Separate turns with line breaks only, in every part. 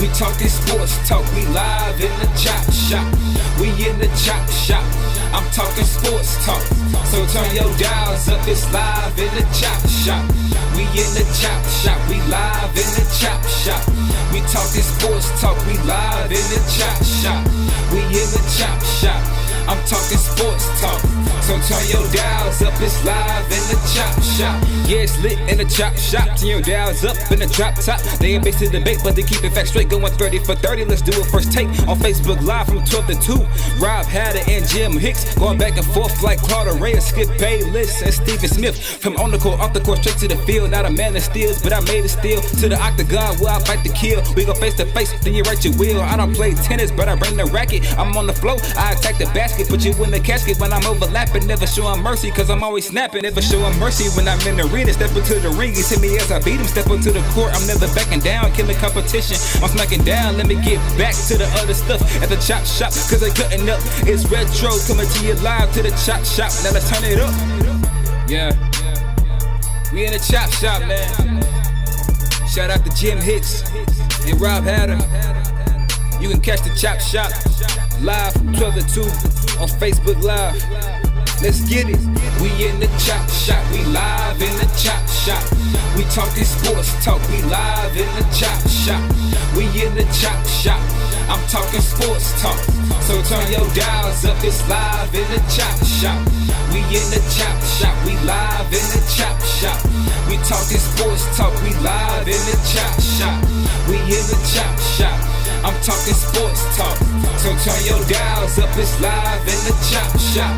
We talking sports talk, we live in the chop shop. We in the chop shop. I'm talking sports talk. So turn your dials up, it's live in the chop shop. We in the chop shop, we live in the chop shop. We talking sports talk, we live in the chop shop. We in the chop shop. I'm talking sports talk. So turn your dials up, it's live in the chop shop. Yeah, it's lit in the chop shop. Turn your dials up in the drop top. They ain't based to debate, but they keep it fact straight. Going 30 for 30, let's do a first take. On Facebook Live from 12 to 2. Rob Hatter and Jim Hicks going back and forth like Claude Ray, Skip Bayless and Stephen Smith. From on the court, off the court, straight to the field. Not a man that steals, but I made it steal. To the octagon where I fight to kill. We go face to face, then you write your will. I don't play tennis, but I bring the racket. I'm on the floor, I attack the basket. Put you in the casket when I'm overlapping. Never showing mercy, cause I'm always snapping. Never showing mercy when I'm in the arena. Step into the ring, you see me as I beat him. Step into the court, I'm never backing down. Killing competition, I'm smacking down. Let me get back to the other stuff at the chop shop, cause they cutting up. It's retro, coming to you live to the chop shop. Now let's turn it up. Yeah, we in the chop shop, man. Shout out to Jim Hicks and Rob Hatter. You can catch the chop shop live from 12 to 2 on Facebook Live. Let's get it. We in the chop shop, we live in the chop shop. We talking sports talk, we live in the chop shop. We in the chop shop, I'm talking sports talk. So turn your dials up, it's live in the chop shop. We in the chop shop, we live in the chop shop. We talking sports talk, we live in the chop shop. We in the chop shop, I'm talking sports talk. So turn your dials up, it's live in the chop shop.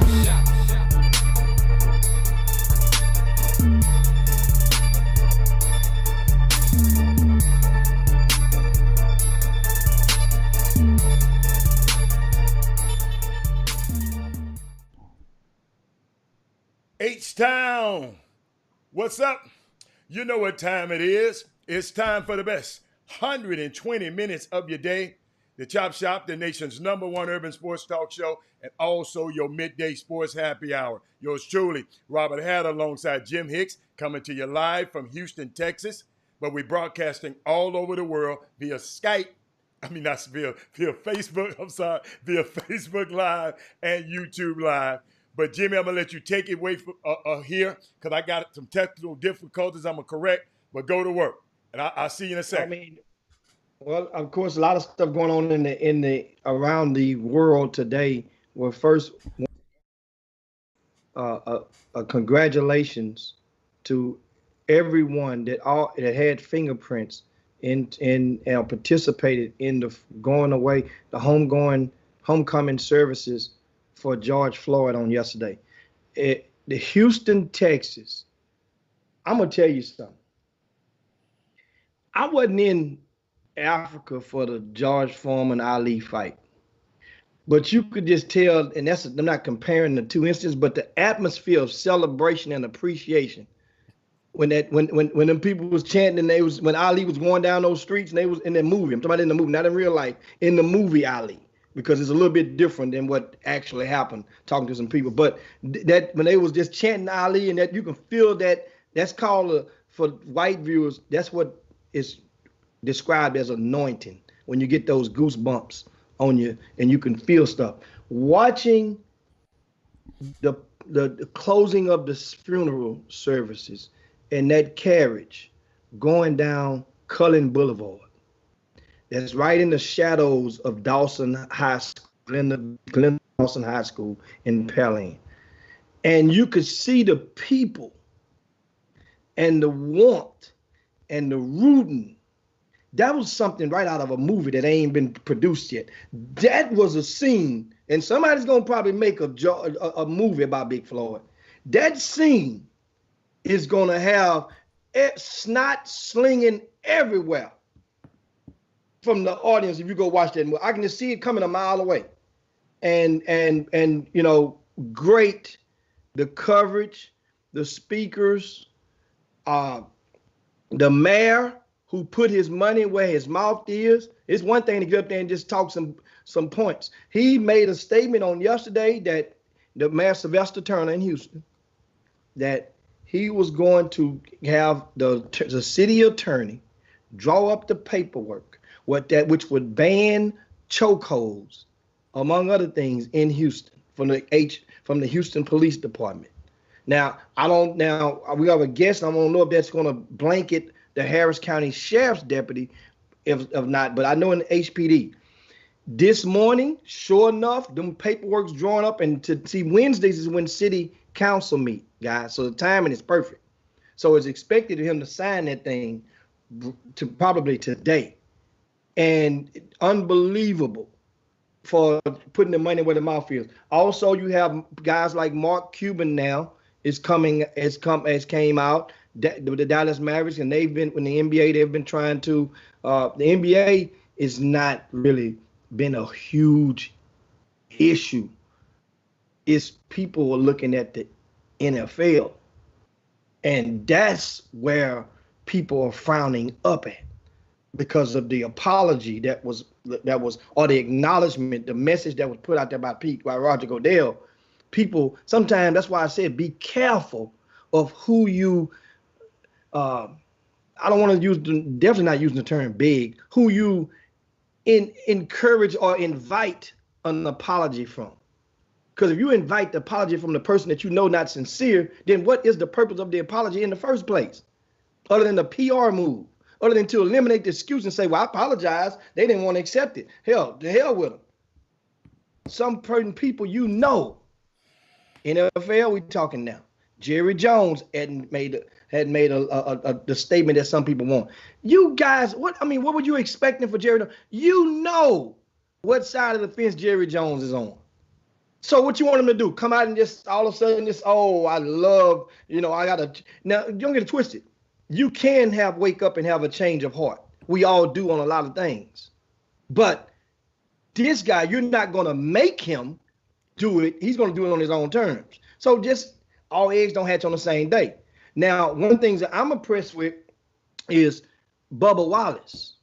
H-Town, what's up? You know what time it is. It's time for the best 120 minutes of your day. The Chop Shop, the nation's #1 urban sports talk show, and also your midday sports happy hour. Yours truly, Robert Hatter, alongside Jim Hicks, coming to you live from Houston, Texas. But we're broadcasting all over the world via Skype. Not via Facebook, via Facebook Live and YouTube Live. But Jimmy, I'm going to let you take it away from here because I got some technical difficulties I'm going to correct, but go to work. And I'll see you in a second.
Well, of course, a lot of stuff going on in the around the world today. Well, first, congratulations to everyone that had fingerprints and participated in the homecoming services for George Floyd on yesterday. The Houston, Texas. I'm gonna tell you something. I wasn't in Africa for the George Foreman Ali fight, but you could just tell, and I'm not comparing the two instances, but the atmosphere of celebration and appreciation when them people was chanting, and when Ali was going down those streets, and they was in the movie. I'm talking about in the movie, not in real life. In the movie Ali. Because it's a little bit different than what actually happened, talking to some people. But that when they was just chanting Ali, and that you can feel that's called, for white viewers, that's what is described as anointing. When you get those goosebumps on you and you can feel stuff. Watching the closing of the funeral services and that carriage going down Cullen Boulevard. That's right in the shadows of Dawson High School, Glen Dawson High School in Pearland. And you could see the people and the warmth and the rooting. That was something right out of a movie that ain't been produced yet. That was a scene, and somebody's gonna probably make a movie about Big Floyd. That scene is gonna have snot slinging everywhere from the audience if you go watch that movie. I can just see it coming a mile away. And great, the coverage, the speakers, the mayor who put his money where his mouth is. It's one thing to get up there and just talk some points. He made a statement on yesterday that the mayor, Sylvester Turner in Houston, that he was going to have the city attorney draw up the paperwork which would ban chokeholds, among other things, in Houston from the Houston Police Department. Now, we have a guess. I don't know if that's going to blanket the Harris County Sheriff's deputy, if not, but I know in the HPD. This morning, sure enough, them paperwork's drawn up, and to see Wednesdays is when city council meet, guys. So the timing is perfect. So it's expected of him to sign that thing to probably today. And unbelievable for putting the money where the mouth is. Also, you have guys like Mark Cuban now came out, the Dallas Mavericks, and they've been in the NBA. They've been trying to. The NBA is not really been a huge issue. It's people are looking at the NFL, and that's where people are frowning up at, because of the apology that was, or the acknowledgement, the message that was put out there by Roger Goodell. People, sometimes, that's why I said be careful of who you, I don't want to definitely not using the term big, who you encourage or invite an apology from. Because if you invite the apology from the person that you know not sincere, then what is the purpose of the apology in the first place? Other than the PR move, other than to eliminate the excuse and say, well, I apologize, they didn't want to accept it. Hell, the hell with them. Some certain people you know, NFL, we talking now. Jerry Jones had made the statement that some people want. You guys, what were you expecting for Jerry Jones? You know what side of the fence Jerry Jones is on. So what you want him to do? Come out and just all of a sudden just, oh, I love, I gotta. Now, don't get it twisted. You can wake up and have a change of heart. We all do on a lot of things. But this guy, you're not gonna make him do it. He's gonna do it on his own terms. So just all eggs don't hatch on the same day. Now, one of the things that I'm impressed with is Bubba Wallace.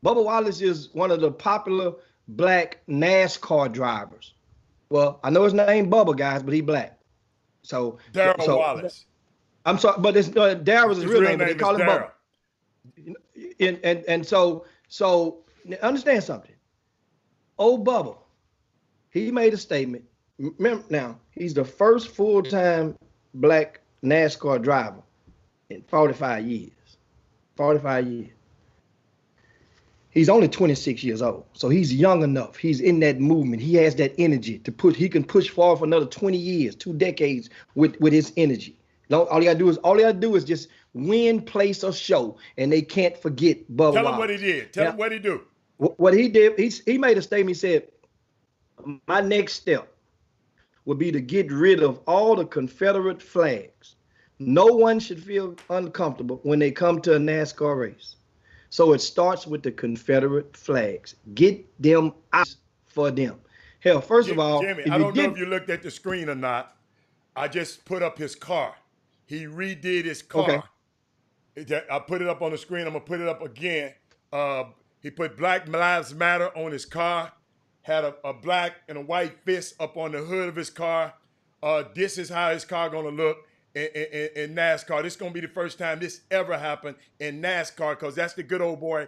Bubba Wallace is one of the popular black NASCAR drivers. Well, I know his name Bubba, guys, but he black. So
Darrell Wallace.
I'm sorry, but Darrell was his real name, but they call him Bubba. And so understand something. Old Bubba, he made a statement. Remember now, he's the first full-time black NASCAR driver in 45 years. 45 years. He's only 26 years old, so he's young enough. He's in that movement. He has that energy to push. He can push forward for another 20 years, 2 decades with his energy. All you gotta do is just win, place, or show, and they can't forget Bubba.
Tell him what he did. Tell him what he do.
What he did, he made a statement. He said, my next step would be to get rid of all the Confederate flags. No one should feel uncomfortable when they come to a NASCAR race. So it starts with the Confederate flags. Get them out for them. Hell, first of all,
Jimmy, I don't know if you looked at the screen or not. I just put up his car. He redid his car. Okay. I put it up on the screen. I'm gonna put it up again. He put Black Lives Matter on his car. Had a black and a white fist up on the hood of his car. This is how his car gonna look in NASCAR. This is gonna be the first time this ever happened in NASCAR, because that's the good old boy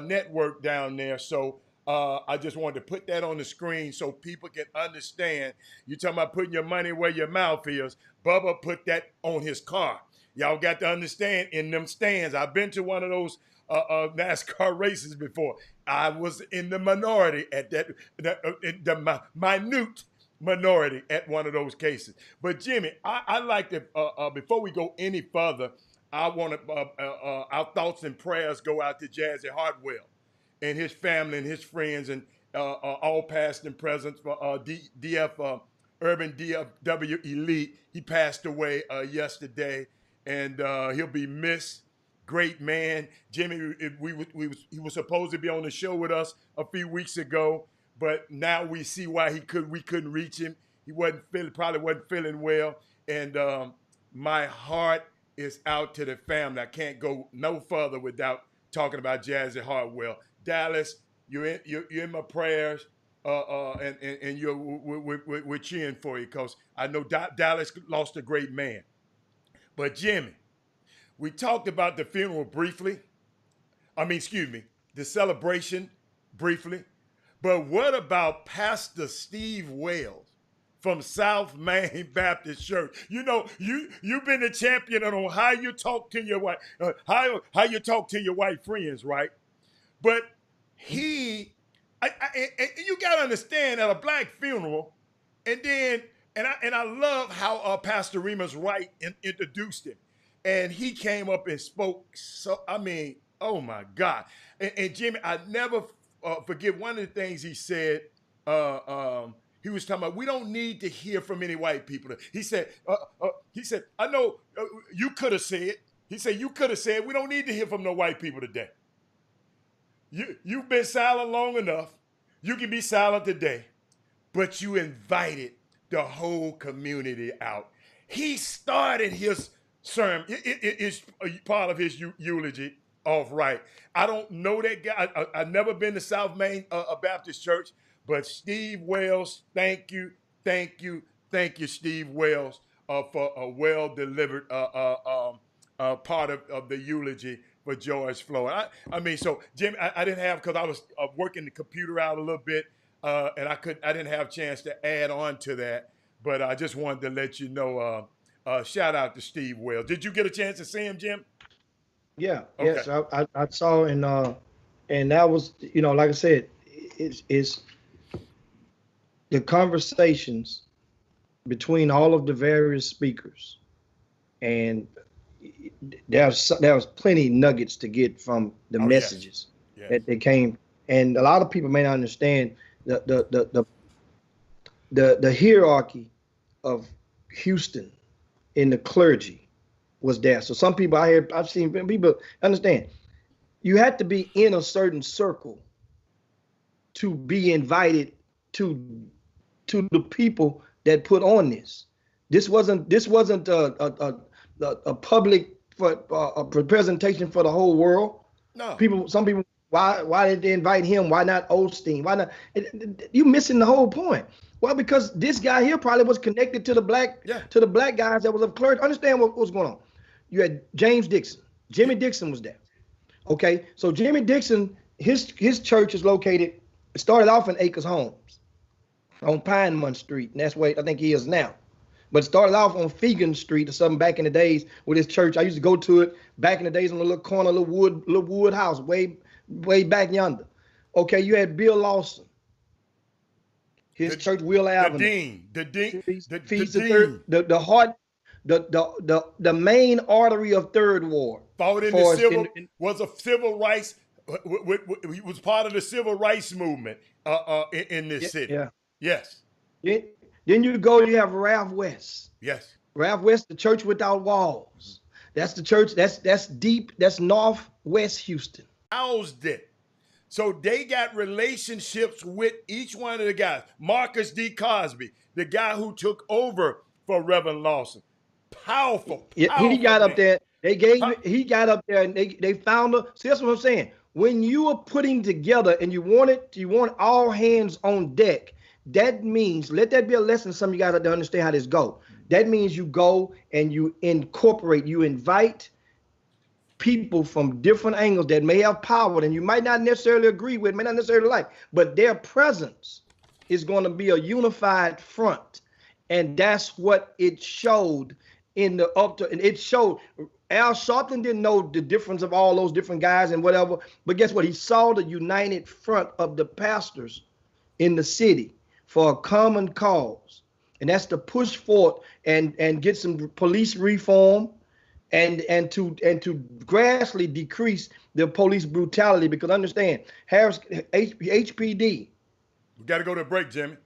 network down there. So I just wanted to put that on the screen so people can understand. You're talking about putting your money where your mouth is. Bubba put that on his car. Y'all got to understand, in them stands, I've been to one of those NASCAR races before. I was in the minority at the minute minority at one of those cases. But Jimmy, I like to, before we go any further, I want our thoughts and prayers go out to Jazzy Hartwell and his family and his friends, and all past and present for Urban DFW Elite. He passed away yesterday, and he'll be missed. Great man. Jimmy, he was supposed to be on the show with us a few weeks ago, but now we see why we couldn't reach him. He probably wasn't feeling well, and my heart is out to the family. I can't go no further without talking about Jazzy Hartwell. Dallas, you're in my prayers, and we're cheering for you, because I know Dallas lost a great man. But Jimmy, we talked about the funeral briefly. the celebration briefly. But what about Pastor Steve Wells from South Main Baptist Church? You know, you've been the champion on how you talk to your wife, how you talk to your white friends, right? But you got to understand, at a black funeral, and I love how Pastor Remus Wright introduced him, and he came up and spoke. So I mean, oh my God! And Jimmy, I never forget one of the things he said. He was talking about, we don't need to hear from any white people. He said, I know you could have said. He said, you could have said, we don't need to hear from no white people today. You've been silent long enough. You can be silent today, but you invited the whole community out. He started his sermon. It is part of his eulogy off right. I don't know that guy. I've never been to South Main Baptist Church, but Steve Wells, thank you, Steve Wells, for a well-delivered part of the eulogy for George Floyd. I mean, so Jim, I didn't have, because I was working the computer out a little bit, and I didn't have a chance to add on to that, but I just wanted to let you know, shout out to Steve Wells. Did you get a chance to see him, Jim?
Yeah,
Okay.
yes, I saw, and that was, like I said, it's the conversations between all of the various speakers, and there was plenty nuggets to get from the messages that they came, and a lot of people may not understand the hierarchy of Houston in the clergy was there. So some people out here, I've seen people understand, you had to be in a certain circle to be invited to the people that put on this. This wasn't a public a presentation for the whole world.
No.
Some people, why did they invite him? Why not Osteen? Why not? You missing the whole point. Well, because this guy here probably was connected to the black guys that was of clergy. Understand what was going on. You had James Dixon. Jimmy Dixon was there. Okay, so Jimmy Dixon, his church is located. It started off in Acres Homes on Pinemont Street, and that's where I think he is now. But it started off on Fegan Street or something back in the days with his church. I used to go to it back in the days on the little corner, little wood house, way back yonder. Okay, you had Bill Lawson. His church, Will Avenue.
The dean.
The main artery of Third Ward.
Fought in the civil, was a civil rights, he was part of the civil rights movement in this city. Yeah. Yes.
Then you have Ralph West.
Yes.
Ralph West, the Church Without Walls. That's the church, that's deep, that's Northwest Houston.
Housed it. So they got relationships with each one of the guys. Marcus D. Cosby, the guy who took over for Reverend Lawson. Powerful.
He got up there. He got up there and they found her. See, that's what I'm saying. When you are putting together and you want all hands on deck, that means, let that be a lesson some of you guys have to understand how this go. That means you go and you incorporate, you invite people from different angles that may have power and you might not necessarily agree with, may not necessarily like, but their presence is going to be a unified front. And that's what it showed in the and it showed. Al Sharpton didn't know the difference of all those different guys and whatever, but guess what? He saw the united front of the pastors in the city for a common cause, and that's to push forth and get some police reform and to gradually decrease the police brutality. Because understand, Harris HPD,
we got to go to a break, Jimmy,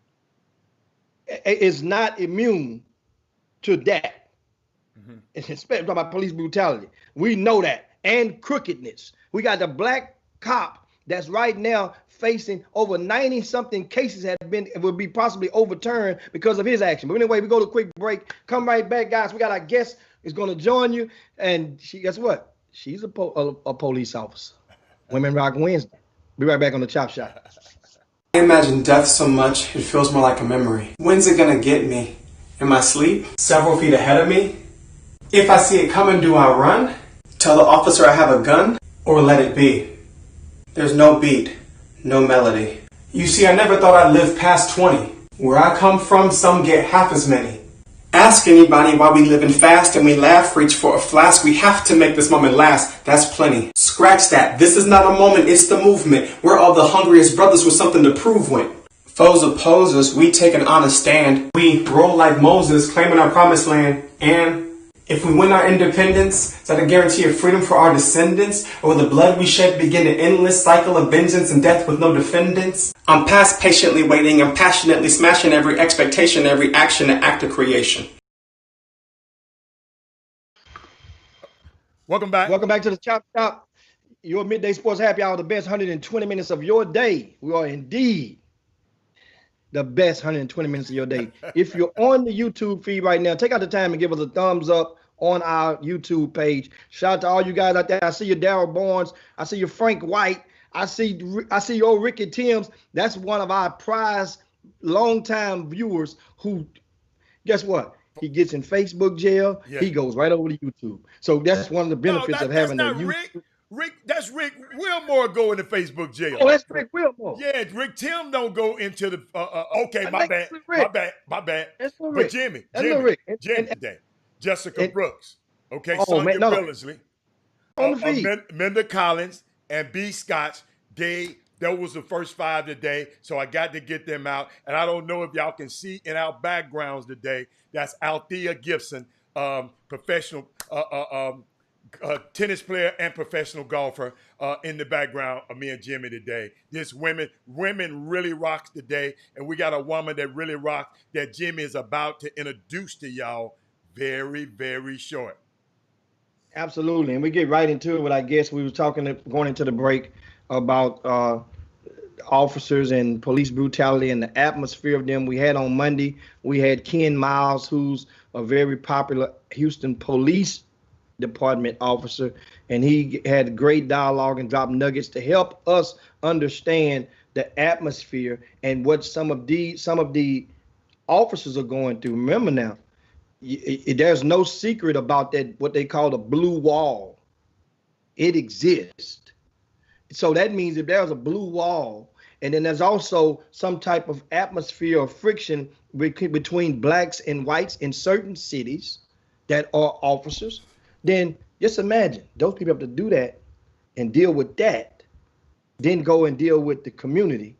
is not immune to that. Especially talking about police brutality. We know that. And crookedness. We got the black cop that's right now facing over 90-something cases will be possibly overturned because of his action. But anyway, we go to a quick break. Come right back, guys. We got our guest is going to join you. And guess what? She's a police officer. Women Rock Wednesday. Be right back on the Chop Shop.
I imagine death so much, it feels more like a memory. When's it gonna get me? In my sleep? Several feet ahead of me? If I see it coming, do I run? Tell the officer I have a gun? Or let it be? There's no beat, no melody. You see, I never thought I'd live past 20. Where I come from, some get half as many. Ask anybody why we living fast and we laugh, reach for a flask. We have to make this moment last, that's plenty. Scratch that, this is not a moment, it's the movement. We're all the hungriest brothers with something to prove when. Foes oppose us, we take an honest stand. We roll like Moses, claiming our promised land. And if we win our independence, is that a guarantee of freedom for our descendants? Or will the blood we shed begin an endless cycle of vengeance and death with no defendants? I'm past patiently waiting, I'm passionately smashing every expectation, every action, an act of creation.
Welcome back.
Welcome back to the Chop Shop, your midday sports happy hour, the best 120 minutes of your day. We are indeed the best 120 minutes of your day. If you're on the YouTube feed right now, take out the time and give us a thumbs up on our YouTube page. Shout out to all you guys out there. I see you, Daryl Barnes. I see you, Frank White. I see your Ricky Timms. That's one of our prized longtime viewers who, guess what? He gets in Facebook jail. Yeah. He goes right over to YouTube. So that's one of the benefits of having a YouTube.
That's Rick Wilmore going to Facebook jail.
Oh, that's Rick Wilmore.
Yeah, Rick Tim don't go into the. Okay, my bad.
That's for
But
Rick.
Jimmy, Jessica Brooks. Okay, Sonia Billingsley,
on the feed.
Minda Collins, and B. Scotch. That was the first 5 today, so I got to get them out. And I don't know if y'all can see in our backgrounds today. That's Althea Gibson, professional tennis player and professional golfer in the background of me and Jimmy today. This women really rocks today, and we got a woman that really rocks that Jimmy is about to introduce to y'all very, very short.
Absolutely, and we get right into it with our guest. We were going into the break about officers and police brutality and the atmosphere of them. We had on Monday, we had Ken Miles, who's a very popular Houston Police Department officer, and he had great dialogue and dropped nuggets to help us understand the atmosphere and what some of the officers are going through. Remember now, there's no secret about that, what they call the blue wall. It exists. So that means if there's a blue wall, and then there's also some type of atmosphere or friction between blacks and whites in certain cities that are officers, then just imagine those people have to do that and deal with that, then go and deal with the community,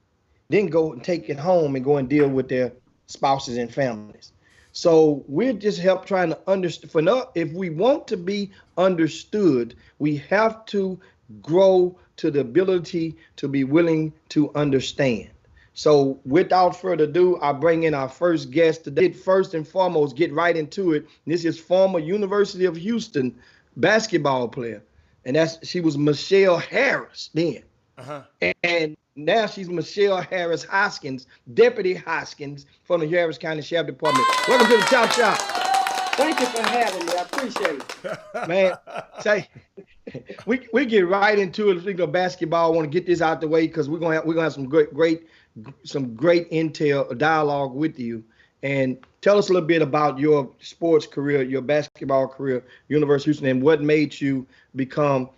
then go and take it home and go and deal with their spouses and families. So we're just trying to understand. If we want to be understood, we have to grow to the ability to be willing to understand. So without further ado, I bring in our first guest today. First and foremost, get right into it. This is former University of Houston basketball player, and she was Michelle Harris then. And now she's Michelle Harris Hoskins, Deputy Hoskins from the Harris County Sheriff Department. Welcome to the Chop Shop.
Thank you for having me. I appreciate it.
Man, say we get right into it. Speaking of basketball, I want to get this out the way because we're gonna have some great intel dialogue with you. And tell us a little bit about your sports career, your basketball career, University of Houston, and what made you become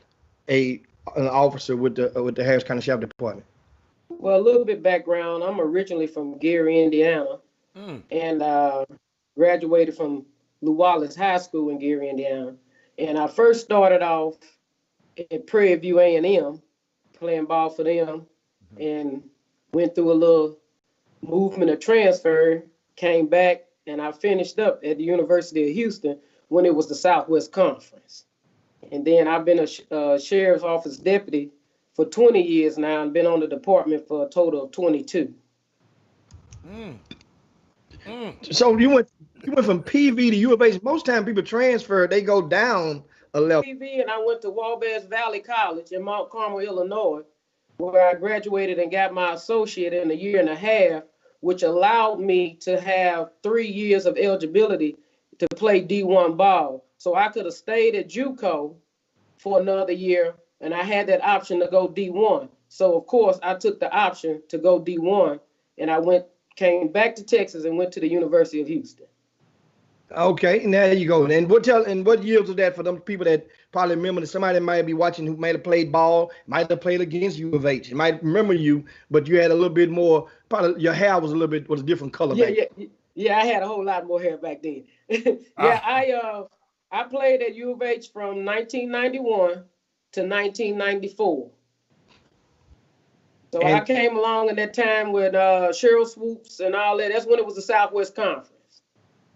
an officer with the Harris County Sheriff Department.
Well, a little bit background. I'm originally from Gary, Indiana, and graduated from Lew Wallace High School in Gary, Indiana. And I first started off at Prairie View A&M, playing ball for them, and went through a little movement of transfer, came back, and I finished up at the University of Houston when it was the Southwest Conference. And then I've been a sheriff's office deputy for 20 years now and been on the department for a total of 22.
So you went from PV to U of H. Most time people transfer, they go down a level.
PV, and I went to Wabash Valley College in Mount Carmel, Illinois, where I graduated and got my associate in a year and a half, which allowed me to have 3 years of eligibility to play D1 ball. So I could have stayed at JUCO for another year, and I had that option to go D1. So of course I took the option to go D1, and I came back to Texas and went to the University of Houston.
Okay, and there you go. And what years was that for them people that probably remember that somebody might be watching who might have played ball, might have played against U of H, might remember you, but you had a little bit more. Probably your hair was a different color.
Yeah. I had a whole lot more hair back then. I played at U of H from 1991 to 1994. So I came along in that time with Cheryl Swoops and all that. That's when it was the Southwest Conference.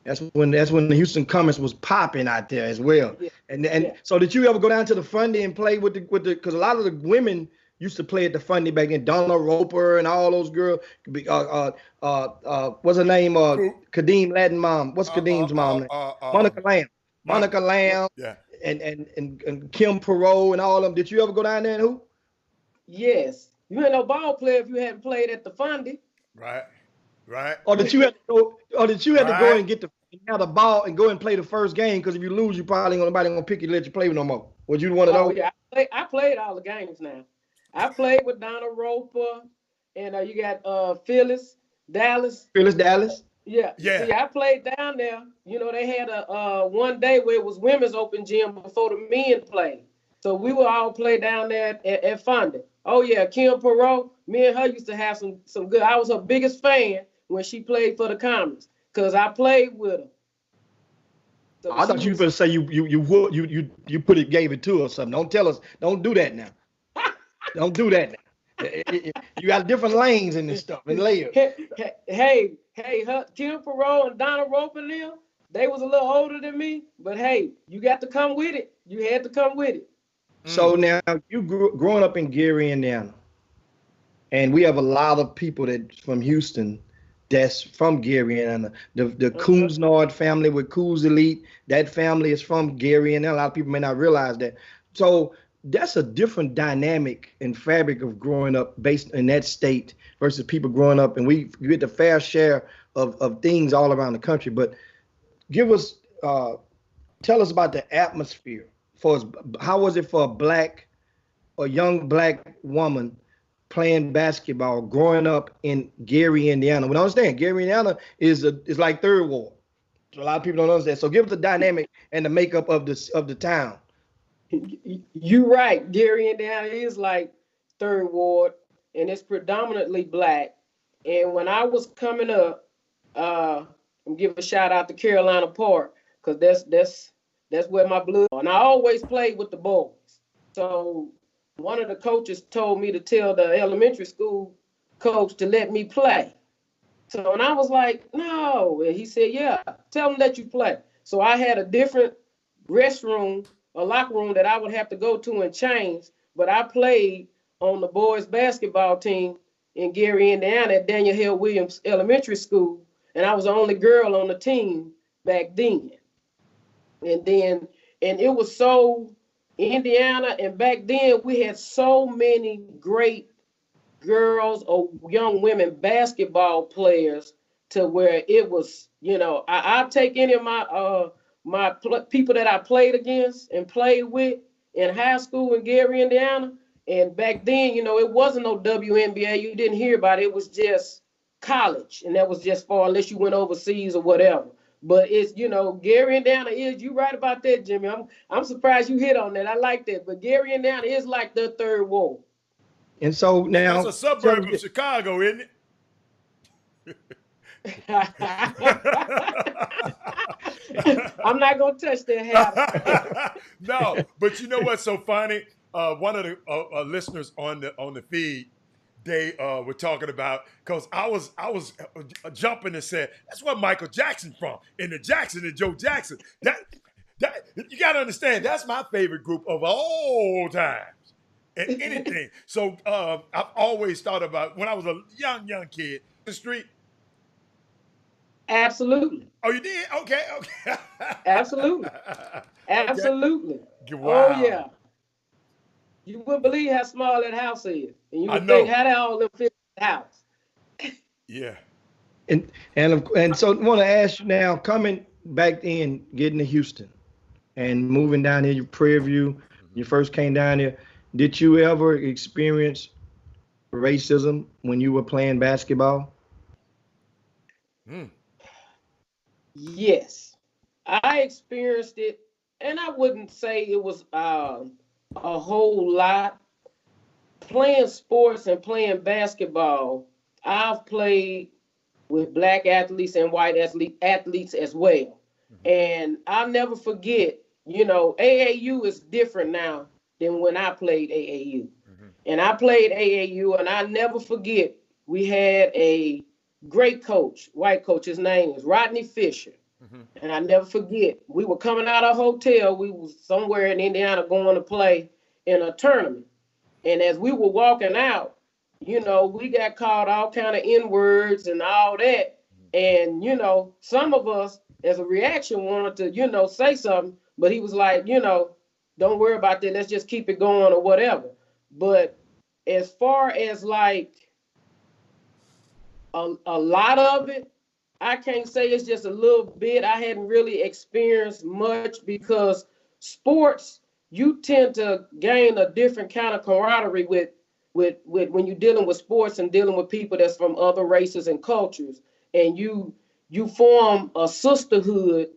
That's when the Houston Comets was popping out there as well.
Yeah.
And so did you ever go down to the Fundy and play with the because a lot of the women used to play at the Fundy back then. Donna Roper and all those girls. What's her name? Kadeem Latin mom. What's Kadeem's mom name? Monica Lamb. Monica Lamb.
Yeah.
And Kim Perot and all of them. Did you ever go down there and hoop?
Yes. You ain't no ball player if you hadn't played at the Fundy.
Right.
Or did you have to go? Or did you have to go and get the ball and go and play the first game? Because if you lose, you probably ain't nobody gonna pick you to let you play no more. Would you want to know?
Yeah, I played all the games now. I played with Donna Roper, and you got Phyllis Dallas.
Phyllis Dallas.
Yeah. See, I played down there. You know, they had a one day where it was women's open gym before the men played. So we would all play down there at Fonda. Oh yeah, Kim Perot. Me and her used to have some good. I was her biggest fan when she played for the Comets because I played with her. So
I thought you were going to say you gave it to her or something. Don't tell us. Don't do that now. Don't do that now. You got different lanes in this stuff and layers.
Hey, Kim Perot and Donna Roper and them, they was a little older than me, but hey, you got to come with it. You had to come with it.
So now you growing up in Gary, Indiana, and we have a lot of people that from Houston that's from Gary, Indiana. The Coonsnard family with Coos Elite, that family is from Gary, and a lot of people may not realize that. So that's a different dynamic and fabric of growing up based in that state versus people growing up, and we get the fair share of things all around the country. But tell us about the atmosphere. How was it for a young black woman playing basketball growing up in Gary, Indiana? We understand Gary, Indiana is like third ward. So a lot of people don't understand. So give us the dynamic and the makeup of the town.
You're right. Gary, Indiana is like third ward, and it's predominantly black. And when I was coming up, I'm giving a shout out to Carolina Park because that's where my blood. And I always played with the boys. So one of the coaches told me to tell the elementary school coach to let me play. So and I was like, no. And he said, yeah, tell them that you play. So I had a different restroom, a locker room that I would have to go to and change. But I played on the boys basketball team in Gary, Indiana at Daniel Hill Williams Elementary School. And I was the only girl on the team back then. And it was so Indiana, and back then we had so many great girls or young women basketball players to where it was, I'll take any of my people that I played against and played with in high school in Gary, Indiana. And back then, it wasn't no WNBA. You didn't hear about it. It was just college, and that was just far unless you went overseas or whatever. But it's, Gary, Indiana is, you right about that, Jimmy. I'm surprised you hit on that. I like that. But Gary, Indiana is like the third ward.
And so now.
It's a suburb of Chicago, isn't it?
I'm not going to touch that hat.
No, but you know what's so funny? One of the listeners on the feed, they were talking about, because I was jumping and said, that's where Michael Jackson from, and the Jackson and Joe Jackson. That you got to understand, that's my favorite group of all times and anything. So I've always thought about when I was a young kid, the street.
Absolutely.
Oh, you did? Okay.
Absolutely. Absolutely.
Wow.
Oh yeah. You wouldn't believe how small that house is. And you would
know.
think, how did all them fit in the house?
Yeah.
And so I want to ask you now, coming back in, getting to Houston and moving down here, your Prairie View, you first came down here, did you ever experience racism when you were playing basketball?
Yes. I experienced it, and I wouldn't say it was a whole lot. Playing sports and playing basketball, I've played with black athletes and white athletes as well. And I'll never forget, AAU is different now than when I played AAU. And I played AAU, and I'll never forget, we had a great coach, white coach. His name is Rodney Fisher. And I never forget, we were coming out of a hotel. We was somewhere in Indiana going to play in a tournament. And as we were walking out, we got called all kind of N-words and all that. And, some of us, as a reaction, wanted to, say something. But he was like, don't worry about that. Let's just keep it going or whatever. But as far as like a lot of it, I can't say it's just a little bit. I hadn't really experienced much because sports, you tend to gain a different kind of camaraderie with when you're dealing with sports and dealing with people that's from other races and cultures, and you form a sisterhood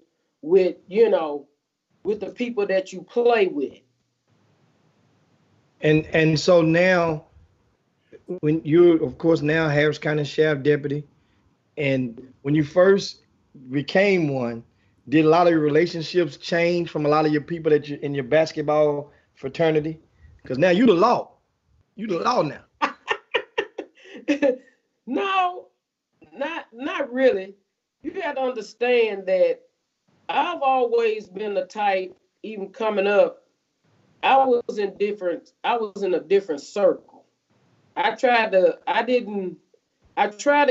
with the people that you play with.
And so now, when you're, of course, now Harris County Sheriff Deputy, and when you first became one, did a lot of your relationships change from a lot of your people that you in your basketball fraternity? Because now you the law. You the law now.
No, not really. You got to understand that I've always been the type, even coming up, I was in a different circle. I tried to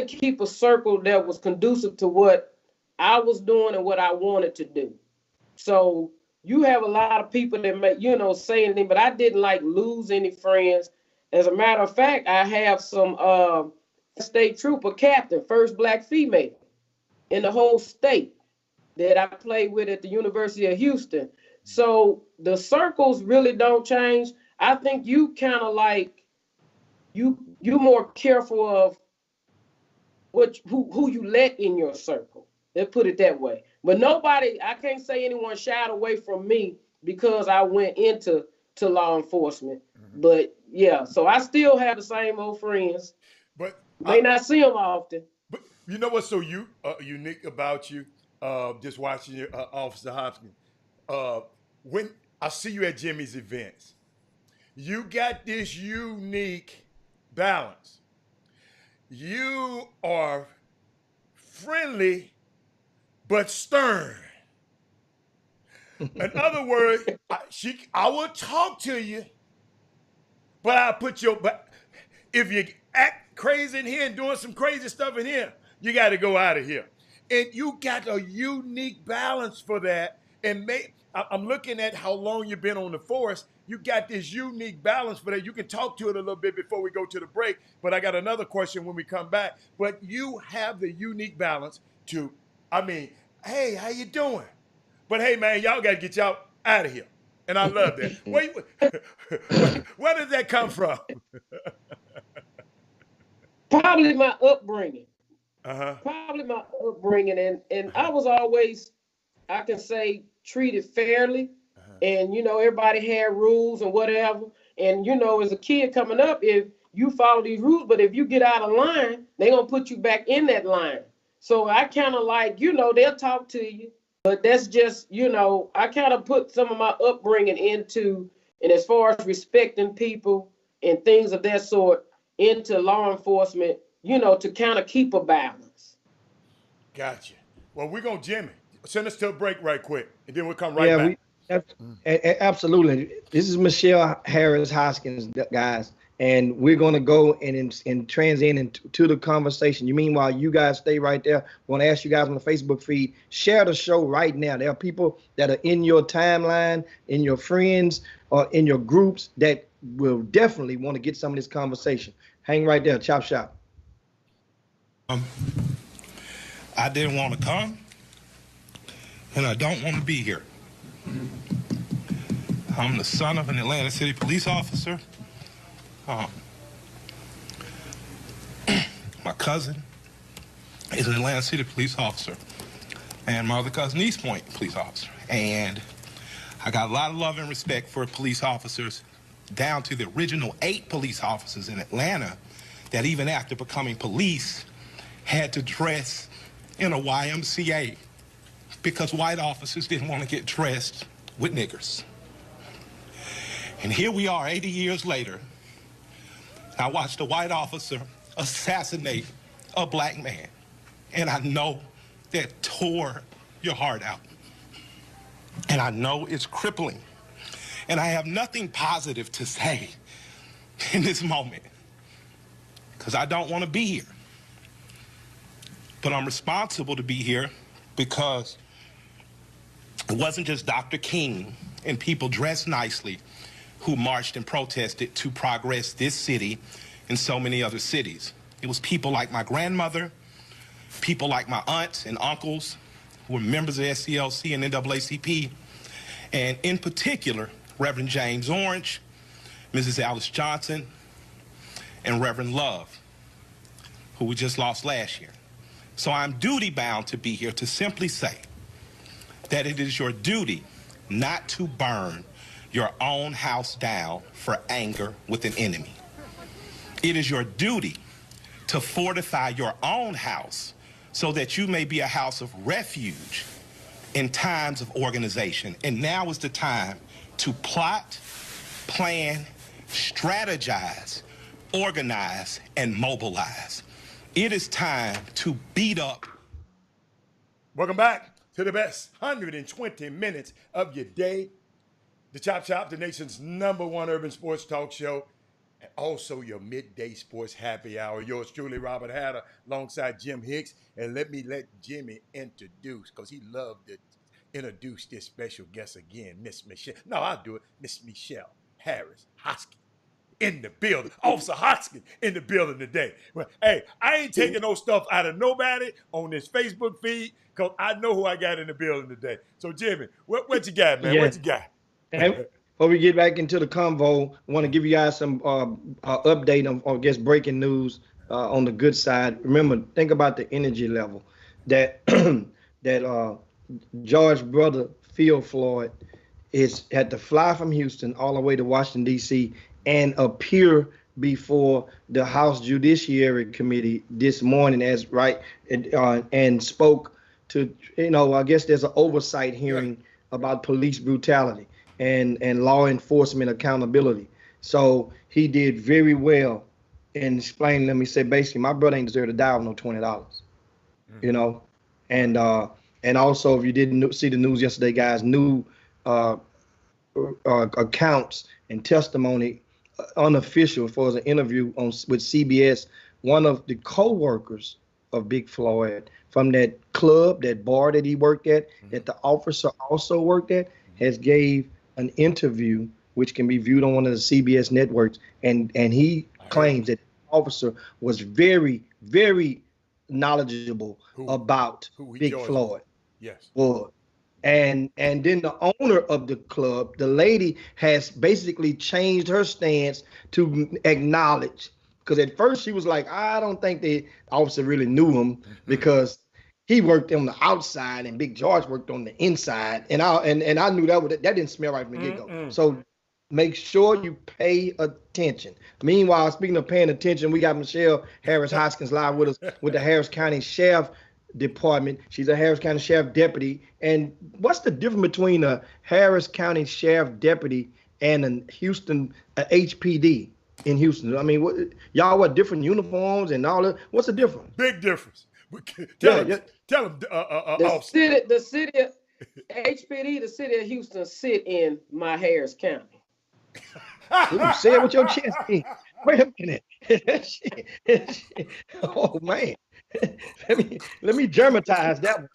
keep a circle that was conducive to what I was doing and what I wanted to do. So you have a lot of people that may, say anything, but I didn't like lose any friends. As a matter of fact, I have some state trooper captain, first black female in the whole state that I played with at the University of Houston. So the circles really don't change. I think you kind of like, you're more careful of who you let in your circle. Let's put it that way. But I can't say anyone shied away from me because I went into law enforcement. But yeah, so I still have the same old friends.
But
may not see them often.
But you know what's so unique about you? Just watching you, Officer Hopkins. When I see you at Jimmy's events, you got this unique balance. You are friendly, but stern. In other words, I will talk to you, but if you act crazy in here and doing some crazy stuff in here, you got to go out of here. And you got a unique balance for that. And I'm looking at how long you've been on the force. You got this unique balance for that. You can talk to it a little bit before we go to the break, but I got another question when we come back. But you have the unique balance to, hey, how you doing? But hey, man, y'all got to get y'all out of here. And I love that. Where did that come from?
Probably my upbringing. Probably my upbringing. And I was always, I can say, treated fairly. And, everybody had rules and whatever. And, as a kid coming up, if you follow these rules, but if you get out of line, they're going to put you back in that line. So I kind of like, they'll talk to you. But that's just, I kind of put some of my upbringing into, and as far as respecting people and things of that sort, into law enforcement, to kind of keep a balance.
Gotcha. Well, we're going to Jimmy. Send us to a break right quick, and then we'll come right back.
Absolutely. This is Michelle Harris Hoskins, guys, and we're going to go and transition into the conversation. Meanwhile, you guys stay right there. I want to ask you guys on the Facebook feed, share the show right now. There are people that are in your timeline, in your friends, or in your groups that will definitely want to get some of this conversation. Hang right there. Chop shop.
I didn't want to come, and I don't want to be here. I'm the son of an Atlanta City police officer. My cousin is an Atlanta City police officer. and my other cousin, East Point police officer. And I got a lot of love and respect for police officers, down to the original 8 police officers in Atlanta that even after becoming police had to dress in a YMCA because white officers didn't want to get dressed with niggers. And here we are 80 years later. I watched a white officer assassinate a black man. And I know that tore your heart out. And I know it's crippling. And I have nothing positive to say in this moment because I don't want to be here. But I'm responsible to be here because it wasn't just Dr. King and people dressed nicely who marched and protested to progress this city and so many other cities. It was people like my grandmother, people like my aunts and uncles who were members of SCLC and NAACP, and in particular, Reverend James Orange, Mrs. Alice Johnson, and Reverend Love, who we just lost last year. So I'm duty bound to be here to simply say that it is your duty not to burn your own house down for anger with an enemy. It is your duty to fortify your own house so that you may be a house of refuge in times of organization. And now is the time to plot, plan, strategize, organize, and mobilize. It is time to beat up.
Welcome back to the best 120 minutes of your day. The Chop Shop, the nation's #1 urban sports talk show, and also your midday sports happy hour. Yours truly, Robert Hatter, alongside Jim Hicks. And let Jimmy introduce, because he loved to introduce this special guest again, Miss Michelle. No, I'll do it. Miss Michelle Harris Hoskin in the building. Officer Hoskin in the building today. Well, hey, I ain't taking no stuff out of nobody on this Facebook feed, because I know who I got in the building today. So, Jimmy, what you got, man?
Yeah.
What you got?
And before we get back into the convo, I want to give you guys some update on, I guess, breaking news on the good side. Remember, think about the energy level that that George's brother, Phil Floyd, had to fly from Houston all the way to Washington, D.C. and appear before the House Judiciary Committee this morning and spoke to, I guess there's an oversight hearing about police brutality and law enforcement accountability. So he did very well in explaining them. He said, basically, my brother ain't deserve to die with no $20, and also, if you didn't see the news yesterday, guys, new accounts and testimony, unofficial, as far as an interview with CBS, one of the co-workers of Big Floyd from that club, that bar that he worked at, that the officer also worked at, has gave an interview which can be viewed on one of the CBS networks, and he claims that the officer was very, very knowledgeable about Big Floyd.
Yes.
Floyd. And then the owner of the club, the lady, has basically changed her stance to acknowledge, because at first she was like, I don't think the officer really knew him because he worked on the outside and Big George worked on the inside, and I knew that didn't smell right from the get-go. So make sure you pay attention. Meanwhile, speaking of paying attention, we got Michelle Harris Hoskins live with us with the Harris County Sheriff Department. She's a Harris County Sheriff Deputy. And what's the difference between a Harris County Sheriff Deputy and a Houston HPD in Houston? I mean, y'all wear different uniforms and all that. What's the difference?
Big difference. Tell them.
The city of HPD, the city of Houston, sit in my Harris County.
Ooh, say it with your chest. Wait a minute. Oh man. Let me dramatize that one.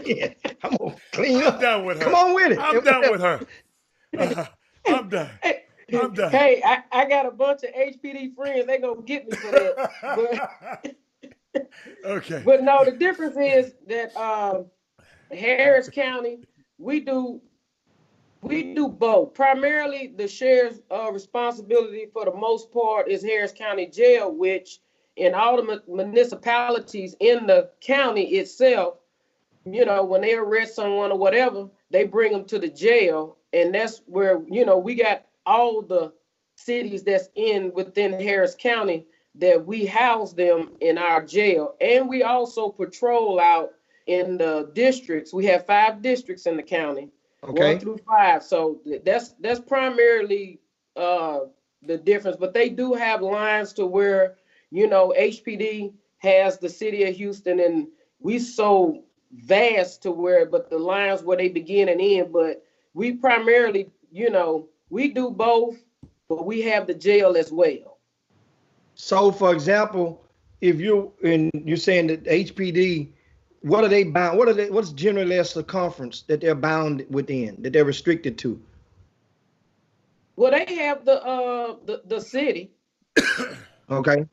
Yeah, I'm gonna clean up.
I'm done with her.
Come on with it.
I'm done with her. I'm done. I'm done.
Hey, I got a bunch of HPD friends. They gonna get me for that.
Okay.
But no, the difference is that Harris County, we do both. Primarily, the sheriff's responsibility for the most part is Harris County Jail, which in all the municipalities in the county itself, you know, when they arrest someone or whatever, they bring them to the jail. And that's where, you know, we got all the cities that's within Harris County that we house them in our jail. And we also patrol out in the districts. We have 5 districts in the county,
Okay.
1 through 5. So that's primarily the difference. But they do have lines to where, you know, HPD has the city of Houston, and we so vast to where, but the lines where they begin and end. But we primarily, you know, we do both, but we have the jail as well.
So, for example, if you're saying that HPD, what are they bound? What's generally their circumference that they're bound within, that they're restricted to?
Well, they have the city.
Okay.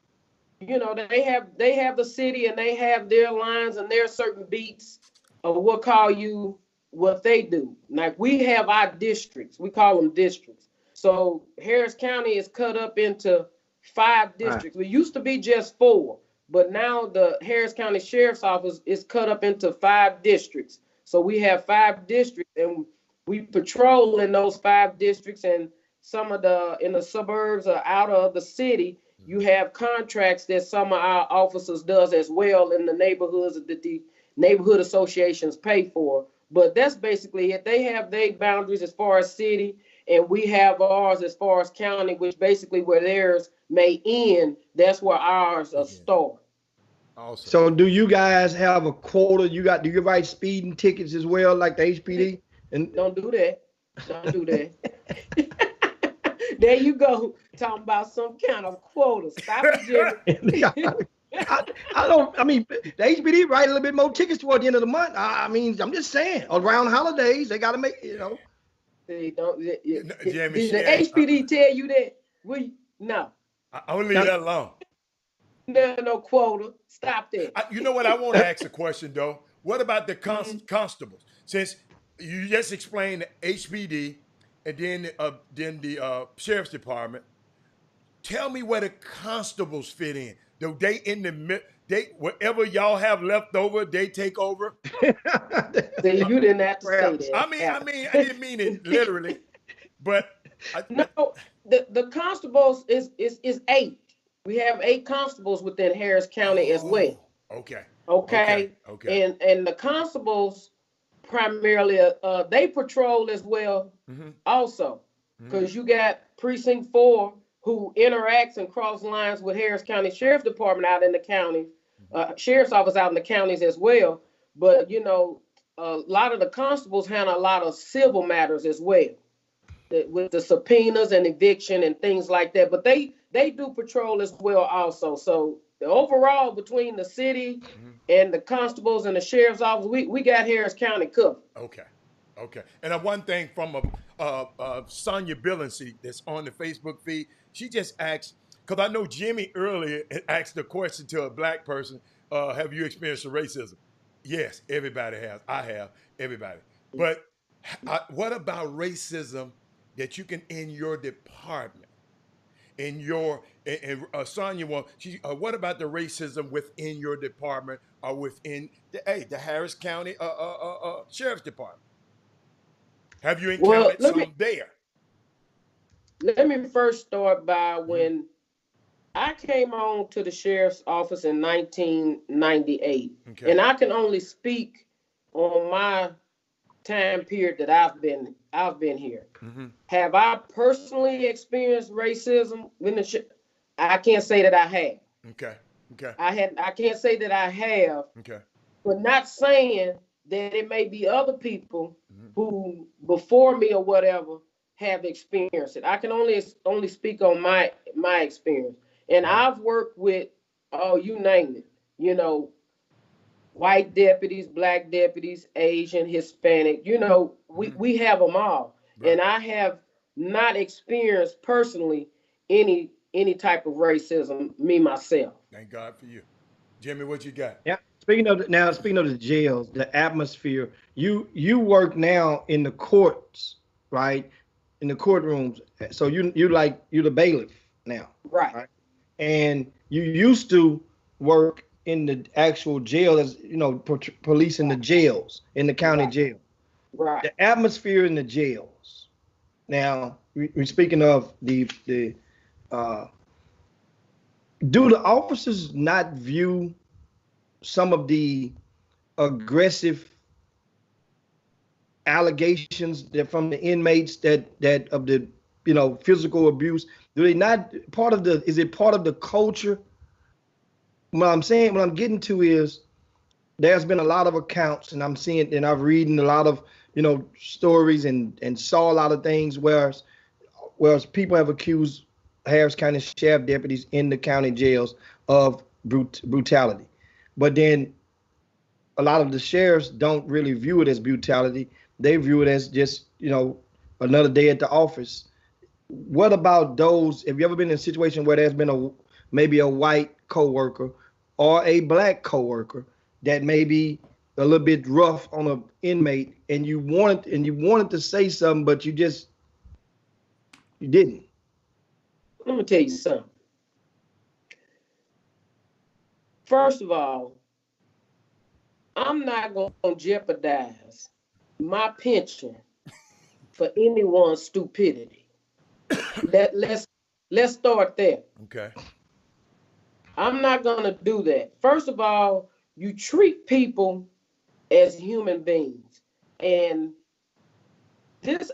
You know, they have the city, and they have their lines and their certain beats of what they do. Like we have our districts, we call them districts. So Harris County is cut up into 5 districts. Right. It used to be just 4, but now the Harris County Sheriff's Office is cut up into 5 districts. So we have 5 districts, and we patrol in those 5 districts, and some of in the suburbs or out of the city, you have contracts that some of our officers does as well in the neighborhoods that the neighborhood associations pay for. But that's basically it. They have their boundaries as far as city, and we have ours as far as county, which basically where theirs may end, that's where ours start.
Awesome. So do you guys have a quota? Do you write speeding tickets as well, like the HPD? And
don't do that. Don't do that. There you go, talking about some kind of quota. Stop it, Jimmy.
I mean, the HPD write a little bit more tickets toward the end of the month. I mean, I'm just saying, around holidays, they got to make, you know.
They don't.
Jimmy,
did the HPD tell you that? No.
I won't leave that alone.
No quota. Stop that.
You know what? I want to ask a question, though. What about the constables? Since you just explained the HPD and then the Sheriff's Department, tell me where the constables fit in. Do they in the whatever y'all have left over, they take over?
See, you didn't have to say that.
I mean, I didn't mean it literally, but
no, the constables is 8. We have 8 constables within Harris County as well.
Okay.
And the constables primarily they patrol as well, also, because you got precinct 4 who interacts and cross lines with Harris County Sheriff's Department out in the county, Sheriff's Office out in the counties as well. But you know, a lot of the constables handle a lot of civil matters as well, with the subpoenas and eviction and things like that. But they do patrol as well also. So the overall between the city and the constables and the sheriff's office, we got Harris County covered.
Okay. And one thing from Sonia Billingsley that's on the Facebook feed, she just asked, because I know Jimmy earlier asked the question to a black person, have you experienced racism? Yes, everybody has. I have, everybody. But what about racism that you can in your department? In your, Sonia, what about the racism within your department or within the Harris County Sheriff's Department? Have you encountered some there?
Let me first start by when I came on to the sheriff's office in 1998. Okay. And I can only speak on my time period that I've been here. Have I personally experienced racism I can't say that I have.
Okay.
I can't say that I have.
Okay.
But not saying that it may be other people who before me or whatever have experienced it. I can only speak on my experience. And I've worked with, you name it, you know, white deputies, black deputies, Asian, Hispanic, you know, we have them all. Right. And I have not experienced personally any type of racism, me, myself.
Thank God for you. Jimmy, what you got?
Yeah. Speaking of the jails, the atmosphere, you work now in the courts, right? In the courtrooms. So you're the bailiff now.
Right.
And you used to work in the actual jail, as you know, police in the jails, in the county jail.
Right.
The atmosphere in the jails. Now, we're speaking of the do the officers not view some of the aggressive allegations that from the inmates that of the physical abuse? Do they not is it part of the culture? What I'm getting to is there's been a lot of accounts, and I'm seeing, and I've reading a lot of stories and saw a lot of things whereas people have accused Harris County Sheriff deputies in the county jails of brutality. But then a lot of the sheriffs don't really view it as brutality. They view it as just, another day at the office. What about those? Have you ever been in a situation where there's been maybe a white coworker or a black coworker that may be a little bit rough on an inmate, and you wanted to say something, but you didn't?
Let me tell you something. First of all, I'm not going to jeopardize my pension for anyone's stupidity. Let's start there.
Okay.
I'm not going to do that. First of all, you treat people as human beings. And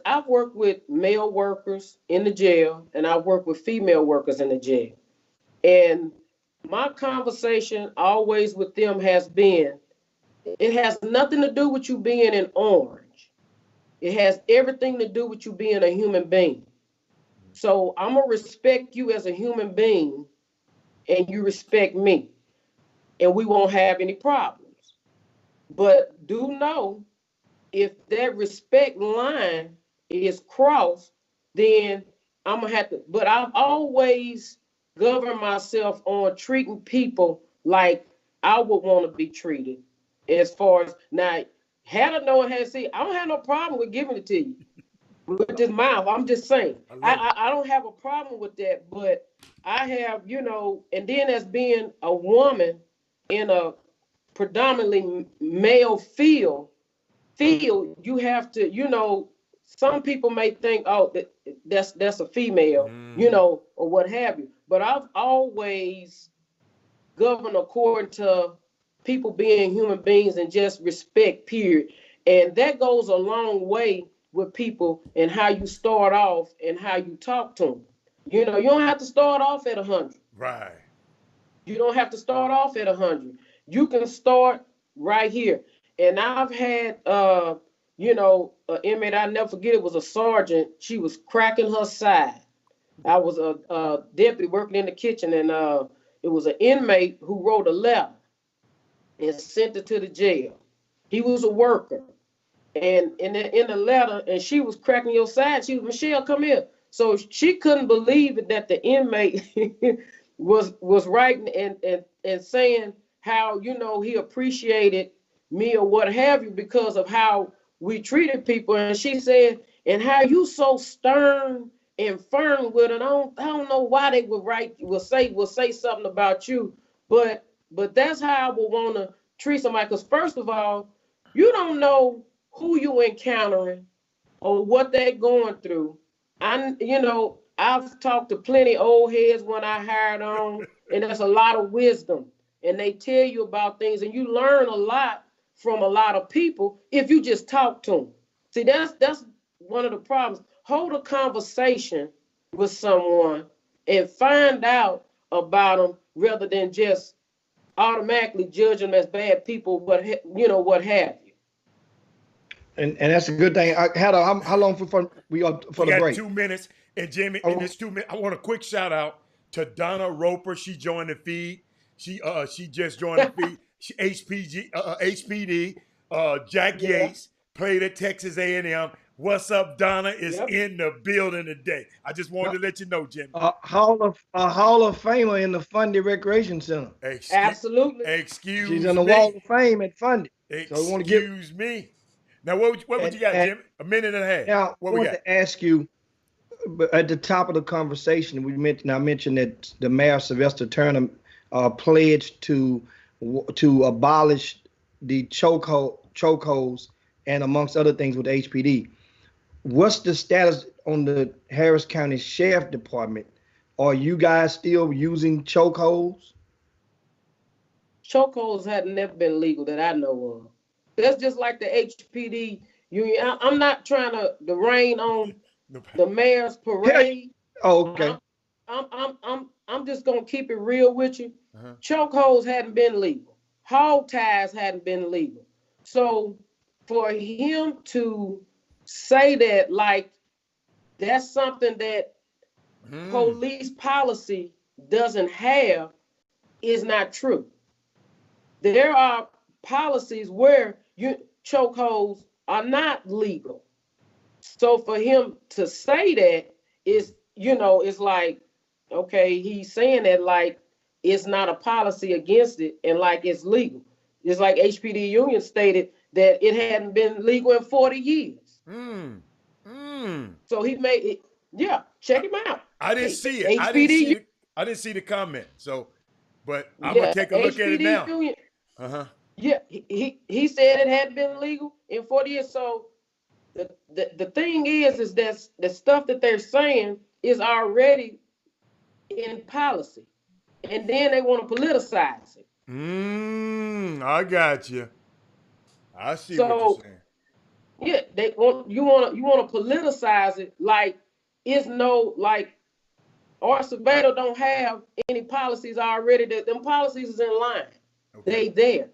I've worked with male workers in the jail, and I've worked with female workers in the jail. And my conversation always with them has been, it has nothing to do with you being an orange. It has everything to do with you being a human being. So I'm going to respect you as a human being, and you respect me, and we won't have any problems. But do know, if that respect line is crossed, then I'm going to have to, but I've always governed myself on treating people like I would want to be treated. As far as, now, had I known, had see, I don't have no problem with giving it to you with this mouth. I'm just saying, I don't have a problem with that, but I have, and then as being a woman in a predominantly male field, you have to, some people may think, oh, that's a female, or what have you. But I've always governed according to people being human beings and just respect, period. And that goes a long way with people and how you start off and how you talk to them. You don't have to start off at 100.
Right.
You don't have to start off at 100. You can start right here. And I've had, an inmate, I'll never forget, it was a sergeant. She was cracking her side. I was a deputy working in the kitchen, and it was an inmate who wrote a letter and sent it to the jail. He was a worker. And in the letter, and she was cracking your side. She was, Michelle, come here. So she couldn't believe it that the inmate was writing and saying how, he appreciated me or what have you because of how we treated people. And she said, and how you so stern and firm with it. I don't know why they will say something about you, but that's how I would want to treat somebody. Because first of all, you don't know who you encountering or what they're going through. I've talked to plenty old heads when I hired on, and there's a lot of wisdom, and they tell you about things, and you learn a lot from a lot of people if you just talk to them. See, that's one of the problems. Hold a conversation with someone and find out about them rather than just automatically judge them as bad people, what have you.
And that's a good thing. How long for the break?
2 minutes. And Jimmy, in this 2 minutes, I want a quick shout out to Donna Roper. She joined the feed. She just joined the feed. HPD. Jack Yates played at Texas A&M. What's up, Donna is in the building today. I just wanted to let you know, Jimmy.
Hall of Famer in the Fundy Recreation Center.
Absolutely.
Excuse
me. She's
me.
in the Wall of Fame at Fundy.
Excuse me. Now, what would you got, Jimmy? A minute and a half.
Now,
what we got?
To ask you, at the top of the conversation, I mentioned that the Mayor Sylvester Turner pledged to to abolish the chokeholds and amongst other things with the HPD. What's the status on the Harris County Sheriff Department? Are you guys still using chokeholds?
Chokeholds had never been legal that I know of. That's just like the HPD union. I'm not trying to rain on the mayor's parade.
Oh, okay.
I'm just gonna keep it real with you. Chokeholds hadn't been legal. Hog ties hadn't been legal. So for him to say that, like, that's something that police policy doesn't have, is not true. There are policies where chokeholds are not legal. So for him to say that is, it's like, okay, he's saying that like it's not a policy against it and like it's legal. It's like HPD Union stated that it hadn't been legal in 40 years. So he made it. Yeah, check him out.
I didn't see it. I didn't see the comment. So, but I'm gonna take a look at it now.
Union, Yeah, he said it hadn't been legal in 40 years. So the thing is that the stuff that they're saying is already in policy, and then they want to politicize it.
I got you. I see what you're saying.
Yeah, you want to politicize it like it's no, like, Acevedo don't have any policies already. Them policies is in line. Okay. They there.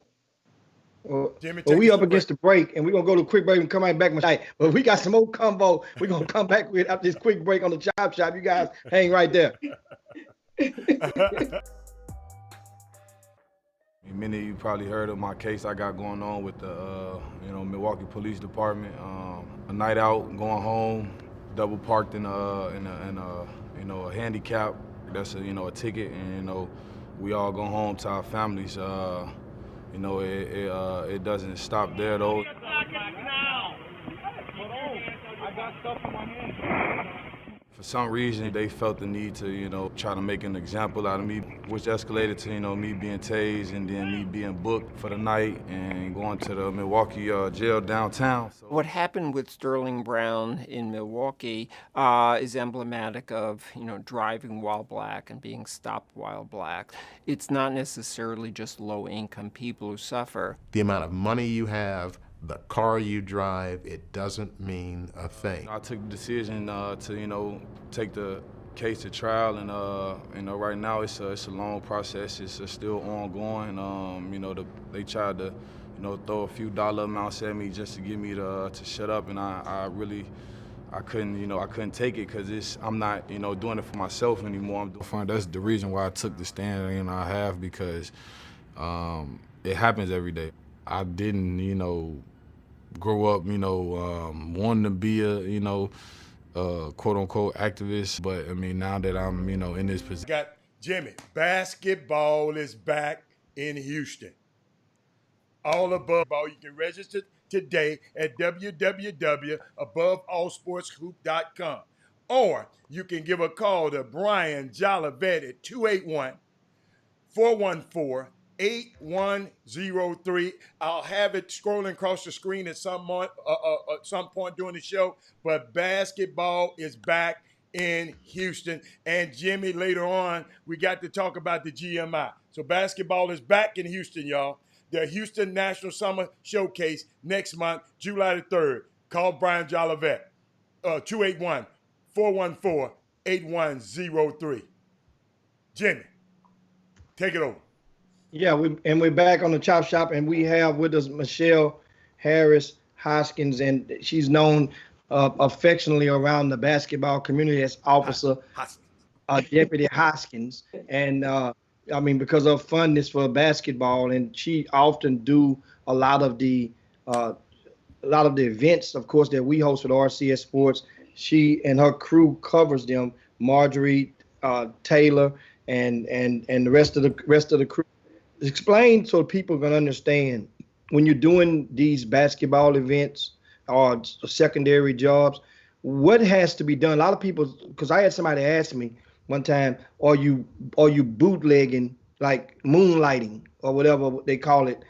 Well, we up against the break, and we're going to go to a quick break and come right back. But we got some more combo. We're going to come back with after this quick break on the Chop Shop. You guys hang right there.
Many of you probably heard of my case I got going on with the Milwaukee Police Department. A night out, going home, double parked in a handicap. That's a ticket, and we all go home to our families. It doesn't stop there though. For some reason, they felt the need to, try to make an example out of me, which escalated to, me being tased and then me being booked for the night and going to the Milwaukee jail downtown.
What happened with Sterling Brown in Milwaukee is emblematic of, driving while black and being stopped while black. It's not necessarily just low-income people who suffer.
The amount of money you have, the car you drive, it doesn't mean a thing.
I took the decision to, take the case to trial, and right now it's a long process. It's still ongoing. They tried to, throw a few dollar amounts at me just to get me to shut up, and I couldn't take it because I'm not, doing it for myself anymore. That's the reason why I took the stand, I have, because it happens every day. I didn't, grow up, wanting to be a, quote-unquote activist. But, now that I'm, in this position.
Got Jimmy, basketball is back in Houston. All above ball. You can register today at www.aboveallsportshoop.com. Or you can give a call to Brian Jolivet at 281-414-8103. I'll have it scrolling across the screen at some point during the show. But basketball is back in Houston. And Jimmy, later on, we got to talk about the GMI. So basketball is back in Houston, y'all. The Houston National Summer Showcase next month, July the 3rd. Call Brian Jolivet, 281-414-8103. Jimmy, take it over.
Yeah, we're back on the Chop Shop, and we have with us Michelle Harris Hoskins, and she's known affectionately around the basketball community as Officer Deputy Hoskins. And because of fondness for basketball, and she often do a lot of the events, of course, that we host with RCS Sports. She and her crew covers them. Marjorie Taylor and the rest of the crew. Explain so people can understand, when you're doing these basketball events or secondary jobs, what has to be done. A lot of people, because I had somebody ask me one time, are you bootlegging, like moonlighting or whatever they call it,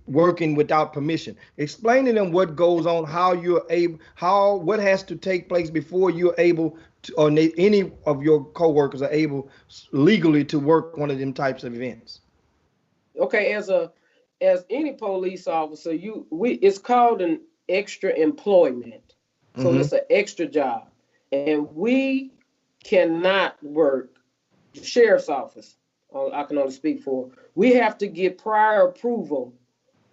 working without permission. Explain to them what goes on, how you're able, what has to take place before you're able to, or any of your coworkers are able legally to work one of them types of events.
Okay, as any police officer, it's called an extra employment. So it's an extra job. And we cannot work, the sheriff's office, I can only speak for, we have to get prior approval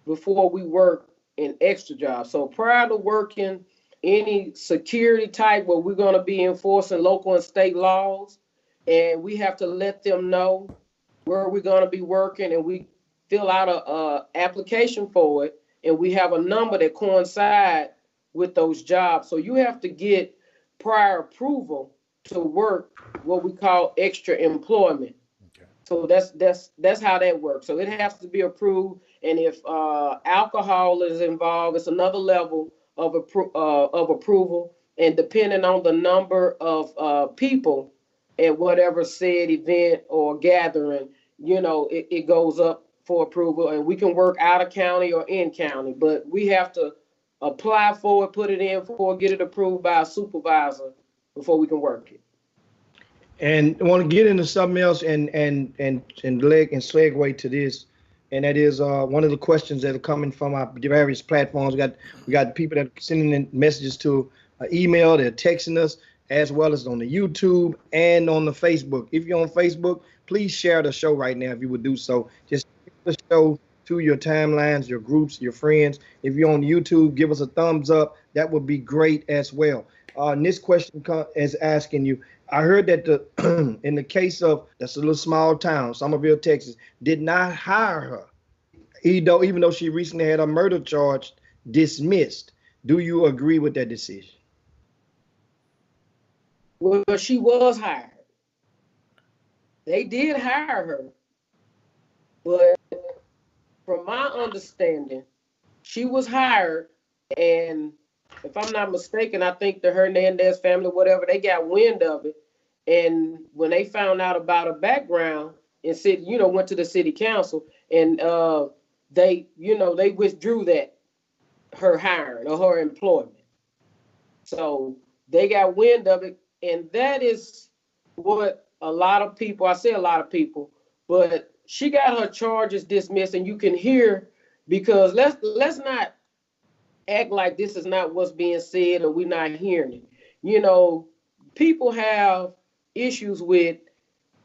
before we work an extra job. So prior to working any security type where we're going to be enforcing local and state laws, and we have to let them know where we're going to be working, and we fill out a application for it, and we have a number that coincide with those jobs. So you have to get prior approval to work what we call extra employment. Okay. So that's how that works. So it has to be approved, and if alcohol is involved, it's another level of approval, and depending on the number of people at whatever said event or gathering, it goes up for approval, and we can work out of county or in county, but we have to apply for it, put it in for it, get it approved by a supervisor before we can work it.
And I want to get into something else and segue to this, and that is one of the questions that are coming from our various platforms. We got people that are sending in messages to email, they're texting us, as well as on the YouTube and on the Facebook. If you're on Facebook, please share the show right now if you would do so. Just share the show to your timelines, your groups, your friends. If you're on YouTube, give us a thumbs up. That would be great as well. And this question is asking you, I heard that in the case of, that's a little small town, Somerville, Texas, did not hire her, even though she recently had a murder charge dismissed. Do you agree with that decision?
Well, she was hired. They did hire her, but from my understanding, she was hired, and if I'm not mistaken, I think the Hernandez family, whatever, they got wind of it, and when they found out about her background and said, went to the city council, and they withdrew her hiring or her employment. So they got wind of it, and that is what a lot of people, I say a lot of people, but she got her charges dismissed, and you can hear, because let's not act like this is not what's being said or we're not hearing it. People have issues with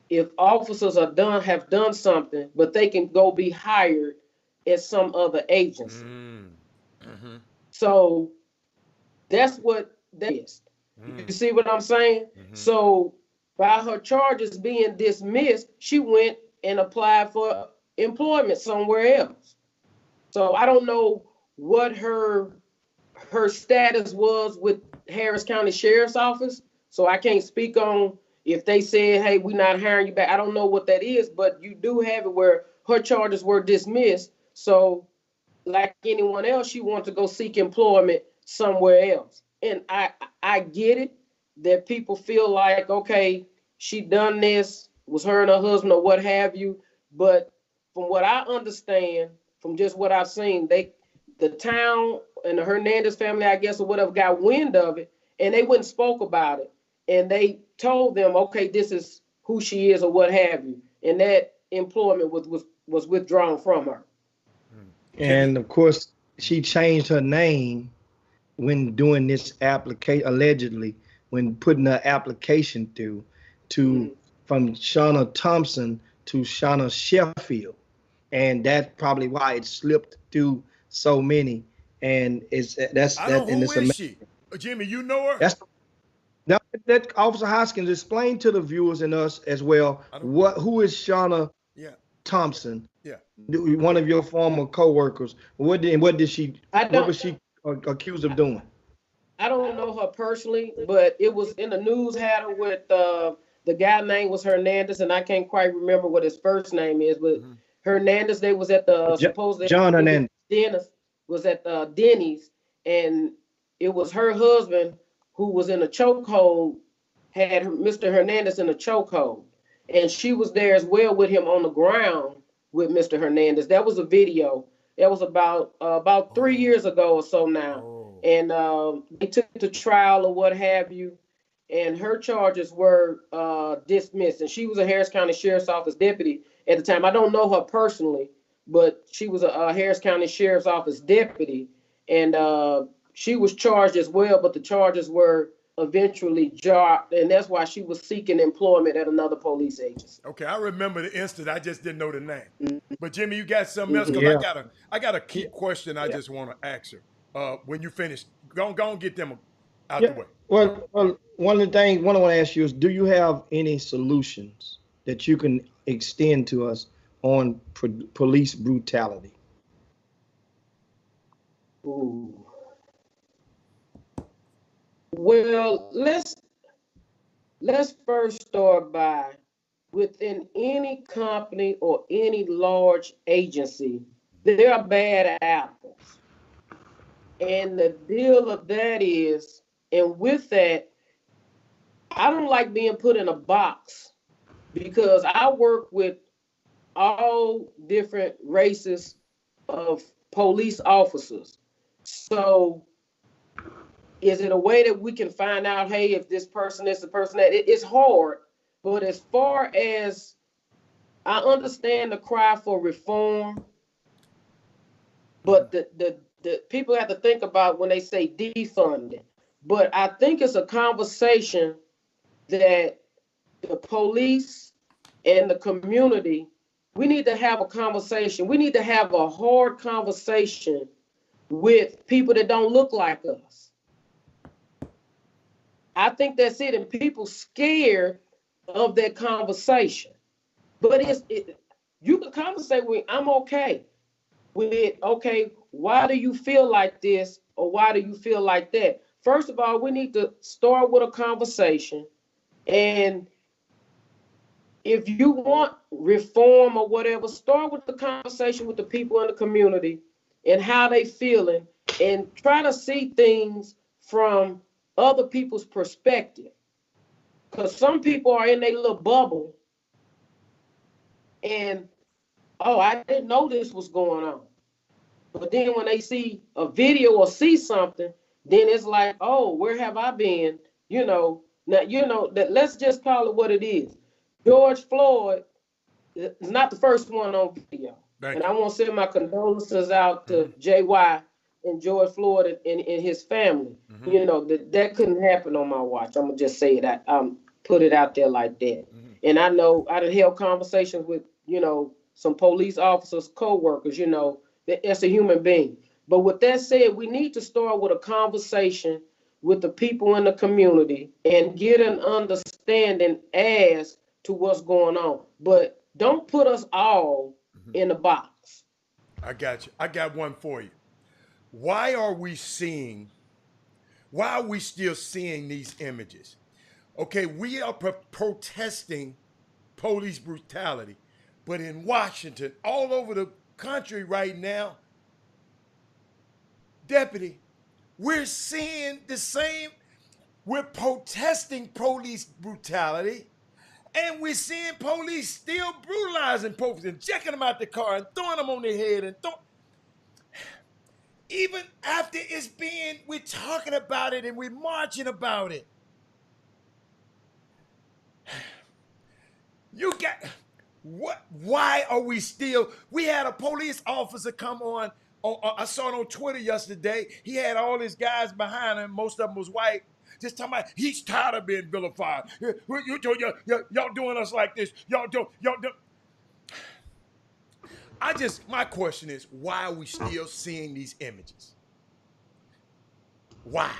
if officers have done something, but they can go be hired at some other agency. Mm-hmm. So that's what that is. You see what I'm saying? Mm-hmm. So by her charges being dismissed, she went and applied for employment somewhere else. So I don't know what her status was with Harris County Sheriff's Office. So I can't speak on if they said, hey, we're not hiring you back. I don't know what that is, but you do have it where her charges were dismissed. So like anyone else, she wanted to go seek employment somewhere else. And I get it that people feel like, okay, she done this, was her and her husband or what have you. But from what I understand, from just what I've seen, the town and the Hernandez family, I guess, or whatever, got wind of it, and they went and spoke about it. And they told them, okay, this is who she is or what have you. And that employment was withdrawn from her.
And of course, she changed her name when doing this application, allegedly, when putting her application through from Shauna Thompson to Shauna Sheffield. And that's probably why it slipped through so many. And who
is she? Jimmy, you know her?
That Officer Hoskins, explain to the viewers and us as well who is Shauna Thompson? Yeah, one of your former co-workers. What was she accused of doing?
I don't know her personally, but it was in the news header with the guy name was Hernandez, and I can't quite remember what his first name is, but Hernandez. They was at the supposedly
John Hernandez.
Dennis was at Denny's, and it was her husband who was in a chokehold, had Mr. Hernandez in a chokehold, and she was there as well with him on the ground with Mr. Hernandez. That was a video. That was about 3 years ago or so now. And they took it to trial or what have you, and her charges were dismissed. And she was a Harris County Sheriff's Office deputy at the time. I don't know her personally, but she was a Harris County Sheriff's Office deputy, and she was charged as well, but the charges were eventually dropped, and that's why she was seeking employment at another police agency.
Okay, I remember the incident. I just didn't know the name. But Jimmy, you got something else?
Yeah.
Because I got a key question I just want to ask her. When you finish, go and get them out the way.
Well, one of the things I want to ask you is, do you have any solutions that you can extend to us on police brutality?
Ooh. Well, let's first start by, within any company or any large agency, there are bad apples. And the deal of that is, and with that, I don't like being put in a box, because I work with all different races of police officers. So is it a way that we can find out, hey, if this person is the person that it's hard, but as far as I understand the cry for reform, but the people have to think about when they say defunding. But I think it's a conversation that the police and the community, we need to have a conversation. We need to have a hard conversation with people that don't look like us. I think that's it, and people scared of that conversation. But you can conversate with, I'm okay with it. Okay, why do you feel like this, or why do you feel like that? First of all, we need to start with a conversation, and if you want reform or whatever, start with the conversation with the people in the community and how they feeling, and try to see things from other people's perspective. Because some people are in their little bubble and, oh, I didn't know this was going on. But then when they see a video or see something, then it's like, oh, where have I been? Now, that let's just call it what it is. George Floyd is not the first one on video. And I want to send my condolences out to JY and George Floyd and his family. That couldn't happen on my watch. I'm gonna just say it. Put it out there like that. And I know I done held conversations with some police officers, co-workers. That's a human being. But with that said, we need to start with a conversation with the people in the community and get an understanding as to what's going on. But don't put us all in a box.
I got you. I got one for you. Why are we still seeing these images? Okay, we are protesting police brutality, but in Washington, all over the country right now, Deputy, we're seeing the same. We're protesting police brutality, and we're seeing police still brutalizing folks and checking them out the car and throwing them on their head and even after we're talking about it and we're marching about it. Why are we still, we had a police officer come on, I saw it on Twitter yesterday, he had all his guys behind him, most of them was white, just talking about he's tired of being vilified. Y'all doing us like this, y'all do. My question is, why are we still seeing these images? Why?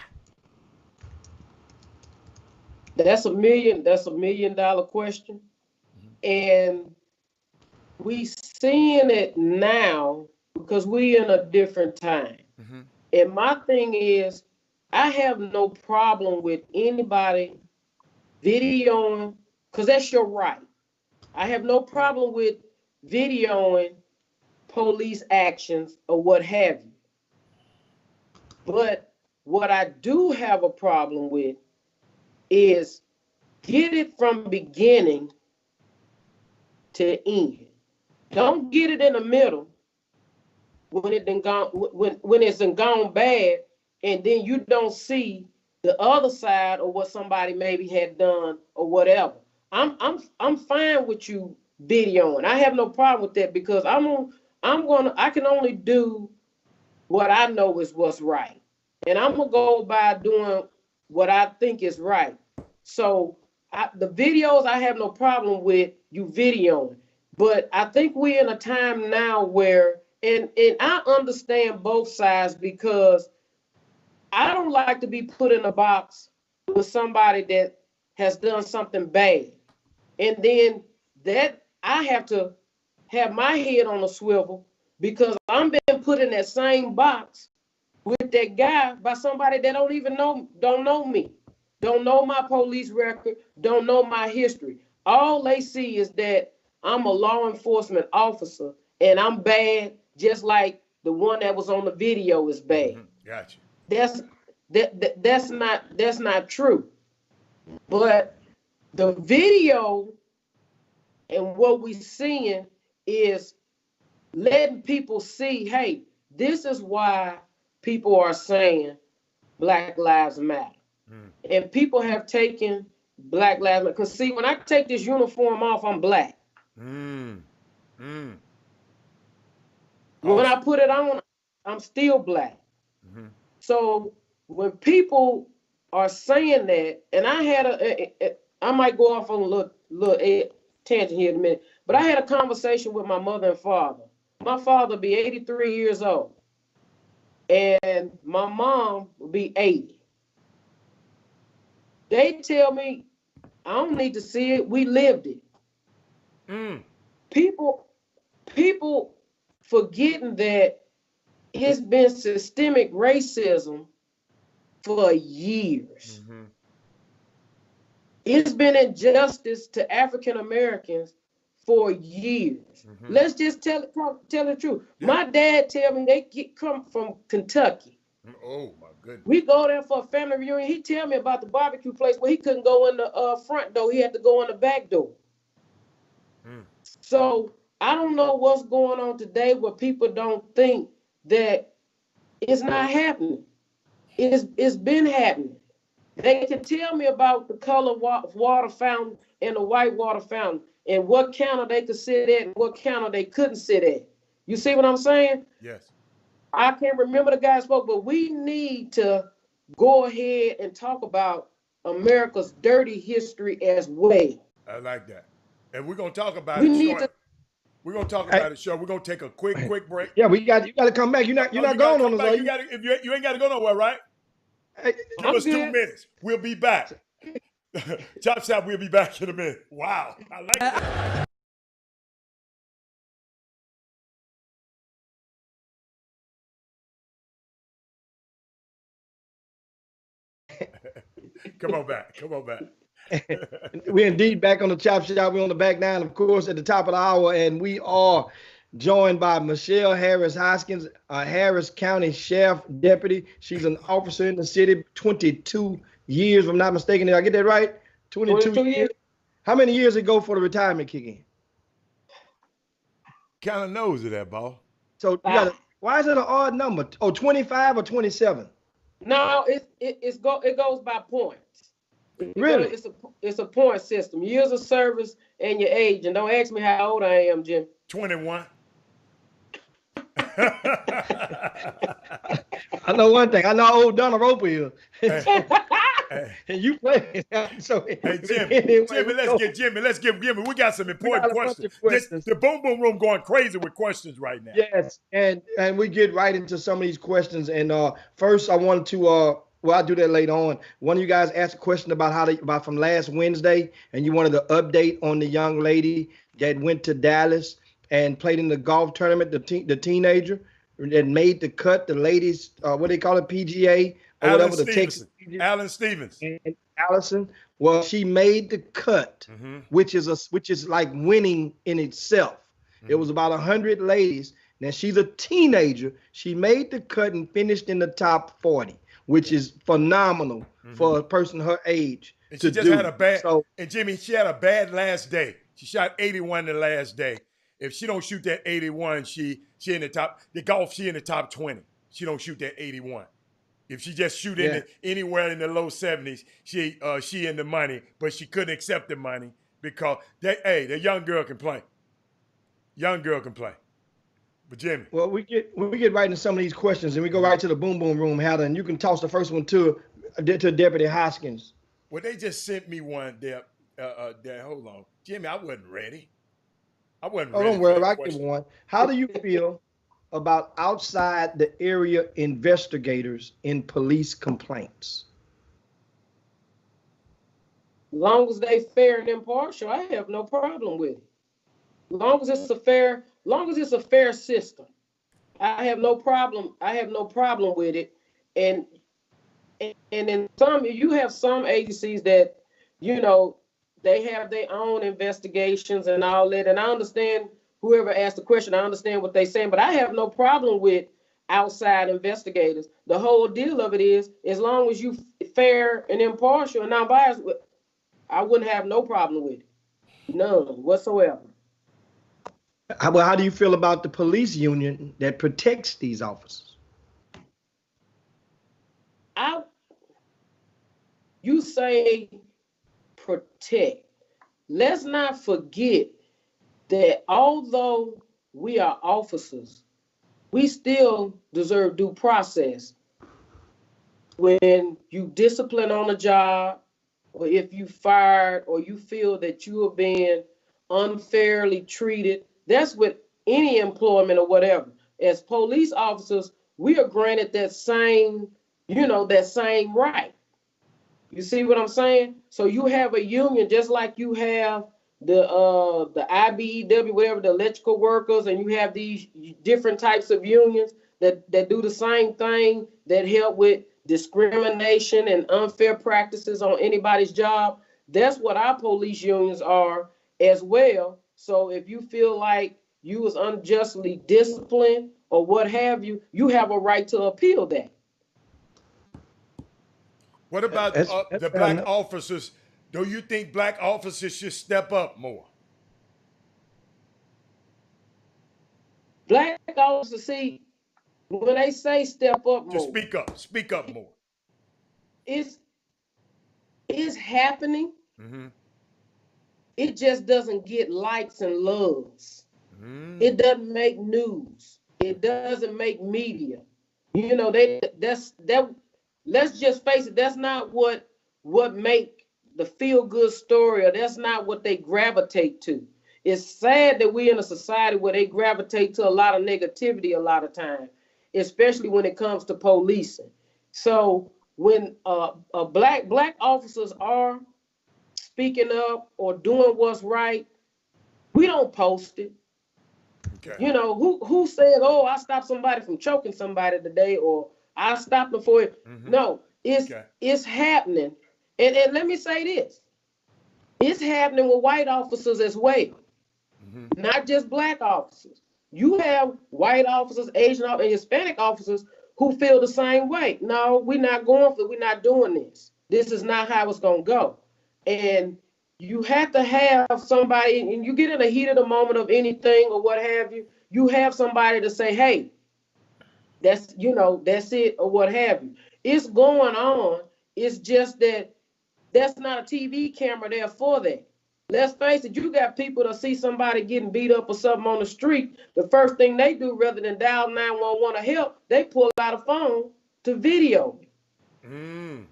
That's $1 million question. And we seeing it now because we in a different time. And my thing is, I have no problem with anybody videoing, because that's your right. I have no problem with videoing police actions or what have you. But what I do have a problem with is get it from beginning to end. Don't get it in the middle when it done gone when it's done gone bad, and then you don't see the other side of what somebody maybe had done or whatever. I'm fine with you videoing. I have no problem with that because I can only do what I know is what's right. And I'm gonna go by doing what I think is right. So the videos I have no problem with you videoing. But I think we're in a time now where and I understand both sides because I don't like to be put in a box with somebody that has done something bad. And then that I have to have my head on a swivel because I'm being put in that same box with that guy by somebody that don't know me, don't know my police record, don't know my history. All they see is that I'm a law enforcement officer and I'm bad, just like the one that was on the video is bad.
Gotcha.
That's not true. But the video and what we're seeing is letting people see, hey, this is why people are saying Black Lives Matter. And people have taken Black Lives Matter. Because see, when I take this uniform off, I'm black. When I put it on, I'm still black. So when people are saying that, and I might go off on a little tangent here in a minute, but I had a conversation with my mother and father. My father be 83 years old, and my mom will be 80. They tell me, I don't need to see it. We lived it. People forgetting that it's been systemic racism for years. It's been injustice to African Americans for years. Let's just tell the truth. Yeah. My dad tell me they come from Kentucky.
Oh my goodness.
We go there for a family reunion. He tell me about the barbecue place where he couldn't go in the front door. He had to go in the back door. So I don't know what's going on today where people don't think that it's not happening. It's been happening. They can tell me about the color water fountain and the white water fountain and what counter they could sit at and what counter they couldn't sit at. You see what I'm saying?
Yes.
I can't remember the guy spoke, but we need to go ahead and talk about America's dirty history as well.
I like that. And we're going to talk about it. We're going to talk about it, sure. We're going to take a quick break.
Yeah, you got to come back. You're not going on us.
You ain't got to go nowhere, right?
Hey,
Give us 2 minutes. We'll be back. Chop Shop, we'll be back in a minute. Wow. I like that. Come on back.
We're indeed back on the Chop Shop. We're on the back nine, of course, at the top of the hour, and we are joined by Michelle Harris Hoskins, Harris County Sheriff Deputy. She's an officer in the city, 22 years, if I'm not mistaken. Did I get that right? 22 years. How many years ago for the retirement kick in?
Kind of knows of that, ball.
So why is it an odd number? 25 or 27?
No, it goes by points.
Really?
It's a point system. Years of service and your age. And don't ask me how old I am, Jim.
21.
I know one thing. I know how old Donna Roper is. And you play. So,
hey, Jimmy, let's give Jimmy. We got some important questions. The Boom Boom Room going crazy with questions right now.
Yes, and we get right into some of these questions. And first, I wanted to well, I'll do that later on. One of you guys asked a question about from last Wednesday, and you wanted an update on the young lady that went to Dallas and played in the golf tournament, the teenager that made the cut, the ladies, what they call it, PGA, or
Alan
whatever,
Stevenson.
the Texas.
Alan Stevens.
And Allison, well, she made the cut, which is like winning in itself. It was about 100 ladies. Now, she's a teenager. She made the cut and finished in the top 40, which is phenomenal for a person her age.
And she just had a bad, and Jimmy, she had a bad last day. She shot 81 the last day. if she don't shoot that 81, she in the top. The golf, she in the top 20. She don't shoot that 81. If she just shoot anywhere in the low 70s, she in the money, but she couldn't accept the money because the young girl can play. Young girl can play. But Jimmy.
Well, we get right into some of these questions, and we go right to the boom boom room, Heather, and you can toss the first one to Deputy Hoskins.
Well, they just sent me one there. Hold on, Jimmy. I wasn't ready.
Oh, don't worry. I give one. How do you feel about outside the area investigators in police complaints?
Long as they fair and impartial, I have no problem with it. Long as it's a fair system, I have no problem. I have no problem with it. And in some, you have some agencies that, you know, they have their own investigations and all that. And I understand whoever asked the question, I understand what they're saying, but I have no problem with outside investigators. The whole deal of it is, as long as you fair and impartial and non-biased, I wouldn't have no problem with it. None whatsoever.
How do you feel about the police union that protects these officers?
You say protect. Let's not forget that although we are officers, we still deserve due process. When you discipline on a job, or if you fired, or you feel that you are being unfairly treated, that's with any employment or whatever. As police officers, we are granted that same, that same right. You see what I'm saying? So you have a union just like you have the IBEW, whatever, the electrical workers, and you have these different types of unions that do the same thing, that help with discrimination and unfair practices on anybody's job. That's what our police unions are as well. So if you feel like you was unjustly disciplined or what have you, you have a right to appeal that.
What about the black officers? Do you think black officers should step up more?
Black officers, see, when they say step up more,
just speak up more.
It's happening.
Mm-hmm.
It just doesn't get likes and loves. Mm. It doesn't make news. It doesn't make media. Let's just face it, that's not what make the feel-good story, or that's not what they gravitate to. It's sad that we're in a society where they gravitate to a lot of negativity a lot of time, especially when it comes to policing. So when black officers are speaking up or doing what's right, we don't post it. Okay. Who said, oh, I stopped somebody from choking somebody today, or I stopped them for it. Mm-hmm. No, it's happening. And let me say this. It's happening with white officers as well. Mm-hmm. Not just black officers. You have white officers, Asian and Hispanic officers who feel the same way. No, we're not doing this. This is not how it's going to go. And you have to have somebody, and you get in the heat of the moment of anything or what have you, you have somebody to say, hey, that's it, or what have you. It's going on. It's just that that's not a TV camera there for that. Let's face it, you got people to see somebody getting beat up or something on the street. The first thing they do, rather than dial 911 to help, they pull out a phone to video. Mm.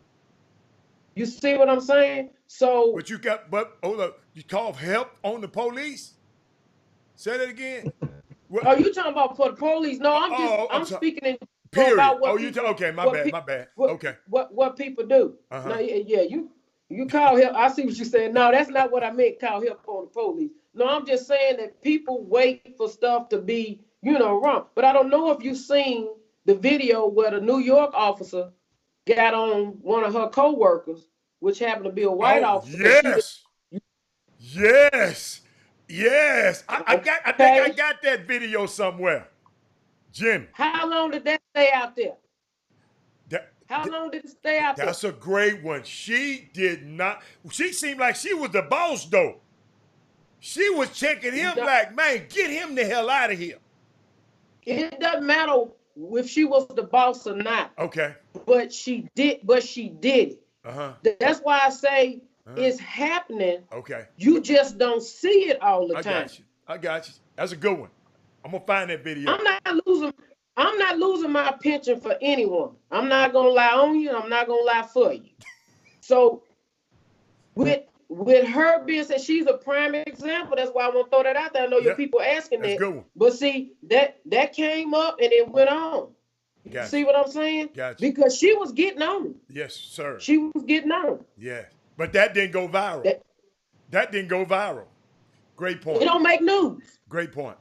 You see what I'm saying? So,
hold up, you call help on the police? Say that again.
Are you talking about for the police? No, I'm speaking in
period.
About what
okay, my bad. Okay.
What people do. Uh-huh. No, yeah, you call help. I see what you're saying. No, that's not what I meant, call help on the police. No, I'm just saying that people wait for stuff to be, wrong. But I don't know if you've seen the video where the New York officer got on one of her co-workers, which happened to be a white officer.
Yes. I think I got that video somewhere. Jim.
How long did that stay out there? How long did it stay out there?
That's a great one. She did not. She seemed like she was the boss, though. She was checking him
No.
like, man, get him the hell out of here.
It doesn't matter if she was the boss or not,
Okay.
but she did it.
Uh-huh.
That's why I say it's happening.
Okay.
You just don't see it all the time.
I got you. That's a good one. I'm gonna find that video.
I'm not losing my pension for anyone. I'm not gonna lie on you. I'm not gonna lie for you. So with her being said, she's a prime example. That's why I want to throw that out there. I know your people asking
That's
that.
a good one.
But see, that came up and it went on.
Gotcha.
See what I'm saying?
Gotcha.
Because she was getting on it.
Yes, sir.
She was getting on it.
Yeah. But that didn't go viral. That didn't go viral. Great point.
It don't make news.
Great point.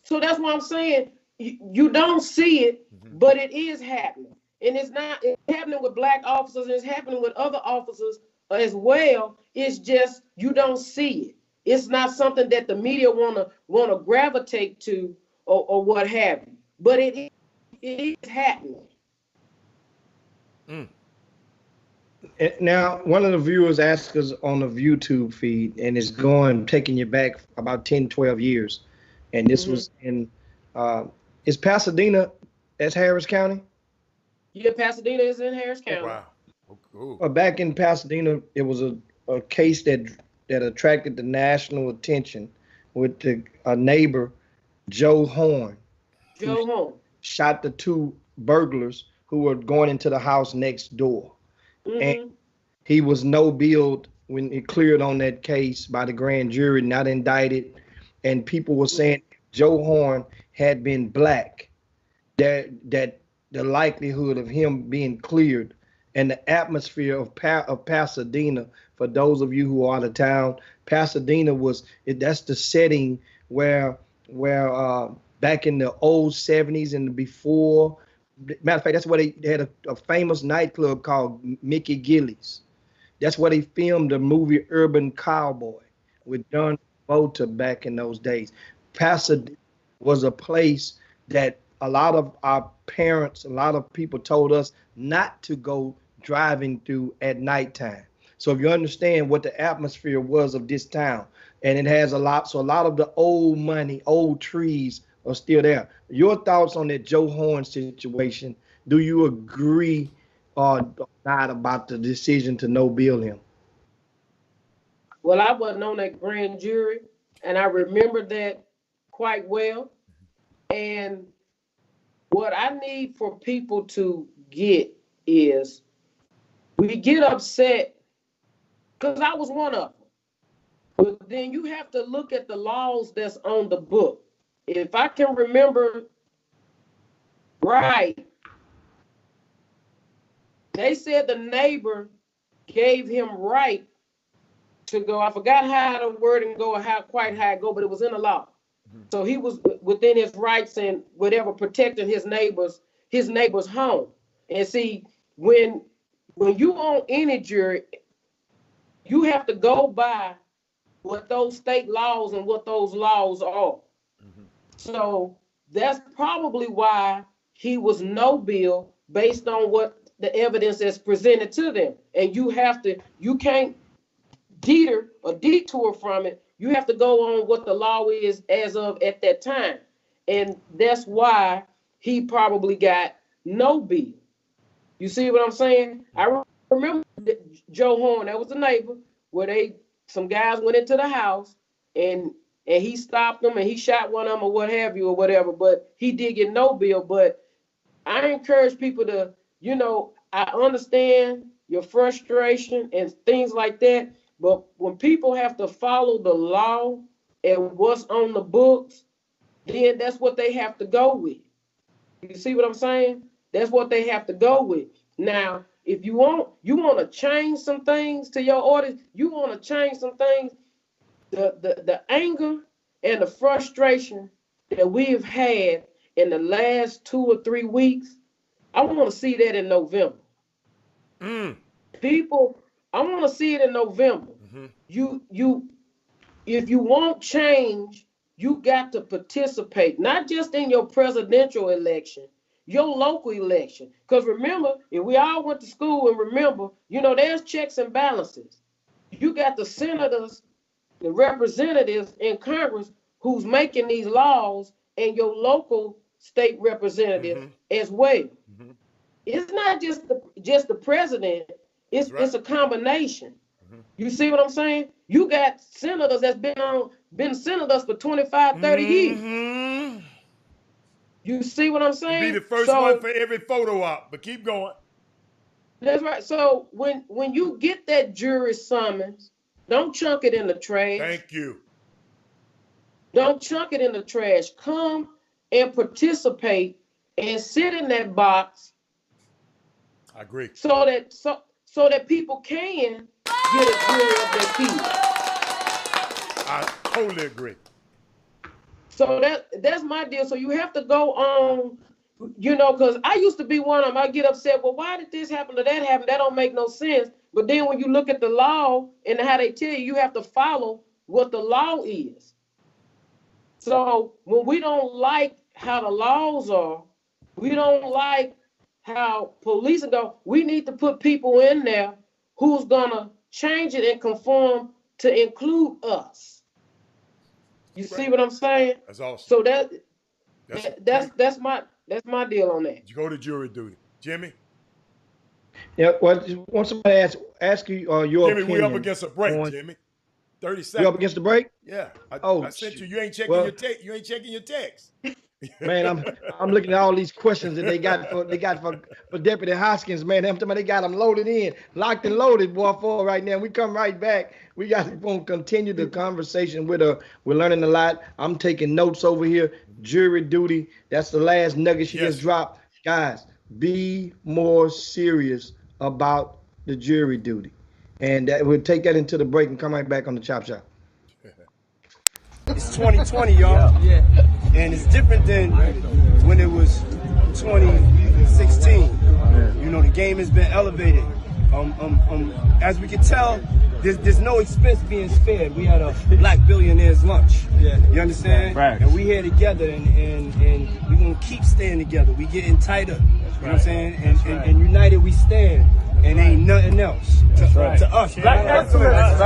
So that's what I'm saying. You don't see it, but it is happening. And it's happening with black officers, and it's happening with other officers as well. It's just you don't see it. It's not something that the media wanna gravitate to or what have you. But it is happening.
Now, one of the viewers asked us on the YouTube feed, and it's taking you back about 10, 12 years. And this was in, is Pasadena, that's Harris County?
Yeah, Pasadena is in Harris County.
Wow. Cool.
Back in Pasadena, it was a case that attracted the national attention with a neighbor, Joe Horn.
Joe Horn
shot the two burglars who were going into the house next door. And he was no bail when it cleared on that case by the grand jury, not indicted. And people were saying Joe Horn had been black, that the likelihood of him being cleared and the atmosphere of Pasadena, for those of you who are out of town, Pasadena that's the setting where back in the old 70s and before. Matter of fact, that's where they had a famous nightclub called Mickey Gillies. That's where they filmed the movie Urban Cowboy with John Travolta back in those days. Pasadena was a place that a lot of our parents, a lot of people told us not to go driving through at nighttime. So if you understand what the atmosphere was of this town, and it has a lot of the old money, old trees are still there. Your thoughts on that Joe Horn situation? Do you agree or not about the decision to no bail him?
Well, I wasn't on that grand jury, and I remember that quite well. And what I need for people to get is we get upset because I was one of them. But then you have to look at the laws that's on the book. If I can remember right, they said the neighbor gave him right to go. I forgot how the wording go or how it go, but it was in the law. So he was within his rights and whatever, protecting his neighbor's home. And see, when you on any jury, you have to go by what those state laws and what those laws are. So that's probably why he was no bail based on what the evidence that's presented to them. And you can't detour from it. You have to go on what the law is as of at that time. And that's why he probably got no bail. You see what I'm saying? I remember Joe Horn, that was the neighbor, where some guys went into the house and he stopped them and he shot one of them or what have you or whatever, but he did get no bail. But I encourage people to, I understand your frustration and things like that, but when people have to follow the law and what's on the books, then that's what they have to go with. You see what I'm saying? That's what they have to go with. Now, if you want to change some things to your orders, you want to change some things, the anger and the frustration that we've had in the last 2 or 3 weeks, I want to see that in November. People, I want to see it in November. If you want change, you got to participate, not just in your presidential election, your local election. Because remember, if we all went to school and remember, there's checks and balances. You got the senators the representatives in Congress who's making these laws and your local state representative as well. It's not just the president. It's a combination. You see what I'm saying? You got senators that's been senators for 25, 30 years. You see what I'm saying?
Be the first one for every photo op, but keep going.
That's right. So when you get that jury summons, don't chunk it in the trash.
Thank you.
Don't chunk it in the trash. Come and participate and sit in that box.
I agree.
So that people can get a jury of their peers.
I totally agree.
So that's my deal. So you have to go on, because I used to be one of them. I get upset. Well, why did this happen or that happen? That don't make no sense. But then when you look at the law and how they tell you, you have to follow what the law is. So when we don't like how the laws are, we don't like how policing go, we need to put people in there who's gonna change it and conform to include us. You see what I'm saying?
That's awesome.
So that's my deal on that.
You go to jury duty. Jimmy?
Yeah, well, once somebody ask you your
Jimmy,
opinion.
we up against a break, Jimmy. 30 seconds.
You up against the break?
Yeah.
I
sent you. You ain't checking your text. You ain't checking your text.
Man, I'm looking at all these questions that they got for Deputy Hoskins, man. They got them loaded in, locked and loaded, boy, for right now. We come right back. We got to continue the conversation with her. We're learning a lot. I'm taking notes over here. Jury duty. That's the last nugget she just dropped. Guys, be more serious about the jury duty. And we'll take that into the break and come right back on the Chop Shop.
It's 2020, y'all. Yeah. And it's different than when it was 2016. The game has been elevated. As we can tell, there's no expense being spared. We had a black billionaire's lunch. Yeah. You understand? Right. And we here together, and we're going to keep staying together. We getting tighter. You know what I'm saying? And united we stand. And ain't nothing else to us. Black excellence.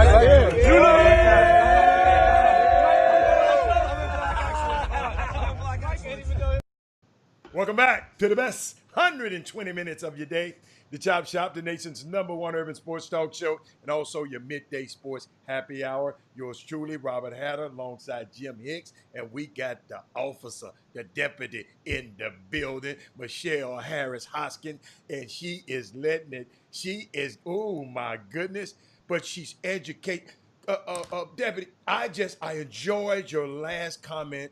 Welcome back to the best 120 minutes of your day. The Chop Shop, the nation's #1 urban sports talk show, and also your midday sports happy hour. Yours truly, Robert Hatter, alongside Jim Hicks, and we got the officer, the deputy in the building, Michelle Harris Hoskins, and she is letting it. She is, oh my goodness, but she's educated. Deputy, I enjoyed your last comment,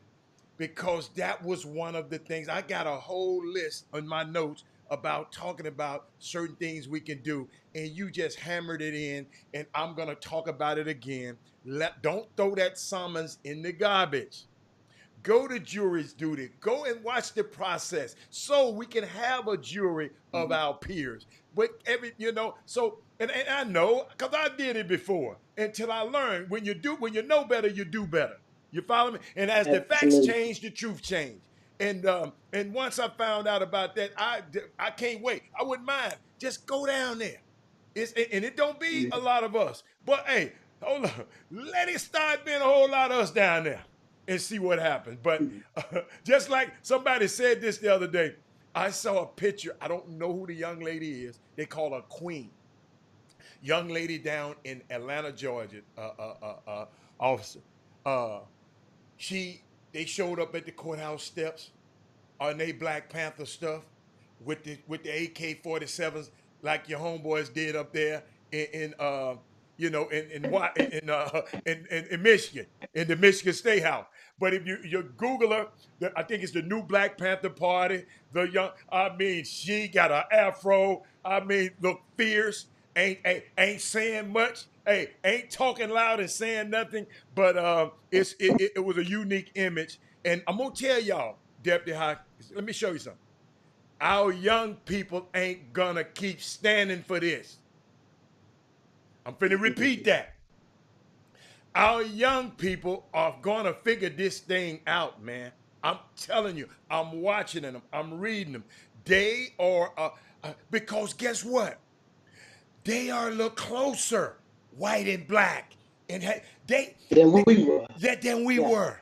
because that was one of the things. I got a whole list on my notes about talking about certain things we can do, and you just hammered it in, and I'm going to talk about it again. Don't throw that summons in the garbage. Go to jury's duty. Go and watch the process so we can have a jury of our peers. But and I know, because I did it before, until I learned when you know better, you do better. You follow me? And as the facts change, the truth change. And once I found out about that, I can't wait. I wouldn't mind. Just go down there. And it don't be a lot of us. But hey, hold on. Let it start being a whole lot of us down there and see what happens. But just like somebody said this the other day, I saw a picture. I don't know who the young lady is. They call her Queen. Young lady down in Atlanta, Georgia, officer. They showed up at the courthouse steps on they Black Panther stuff with the AK-47s like your homeboys did up there in Michigan, in the Michigan State House. But if you Google her, I think it's the new Black Panther Party. She got an afro. Look fierce. Ain't saying much. Hey, ain't talking loud and saying nothing, but it was a unique image. And I'm gonna tell y'all, Deputy Hawkins, let me show you something. Our young people ain't gonna keep standing for this. I'm finna repeat that. Our young people are gonna figure this thing out, man. I'm telling you, I'm watching them, I'm reading them. They are, because guess what? They are a little closer, white and black, and
than we were.
than we were.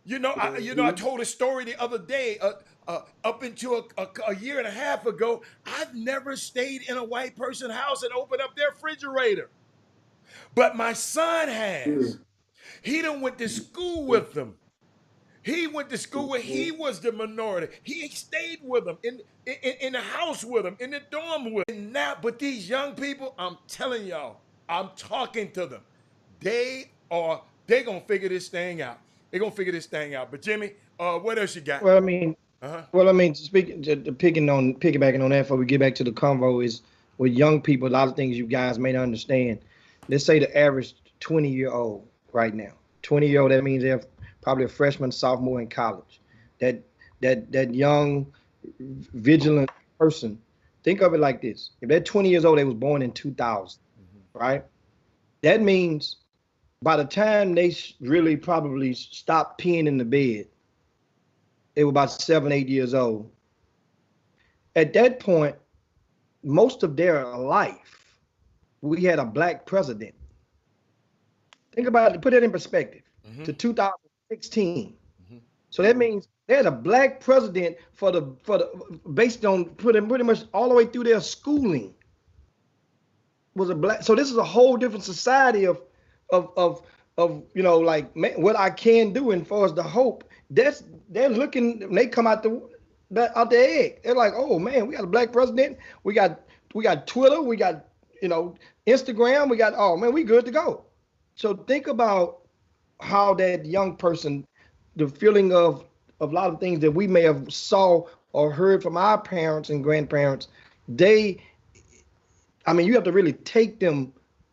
You know, I told a story the other day. Up until a year and a half ago, I've never stayed in a white person's house and opened up their refrigerator. But my son has. He done went to school with them. He went to school where he was the minority. He stayed with them in the house with them, in the dorm with them. Now, but these young people, I'm telling y'all, I'm talking to them. They gonna figure this thing out. They're gonna figure this thing out. But Jimmy, what else you got?
Well, I mean, piggybacking on that before we get back to the convo is with young people, a lot of things you guys may not understand. Let's say the average 20-year-old right now. 20-year-old, that means they're probably a freshman, sophomore in college. That young, vigilant person. Think of it like this. If they're 20 years old, they was born in 2000, right? That means by the time they really probably stopped peeing in the bed, they were about 7, 8 years old. At that point, most of their life, we had a black president. Think about it, put it in perspective to 2016. So that means they had a black president for the based on pretty much all the way through their schooling was a black. So this is a whole different society of you know, like what I can do and far as the hope. They're looking, when they come out the egg. They're like, oh man, we got a black president. We got Twitter. We got, you know, Instagram. We got, oh man, we good to go. So think about how that young person, the feeling of a lot of things that we may have saw or heard from our parents and grandparents, you have to really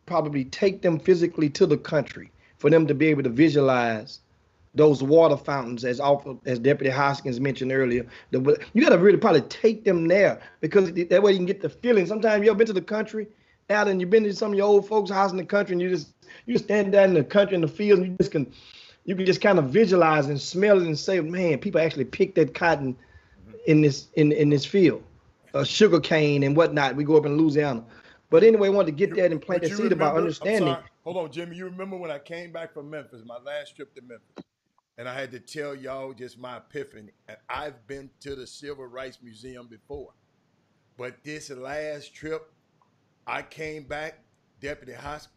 probably take them physically to the country for them to be able to visualize those water fountains, as Deputy Hoskins mentioned earlier. You got to really probably take them there, because that way you can get the feeling. Sometimes you ever been to the country, Alan, you've been to some of your old folks' house in the country, and you just stand down in the country in the fields, and you can just kind of visualize and smell it and say, man, people actually pick that cotton in this field, sugar cane and whatnot. We go up in Louisiana. But anyway, I wanted to get that and plant that seed about understanding.
Hold on, Jimmy. You remember when I came back from Memphis, my last trip to Memphis, and I had to tell y'all just my epiphany. And I've been to the Civil Rights Museum before, but this last trip, I came back, Deputy Hoskins,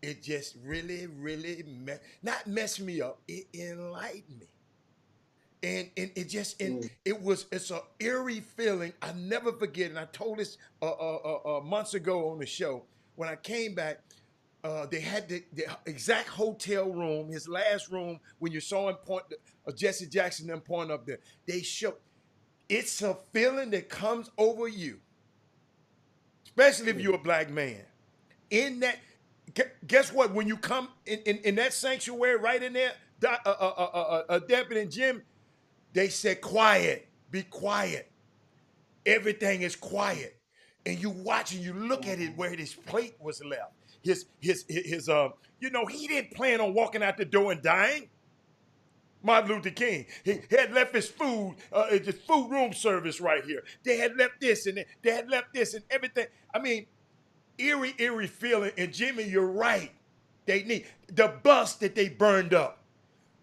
it just really, really not messed me up. It enlightened me. And it's an eerie feeling. I never forget. And I told this months ago on the show. When I came back, they had the exact hotel room, his last room, when you saw him point, Jesse Jackson them point up there. They show, it's a feeling that comes over you, especially if you're a black man. In that, guess what? When you come in that sanctuary right in there, Deputy and Jim, they said, quiet, be quiet. Everything is quiet. And you watch and you look at it where his plate was left. His you know, he didn't plan on walking out the door and dying. Martin Luther King, he had left his food, his food room service right here. They had left this and they had left this and everything. I mean, eerie feeling. And Jimmy, you're right. They need the bus that they burned up.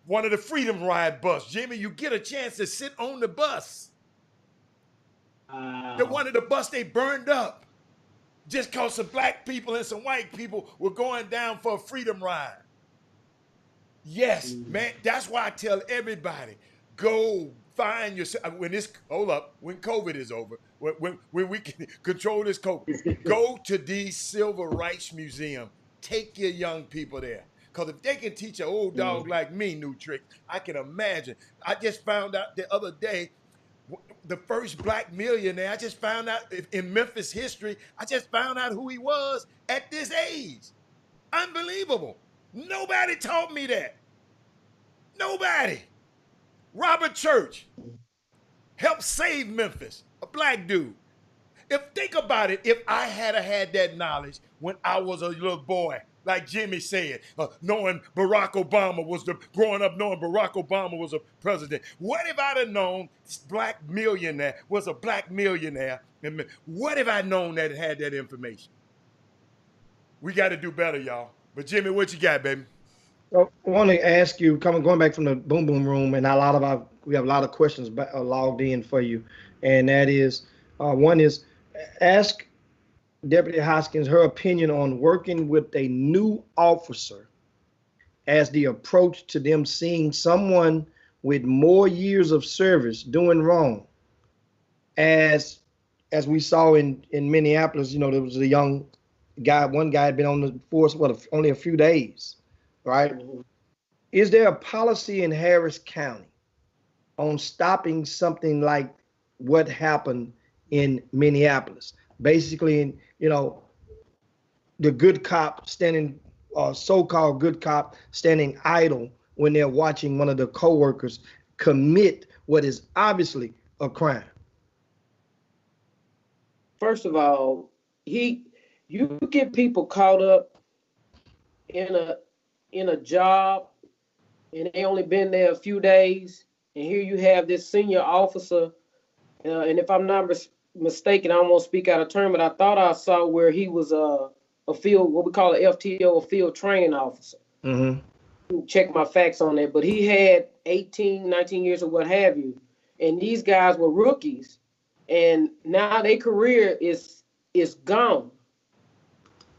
One of the Freedom Ride bus. Jimmy, you get a chance to sit on the bus. The one of the bus they burned up just because some black people and some white people were going down for a Freedom Ride. Yes, man, that's why I tell everybody, go find yourself. When COVID is over, when we can control this COVID, go to the Civil Rights Museum. Take your young people there. Because if they can teach an old dog like me new tricks, I can imagine. I just found out the other day, the first black millionaire, I just found out in Memphis history, I just found out who he was at this age. Unbelievable. Nobody taught me that. Nobody. Robert Church helped save Memphis, a black dude. Think about it, if I had had that knowledge when I was a little boy, like Jimmy said, growing up knowing Barack Obama was a president. What if I'd have known this black millionaire was a black millionaire? What if I'd known that it had that information? We got to do better, y'all. But Jimmy, what you got, baby?
So I want to ask you, going back from the boom boom room, and we have a lot of questions logged in for you, and that is, one is, ask Deputy Hoskins her opinion on working with a new officer as the approach to them seeing someone with more years of service doing wrong. As we saw in Minneapolis, there was a young guy, one guy had been on the force, only a few days, right? Mm-hmm. Is there a policy in Harris County on stopping something like what happened in Minneapolis? Basically, the good cop standing, so-called good cop standing idle when they're watching one of the coworkers commit what is obviously a crime.
First of all, you get people caught up in a job and they only been there a few days, and here you have this senior officer, and if I'm not mistaken, I won't speak out of turn, but I thought I saw where he was a field, what we call an FTO, a field training officer. Mm-hmm. Check my facts on that, but he had 18, 19 years or what have you, and these guys were rookies, and now their career is gone.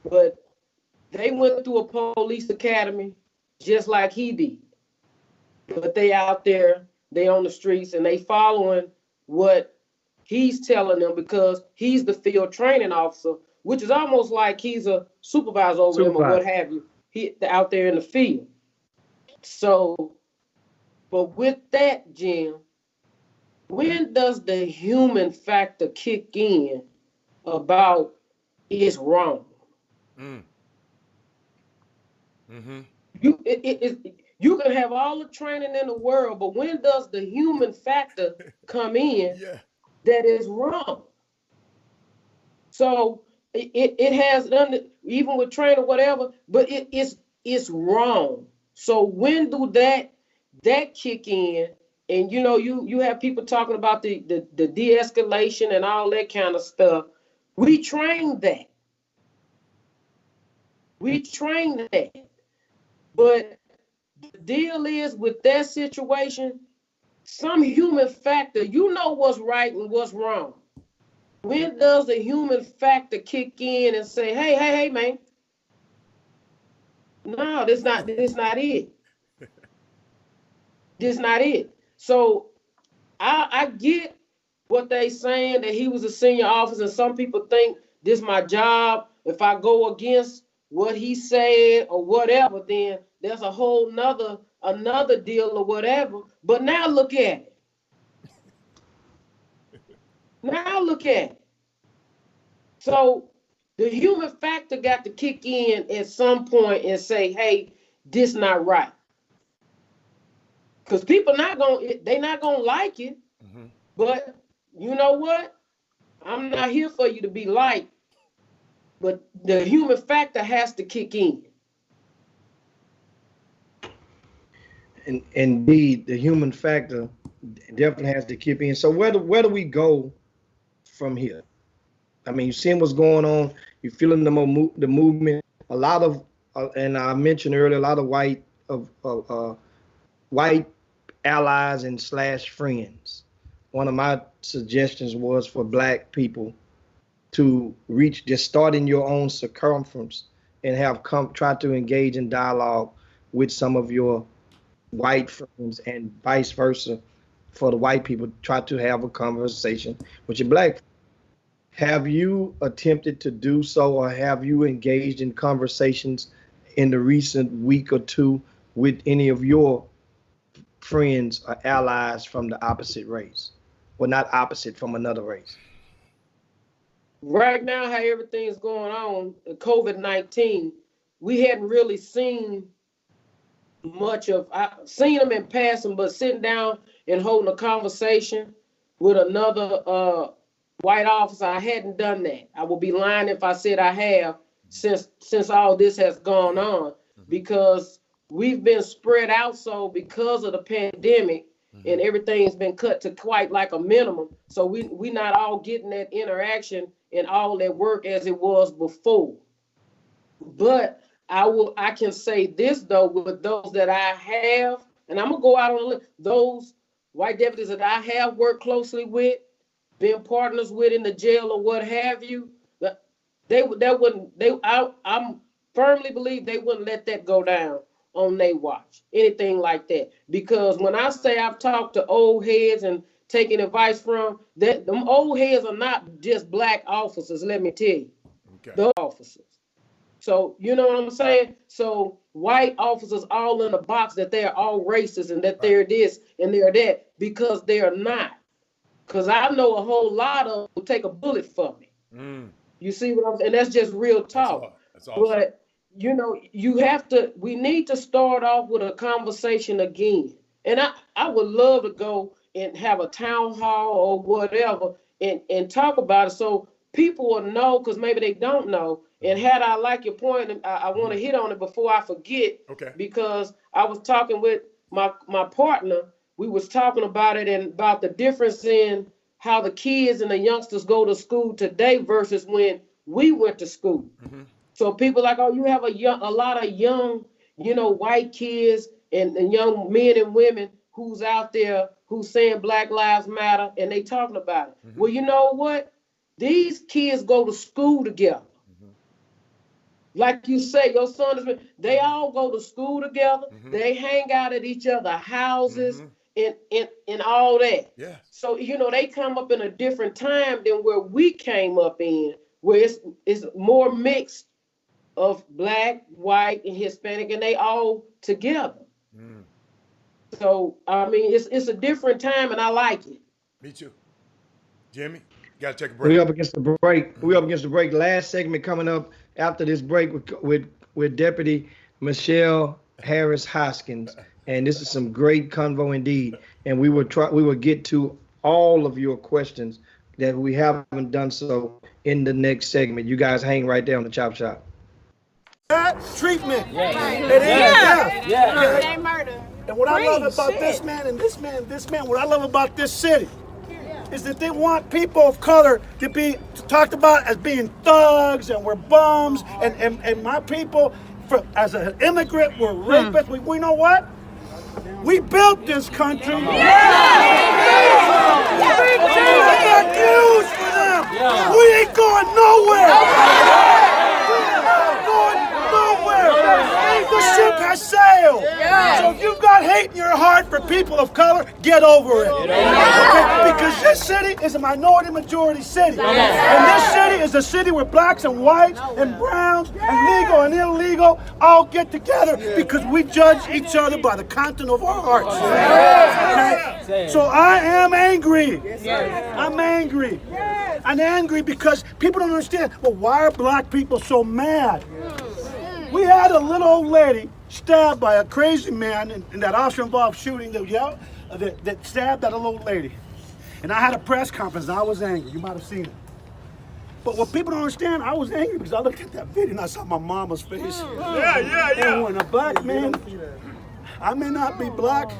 But they went through a police academy just like he did. But they out there, they on the streets, and they following what he's telling them because he's the field training officer, which is almost like he's a supervisor over them or what have you. He out there in the field. So, but with that, Jim, when does the human factor kick in about it's wrong? Mm. Mm-hmm. You can have all the training in the world, but when does the human factor come in that is wrong? So it has done, even with training, whatever, but it's wrong. So when do that kick in? And you have people talking about the de-escalation and all that kind of stuff. We train that. But the deal is with that situation, some human factor, what's right and what's wrong. When does the human factor kick in and say, hey, man, no, this not it. This not it. So I get what they saying, that he was a senior officer, and some people think this is my job. If I go against what he said or whatever, then there's a whole another deal or whatever. But now look at it. So the human factor got to kick in at some point and say, hey, this not right. Because people not gonna like it. Mm-hmm. But you know what? I'm not here for you to be liked. But the human factor has to kick in.
And indeed, the human factor definitely has to kick in. So where do we go from here? I mean, you're seeing what's going on. You're feeling the movement. A lot of, and I mentioned earlier, a lot of white allies and / friends. One of my suggestions was for Black people to just start in your own circumference and try to engage in dialogue with some of your white friends, and vice versa for the white people. Try to have a conversation with your Black. Have you attempted to do so, or have you engaged in conversations in the recent week or two with any of your friends or allies from the opposite race? Well, not opposite, from another race.
Right now, how everything's going on, COVID-19, we hadn't really seen much of. I've seen them in passing, but sitting down and holding a conversation with another white officer, I hadn't done that. I would be lying if I said I have since all this has gone on, because we've been spread out so because of the pandemic, and everything's been cut to quite like a minimum. So we not all getting that interaction and all that work as it was before. But I can say this though, with those that I have, and I'm gonna go out on a limb, those white deputies that I have worked closely with, been partners with in the jail or what have you, I'm firmly believe they wouldn't let that go down on their watch, anything like that. Because when I say I've talked to old heads and taking advice from, that them old heads are not just black officers, let me tell you. Okay. Those officers. So, you know what I'm saying? So white officers all in a box that they're all racist and that they're this and they're that, because they're not. Because I know a whole lot of them will take a bullet for me. You see what I'm saying? And that's just real talk. That's awesome. But, you know, we need to start off with a conversation again. And I would love to go and have a town hall or whatever and talk about it so people will know, because maybe they don't know. And had I like your point, I want to hit on it before I forget. Okay. Because I was talking with my partner. We was talking about it and about the difference in how the kids and the youngsters go to school today versus when we went to school. Mm-hmm. So people like, oh, you have a lot of young, you know, white kids and young men and women who's out there who's saying Black Lives Matter and they talking about it. Mm-hmm. Well, you know what? These kids go to school together. Mm-hmm. Like you say, your son they all go to school together. Mm-hmm. They hang out at each other's houses. Mm-hmm. And all that. Yeah. So, you know, they come up in a different time than where we came up in, where it's more mixed of black, white, and Hispanic, and they all together. Mm. So, I mean, it's a different time, and I like it.
Me too. Jimmy, you got to take a break.
We're up against the break. Last segment coming up after this break with Deputy Michelle Harris Hoskins. And this is some great convo indeed. And we will get to all of your questions that we haven't done so in the next segment. You guys hang right there on the Chop Shop.
Treatment. It ain't death. It ain't murder. And what I love about this man and this man, what I love about this city is that they want people of color to be talked about as being thugs and we're bums and my people, as an immigrant, we're rapists. We know what? We built this country. We got news for them. We ain't going nowhere. The ship has sailed. So if you've got hate in your heart for people of color, get over it. Okay? Because this city is a minority majority city. And this city is a city where blacks and whites and browns and legal and illegal all get together because we judge each other by the content of our hearts. Okay? So I am angry. I'm angry. I'm angry because people don't understand, well, why are black people so mad? We had a little old lady stabbed by a crazy man in that officer-involved shooting that stabbed that little old lady. And I had a press conference and I was angry. You might have seen it. But what people don't understand, I was angry because I looked at that video and I saw my mama's face. And when a black man, I may not be black,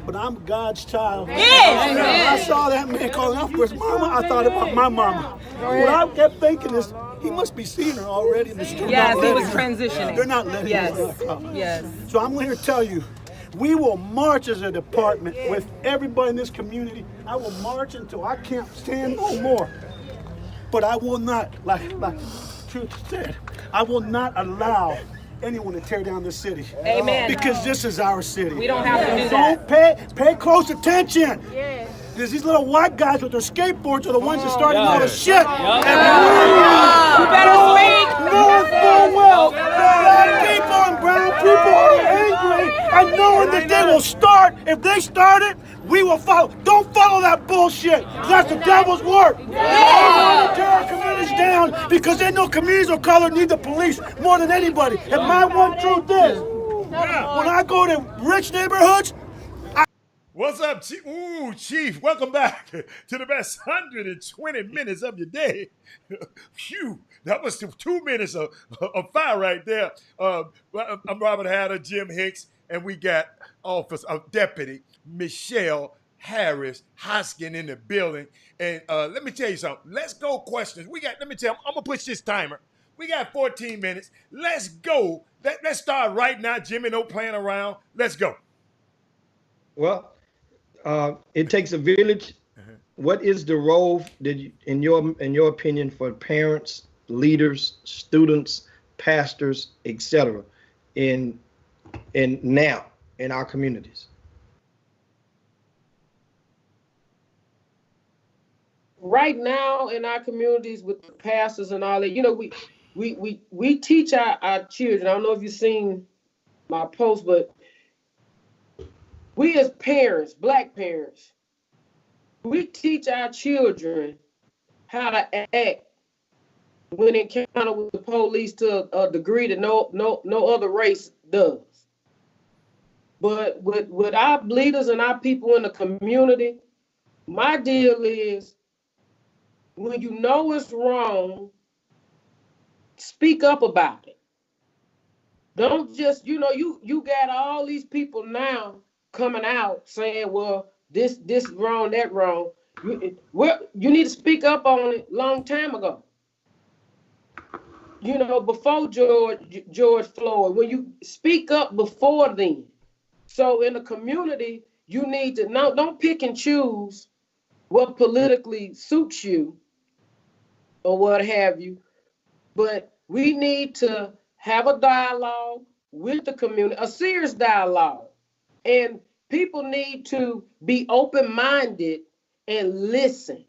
but I'm God's child. I saw that man calling out for his mama, I thought about my mama. What I kept thinking is, he must be seeing her already in the street.
Yes, he was transitioning.
They're not letting her come. Yes. So I'm here to tell you, we will march as a department with everybody in this community. I will march until I can't stand no more. But I will not, like Truth said, I will not allow anyone to tear down this city.
Amen.
Because this is our city.
We don't have to do that.
Don't pay close attention. Yeah. Because these little white guys with their skateboards are the ones that started all the shit. And
you better speak.
Knowing full well that black people and brown people are angry and knowing that they will start. If they start it, we will follow. Don't follow that bullshit. That's the devil's work. All the terror communities down because they know communities of color need the police more than anybody. And my one truth is, when I go to rich neighborhoods,
what's up, Chief? Ooh, Chief, welcome back to the best 120 minutes of your day. Phew, that was 2 minutes of fire right there. I'm Robert Hatter, Jim Hicks, and we got Deputy Michelle Harris Hoskins in the building. And let me tell you something. Let's go questions. Let me tell you, I'm going to push this timer. We got 14 minutes. Let's go. Let's start right now. Jimmy, no playing around. Let's go.
Well, it takes a village. What is the role that in your opinion, for parents, leaders, students, pastors, etc., in now in our communities?
Right now in our communities with the pastors and all that, you know, we teach our children. I don't know if you've seen my post, but we as parents, Black parents, we teach our children how to act when encounter with the police to a degree that no other race does. But with our leaders and our people in the community, my deal is, when you know it's wrong, speak up about it. Don't just, you know, you got all these people now coming out saying, well, this wrong, that wrong. You need to speak up on it long time ago. You know, before George Floyd, when you speak up before then. So in the community, you need to don't pick and choose what politically suits you or what have you, but we need to have a dialogue with the community, a serious dialogue. And people need to be open-minded and listen.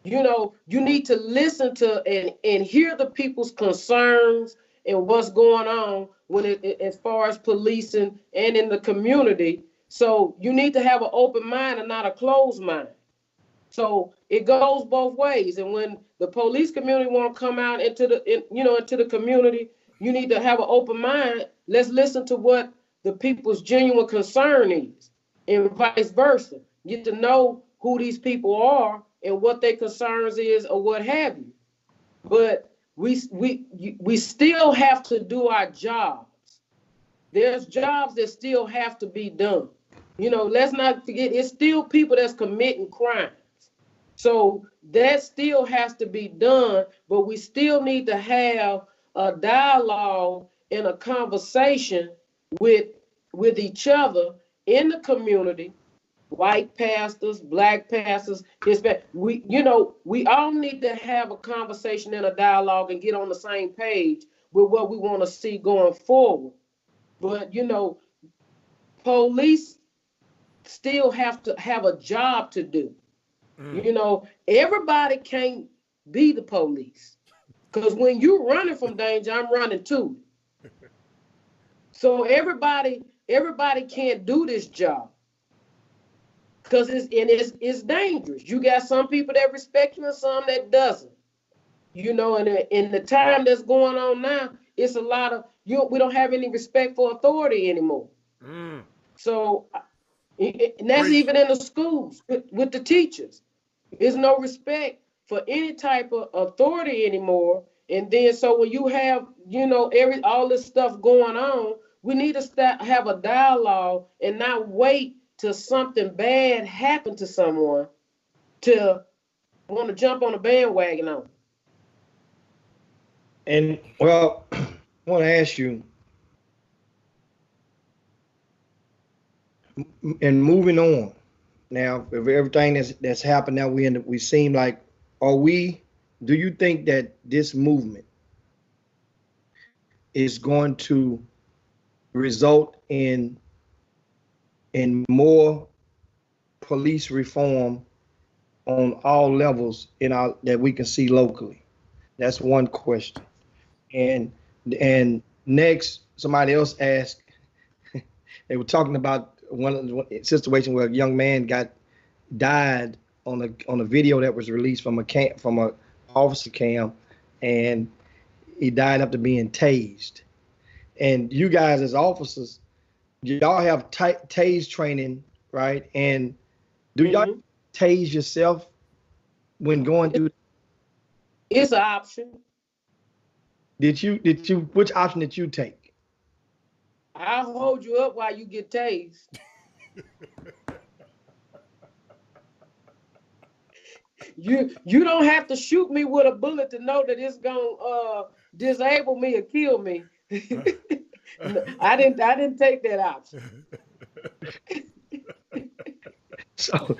You know, you need to listen to and hear the people's concerns and what's going on when as far as policing and in the community. So you need to have an open mind and not a closed mind. So it goes both ways. And when the police community want to come out into the community, you need to have an open mind. Let's listen to what the people's genuine concern is, and vice versa. Get to know who these people are and what their concerns is or what have you. But we still have to do our jobs. There's jobs that still have to be done. You know, let's not forget, it's still people that's committing crimes. So that still has to be done, but we still need to have a dialogue and a conversation with each other in the community, white pastors, Black pastors, Hispanic. We all need to have a conversation and a dialogue and get on the same page with what we want to see going forward. But, you know, police still have to have a job to do. You know, everybody can't be the police, because when you're running from danger, I'm running too. So everybody can't do this job, because it's dangerous. You got some people that respect you and some that doesn't. You know, and in the time that's going on now, it's a lot of we don't have any respect for authority anymore. So, and that's even in the schools with the teachers. There's no respect for any type of authority anymore. And then, so when you have, you know, all this stuff going on, we need to have a dialogue and not wait till something bad happened to someone to want to jump on a bandwagon on.
And well, I want to ask you, and moving on now, if everything that's happened now, we seem like, do you think that this movement is going to result in more police reform on all levels that we can see locally? That's one question. And next, somebody else asked, they were talking about one situation where a young man died on a video that was released from a officer cam, and he died after being tased. And you guys as officers, y'all have tase training, right? And do y'all tase yourself when going through?
It's an option.
Which option did you take?
I'll hold you up while you get tased. You don't have to shoot me with a bullet to know that it's gonna disable me or kill me. I didn't take that option.
So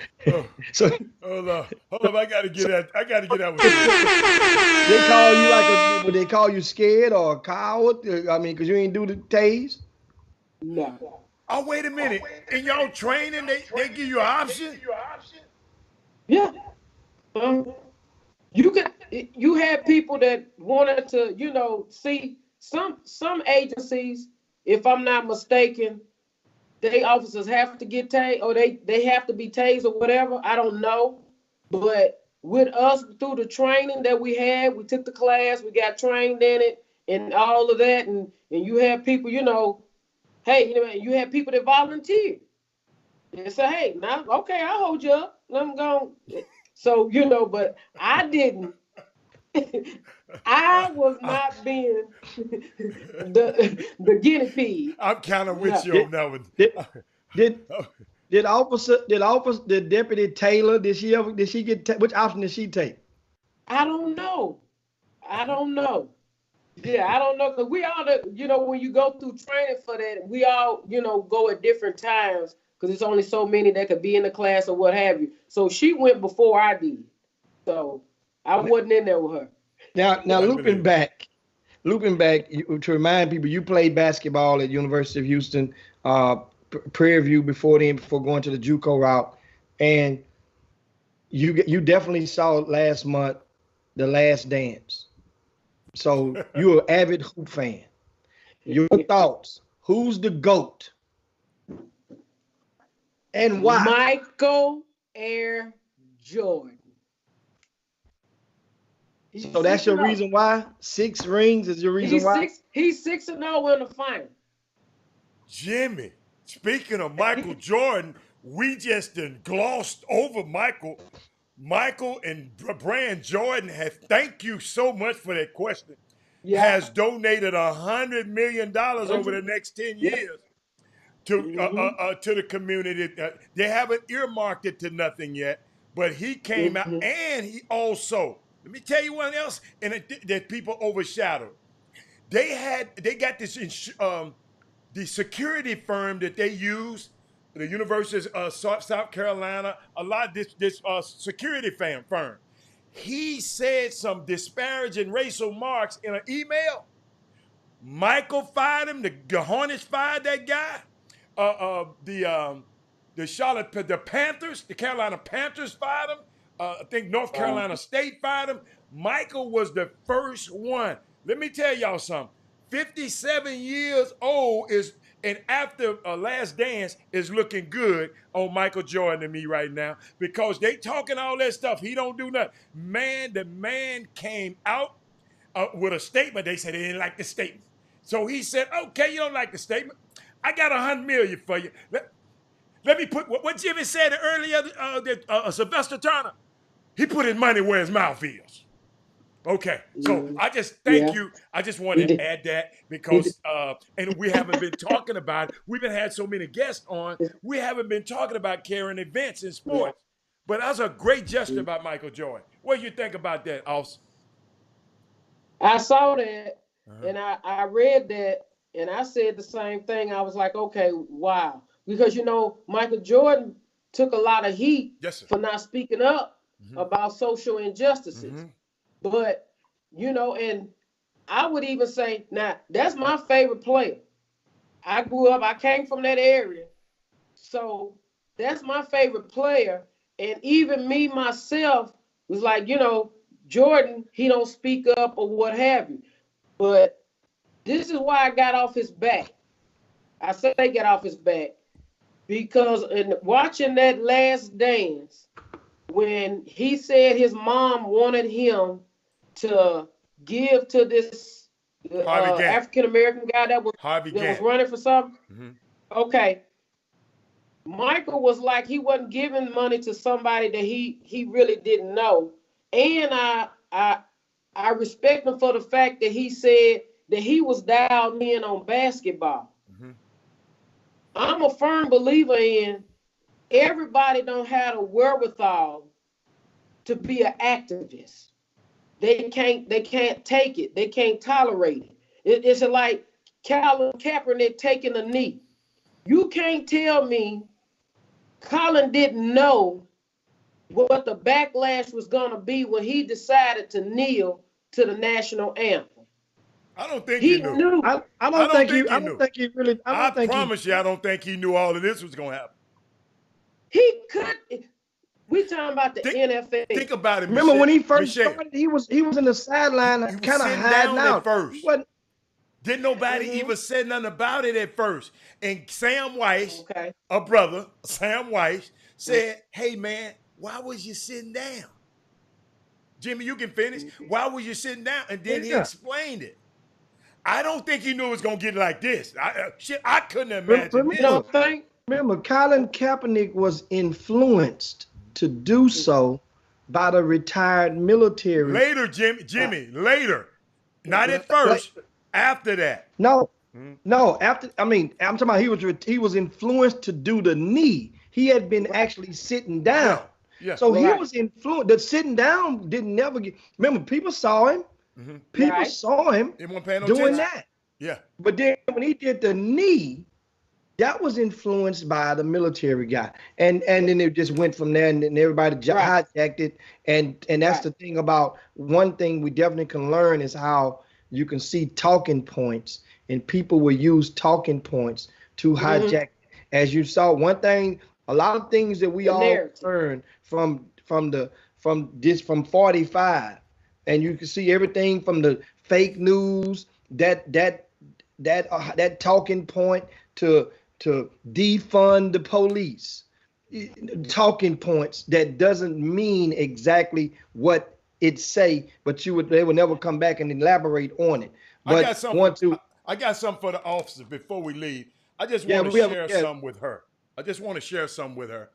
hold on, I gotta get that with
they call you like would they call you scared or a coward? I mean, because you ain't do the tase?
No.
Oh, wait a minute. In y'all training, they give you an option?
Yeah. You had people that wanted to, see some agencies, if I'm not mistaken, they officers have to get tased or they have to be tased or whatever. I don't know. But with us through the training that we had, we took the class, we got trained in it and all of that. And you have people, hey, you have people that volunteer. They say, hey, now, okay, I'll hold you up. I'm going. So, but I didn't. I was not being the guinea pig.
I'm kind of with you on that one.
Did Deputy Taylor, which option did she take?
I don't know. Yeah, I don't know, because we all, when you go through training for that, we all, go at different times, because there's only so many that could be in the class or what have you. So she went before I did. So I wasn't in there with her.
Now looping back, to remind people, you played basketball at University of Houston, Prairie View before going to the JUCO route, and you definitely saw last month The Last Dance. So you're an avid hoop fan. Your thoughts? Who's the GOAT? And why?
Michael Air Jordan.
So that's your reason why? 6 rings is your reason why?
He's 6-0 in the final.
Jimmy, speaking of Michael Jordan, we just glossed over Michael. Michael and Brand Jordan thank you so much for that question. Yeah. Has donated $100 million over the next 10 years to the community. They haven't earmarked it to nothing yet, but he came out, and he also, let me tell you one else, and that people overshadowed. They got this the security firm that they use, the University of South Carolina, a lot of this security firm. He said some disparaging racial marks in an email. Michael fired him. The Hornets fired that guy. The Panthers, the Carolina Panthers fired him. I think North Carolina State fired him. Michael was the first one. Let me tell y'all something. 57 years old and after Last Dance is looking good on Michael Jordan to me right now, because they talking all that stuff. He don't do nothing. Man, the man came out with a statement. They said they didn't like the statement. So he said, okay, you don't like the statement. I got $100 million for you. Let me put what Jimmy said earlier, Sylvester Turner. He put his money where his mouth is. Okay, so I just thank you. I just wanted to add that because, and we haven't been talking about it. We've been had so many guests on. We haven't been talking about carrying events in sports. But that's a great gesture about Michael Jordan. What do you think about that, Austin?
I saw that, and I read that, and I said the same thing. I was like, okay, wow. Because, Michael Jordan took a lot of heat for not speaking up about social injustices. But, and I would even say, now, that's my favorite player. I came from that area. So that's my favorite player. And even me, myself, was like, Jordan, he don't speak up or what have you. But this is why I got off his back. I say get off his back. Because in watching that Last Dance, when he said his mom wanted him to give to this African-American guy that was running for something. Okay. Michael was like, he wasn't giving money to somebody that he really didn't know. And I respect him for the fact that he said that he was dialed in on basketball. I'm a firm believer in everybody don't have the wherewithal to be an activist. They can't take it. They can't tolerate it. It's like Colin Kaepernick taking a knee. You can't tell me Colin didn't know what the backlash was going to be when he decided to kneel to the national anthem.
I don't think he knew.
I don't think he really.
I promise you, I don't think he knew all of this was going to happen.
He could. We talking about the NFL.
Think about it.
Remember when he first started, he was in the sideline, kind of hiding out.
At first. Didn't nobody even say nothing about it at first. And Sam Weiss, a brother, Sam Weiss, said, "Hey man, why was you sitting down?" Jimmy, you can finish. Why was you sitting down? And then he explained it. I don't think he knew it was gonna get like this. I couldn't imagine.
Remember, Colin Kaepernick was influenced to do so by the retired military.
Later, Jimmy, later. Not at first, after that.
No, after, I'm talking about he was influenced to do the knee. He had been actually sitting down.
Yeah.
So he was influenced. The sitting down didn't never get, remember, people saw him. People saw him doing that.
Yeah.
But then when he did the knee, that was influenced by the military guy. And then it just went from there, and then everybody hijacked it. And that's the thing about, one thing we definitely can learn is how you can see talking points, and people will use talking points to hijack. As you saw, one thing, a lot of things that we all learned from 45, and you can see everything from the fake news, that talking point to defund the police, talking points that doesn't mean exactly what it say, but they would never come back and elaborate on it. But
I got something for the officers before we leave. I just want to share some with her. I just want to share some with her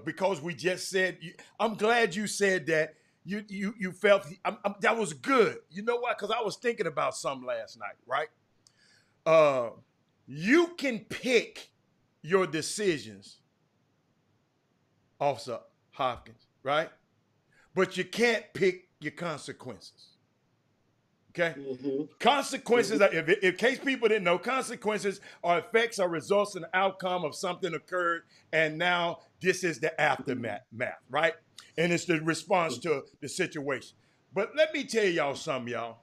because we just said. I'm glad you said that. You felt that was good. You know why? Because I was thinking about something last night. Right? You can pick your decisions, Officer Hopkins. Right? But you can't pick your consequences. Okay? Consequences, in case people didn't know, consequences are effects or results in the outcome of something occurred, and now this is the aftermath, right? And it's the response to the situation. But let me tell y'all something, y'all.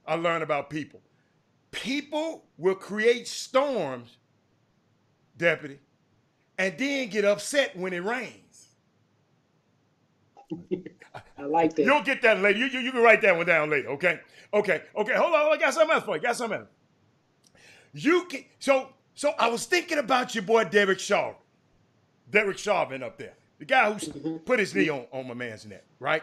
I learned about people. People will create storms, Deputy, and then get upset when it rains.
I like that.
You'll get that later. You can write that one down later, okay? Okay. Hold on. I got something else for you. So I was thinking about your boy Derek Chauvin up there, the guy who put his knee on my man's neck, right?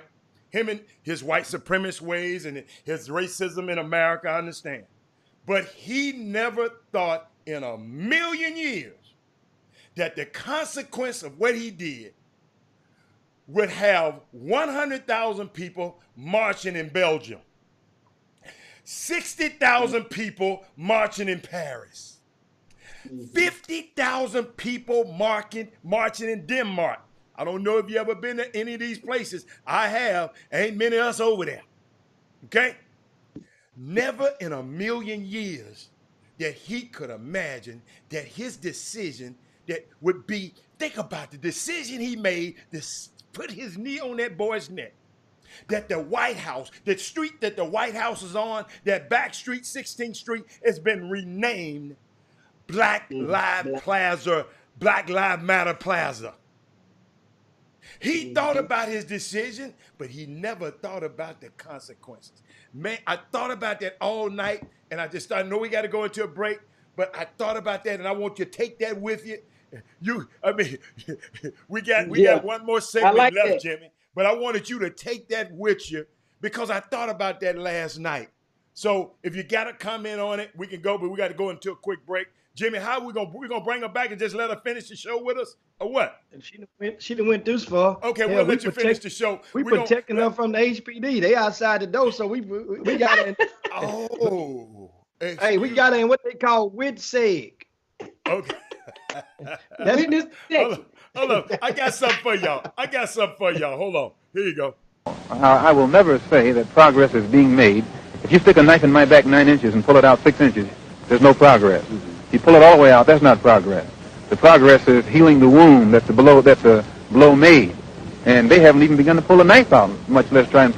Him and his white supremacist ways and his racism in America, I understand. But he never thought in a million years that the consequence of what he did would have 100,000 people marching in Belgium, 60,000 people marching in Paris, 50,000 people marching in Denmark. I don't know if you ever been to any of these places. I have. Ain't many of us over there. Okay? Never in a million years that he could imagine that his decision that would be, think about the decision he made, put his knee on that boy's neck. That the White House, that street that the White House is on, that back street, 16th Street, has been renamed Black Lives Matter Plaza. He thought about his decision, but he never thought about the consequences. Man, I thought about that all night, and I know we got to go into a break, but I thought about that, and I want you to take that with you. We got one more segment left, that. Jimmy, but I wanted you to take that with you because I thought about that last night. So if you got a comment on it, we can go, but we got to go into a quick break. Jimmy, how we gonna bring her back and just let her finish the show with us, or what?
She done went this far.
Okay, we'll let you finish the show.
We protecting her from the HPD. They outside the door, so we got her in. Hey, we got her in what they call WITSEG.
Okay. Hold on. I got something for y'all. Hold on. Here you go.
I will never say that progress is being made. If you stick a knife in my back 9 inches and pull it out 6 inches, there's no progress. If you pull it all the way out, that's not progress. The progress is healing the wound that's the blow made. And they haven't even begun to pull a knife out, much less try and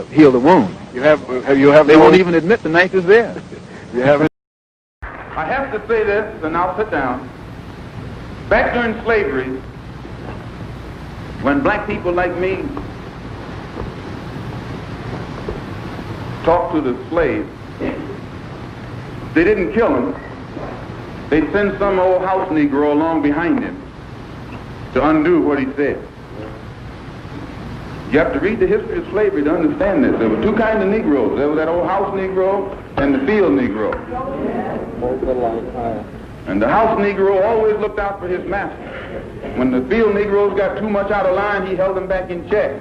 heal the wound. They won't even admit the knife is there. I have to say this, and I'll sit down. Back during slavery, when black people like me talked to the slaves, they didn't kill him. They'd send some old house Negro along behind him to undo what he said. You have to read the history of slavery to understand this. There were two kinds of Negroes. There was that old house Negro and the field Negro. And the house Negro always looked out for his master. When the field Negroes got too much out of line, he held them back in check.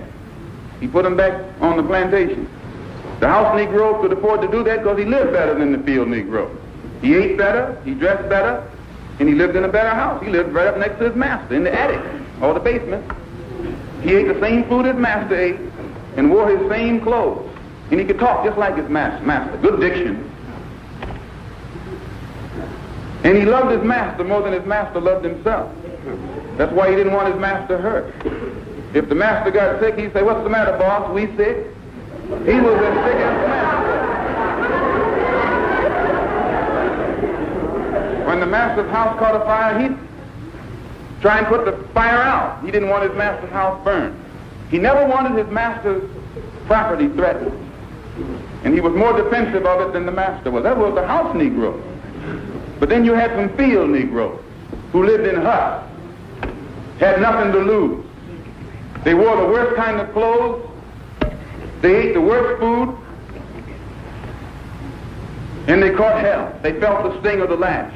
He put them back on the plantation. The house Negro could afford to do that because he lived better than the field Negro. He ate better, he dressed better, and he lived in a better house. He lived right up next to his master in the attic or the basement. He ate the same food his master ate and wore his same clothes. And he could talk just like his master. Good diction. And he loved his master more than his master loved himself. That's why he didn't want his master hurt. If the master got sick, he'd say, "What's the matter, boss? We sick?" He was as sick as the master. When the master's house caught a fire, he'd try and put the fire out. He didn't want his master's house burned. He never wanted his master's property threatened. And he was more defensive of it than the master was. That was the house Negro. But then you had some field Negroes who lived in huts, had nothing to lose. They wore the worst kind of clothes. They ate the worst food. And they caught hell. They felt the sting of the lash.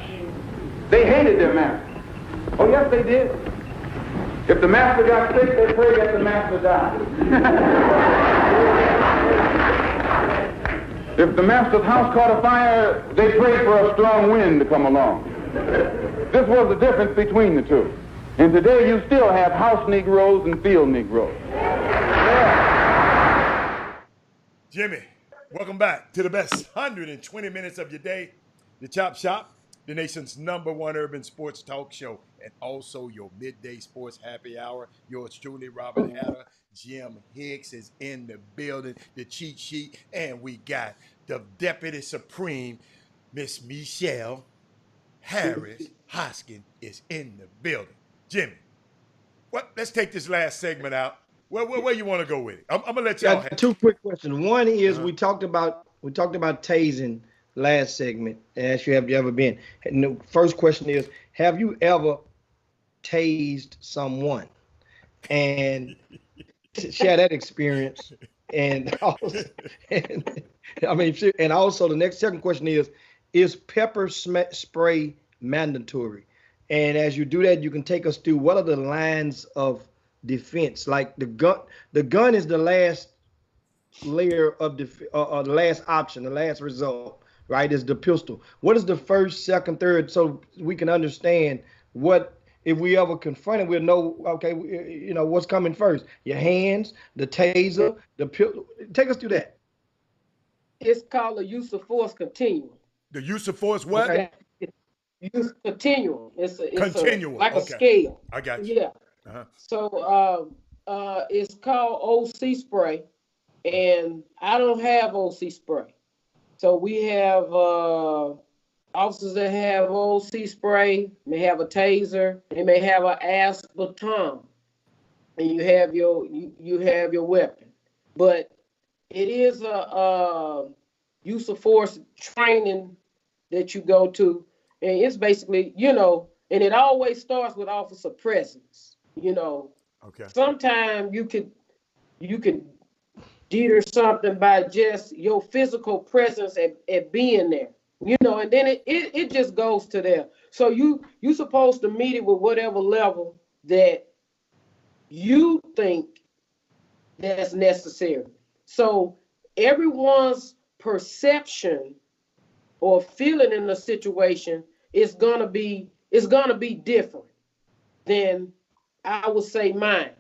They hated their master. Oh, yes, they did. If the master got sick, they prayed that the master died. If the master's house caught a fire, they prayed for a strong wind to come along. This was the difference between the two. And today you still have house Negroes and field Negroes.
Jimmy, welcome back to the best 120 minutes of your day. The Chop Shop, the nation's #1 urban sports talk show, and also your midday sports happy hour. Yours truly, Robert Hatter. Jim Hicks is in the building, the cheat sheet, and we got the Deputy Supreme, Miss Michelle Harris Hoskin is in the building. Jimmy, let's take this last segment out. Where you want to go with it? I'm gonna let y'all have
two quick questions. One is we talked about tasing last segment, and asked you, have you ever been? And the first question is, have you ever tased someone? And share that experience. And also, and also the second question is pepper spray mandatory? And as you do that, you can take us through what are the lines of defense. Like the gun is the last layer of the last option, the last result, right? Is the pistol. What is the first, second, third, so we can understand what, if we ever confront it, we'll know, okay, what's coming first. Your hands, the taser, the pistol. Take us through that.
It's called the use of force continuum.
The use of force what?
Okay. Use continuum. It's
continuum.
Like a scale.
I got you.
Yeah.
Uh-huh.
So it's called OC spray, and I don't have OC spray. So we have officers that have OC spray, may have a taser, they may have an AS baton, and you have your weapon. But it is a use of force training that you go to, and it's basically, and it always starts with officer presence.
Okay.
Sometimes you could deter something by just your physical presence at being there, and then it just goes to there. So you supposed to meet it with whatever level that you think that's necessary. So everyone's perception or feeling in the situation is gonna be different than I would say mine.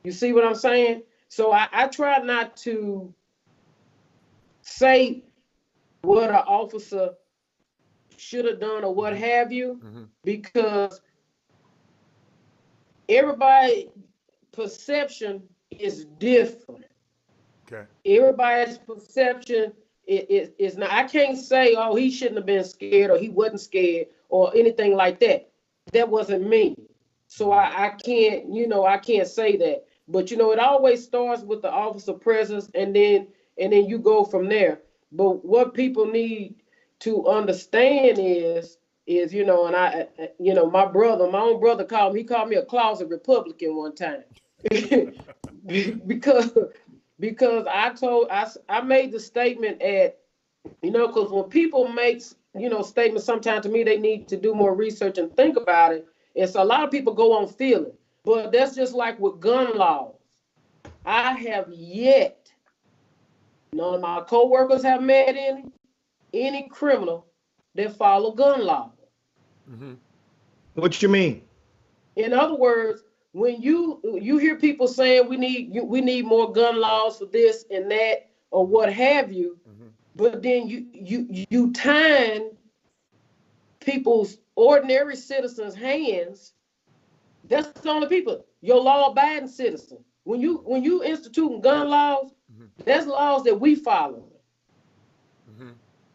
You see what I'm saying? So I try not to say what an officer should have done or what have you, because everybody's perception is different.
Okay.
Everybody's perception is not. I can't say, oh, he shouldn't have been scared or he wasn't scared or anything like that. That wasn't me. So I can't, I can't say that. But it always starts with the officer presence, and then you go from there. But what people need to understand is and I, my own brother called me a closet Republican one time. because I made the statement because when people make statements, sometimes to me they need to do more research and think about it. And so a lot of people go on feeling, but that's just like with gun laws. I have yet, none of my co-workers have met any criminal that follow gun laws.
What you mean?
In other words, when you hear people saying we need more gun laws for this and that or what have you, but then you tie people's ordinary citizens' hands. That's the only people. Your law-abiding citizen. When you instituting gun laws, that's laws that we follow.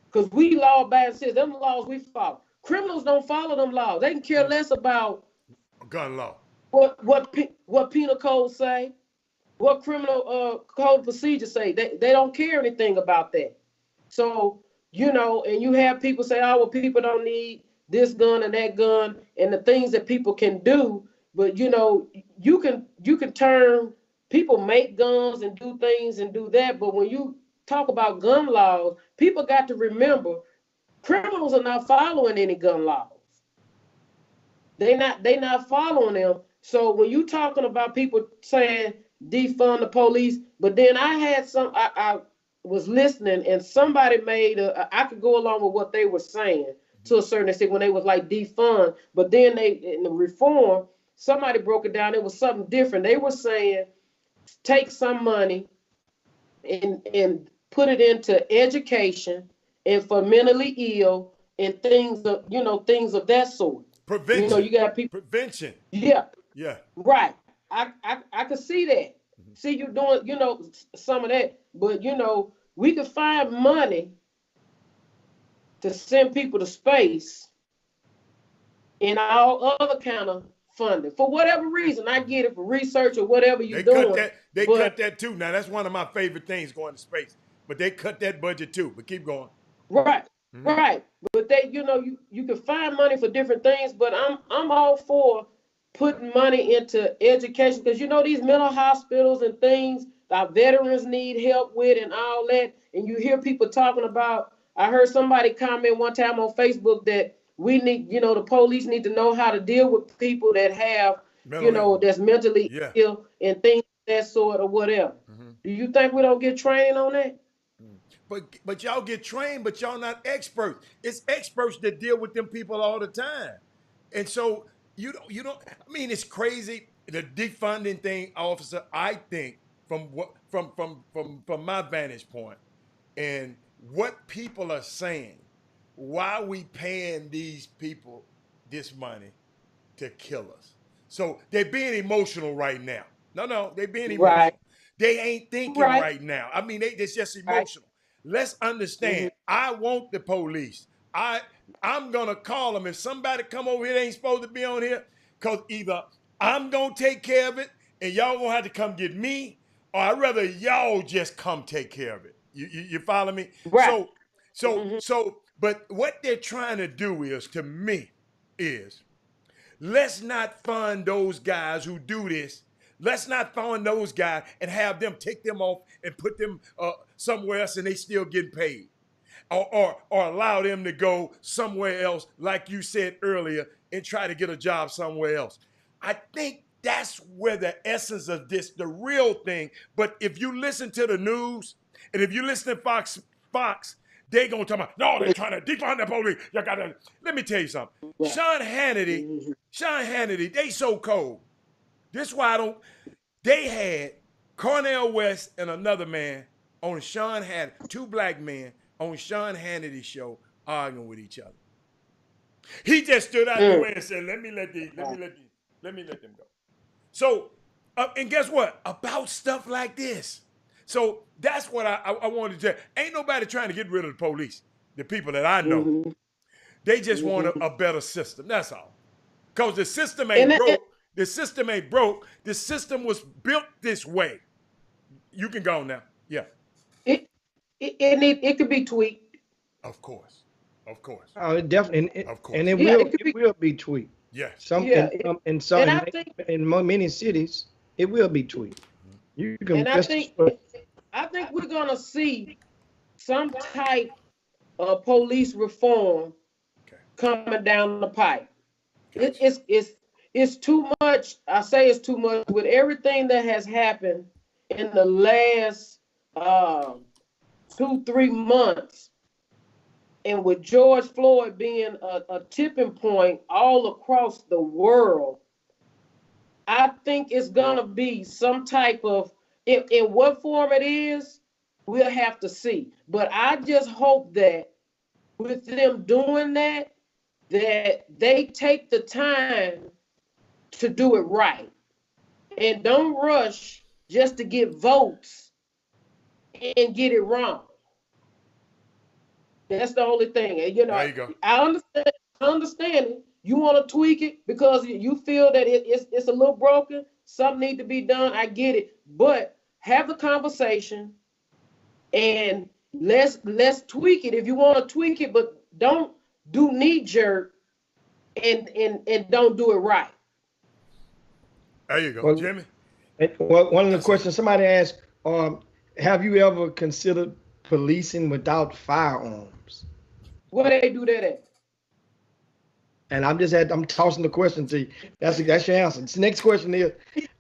Because we law-abiding citizens, them laws we follow. Criminals don't follow them laws. They can care less about
gun law.
What penal code say, what criminal code procedures say. They don't care anything about that. So, and you have people say, oh, well, people don't need this gun and that gun and the things that people can do. But, you can turn, people make guns and do things and do that. But when you talk about gun laws, people got to remember criminals are not following any gun laws. They not following them. So when you talking about people saying defund the police, but then I had I was listening and somebody made I could go along with what they were saying to a certain extent when they was like defund, but then in the reform, somebody broke it down. It was something different. They were saying take some money and put it into education and for mentally ill and things of that sort.
Prevention.
You got people.
Prevention.
Yeah.
Yeah.
Right. I could see that. See you doing, some of that. But we could find money to send people to space and all other kind of funding. For whatever reason, I get it for research or whatever you're doing.
They cut that too. Now that's one of my favorite things, going to space. But they cut that budget too. But keep going.
Right. Right. But they, you can find money for different things, but I'm all for putting money into education because these mental hospitals and things our veterans need help with and all that. And you hear people talking about, I heard somebody comment one time on Facebook that we need, the police need to know how to deal with people that have, that's mentally ill and things of that sort or whatever. Do you think we don't get training on that?
But y'all get trained, but y'all not experts. It's experts that deal with them people all the time. And so you don't, I mean, it's crazy. The defunding thing, officer, I think from my vantage point and what people are saying, why are we paying these people this money to kill us? So they're being emotional right now. No, they're being emotional.
Right.
They ain't thinking right now. I mean, it's just emotional. Let's understand. I want the police. I'm gonna call them if somebody come over here that ain't supposed to be on here, because either I'm gonna take care of it and y'all gonna have to come get me, or I'd rather y'all just come take care of it. You follow me?
Right.
So, but what they're trying to do is, to me, is let's not fund those guys who do this. Let's not fund those guys and have them take them off and put them somewhere else and they still getting paid. Or allow them to go somewhere else, like you said earlier, and try to get a job somewhere else. I think that's where the essence of this, the real thing. But if you listen to the news, and if you listen to Fox, they gonna talk about, no, they're trying to defund the police. You gotta. Let me tell you something. Sean Hannity, they so cold. This is why I don't. They had Cornel West and another man on Sean Hannity, two black men on Sean Hannity's show arguing with each other. He just stood out the way and said, let me let them go. So, and guess what? About stuff like this. So that's what I wanted to tell. Ain't nobody trying to get rid of the police. The people that I know, they just want a better system. That's all. Because the system ain't broke. The system ain't broke. The system was built this way. You can go now. Yeah.
It could be tweaked.
Of course.
Oh, it definitely.
Of course.
And it will be tweaked.
Yes.
In many cities, it will be tweaked. You can.
And I think we're gonna see some type of police reform coming down the pipe. It's too much. I say it's too much with everything that has happened in the last 2-3 months, and with George Floyd being a tipping point all across the world. I think it's gonna be some type of, in what form it is, we'll have to see. But I just hope that with them doing that they take the time to do it right and don't rush just to get votes and get it wrong. That's the only thing. And,
there you go.
I understand it. You want to tweak it because you feel that it's a little broken. Something need to be done. I get it. But have the conversation and let's tweak it if you want to tweak it, but don't do knee jerk and don't do it right.
There you go, Jimmy.
One of the questions somebody asked, have you ever considered policing without firearms?
Where they do that at?
And I'm tossing the question to you. That's your answer. The next question is,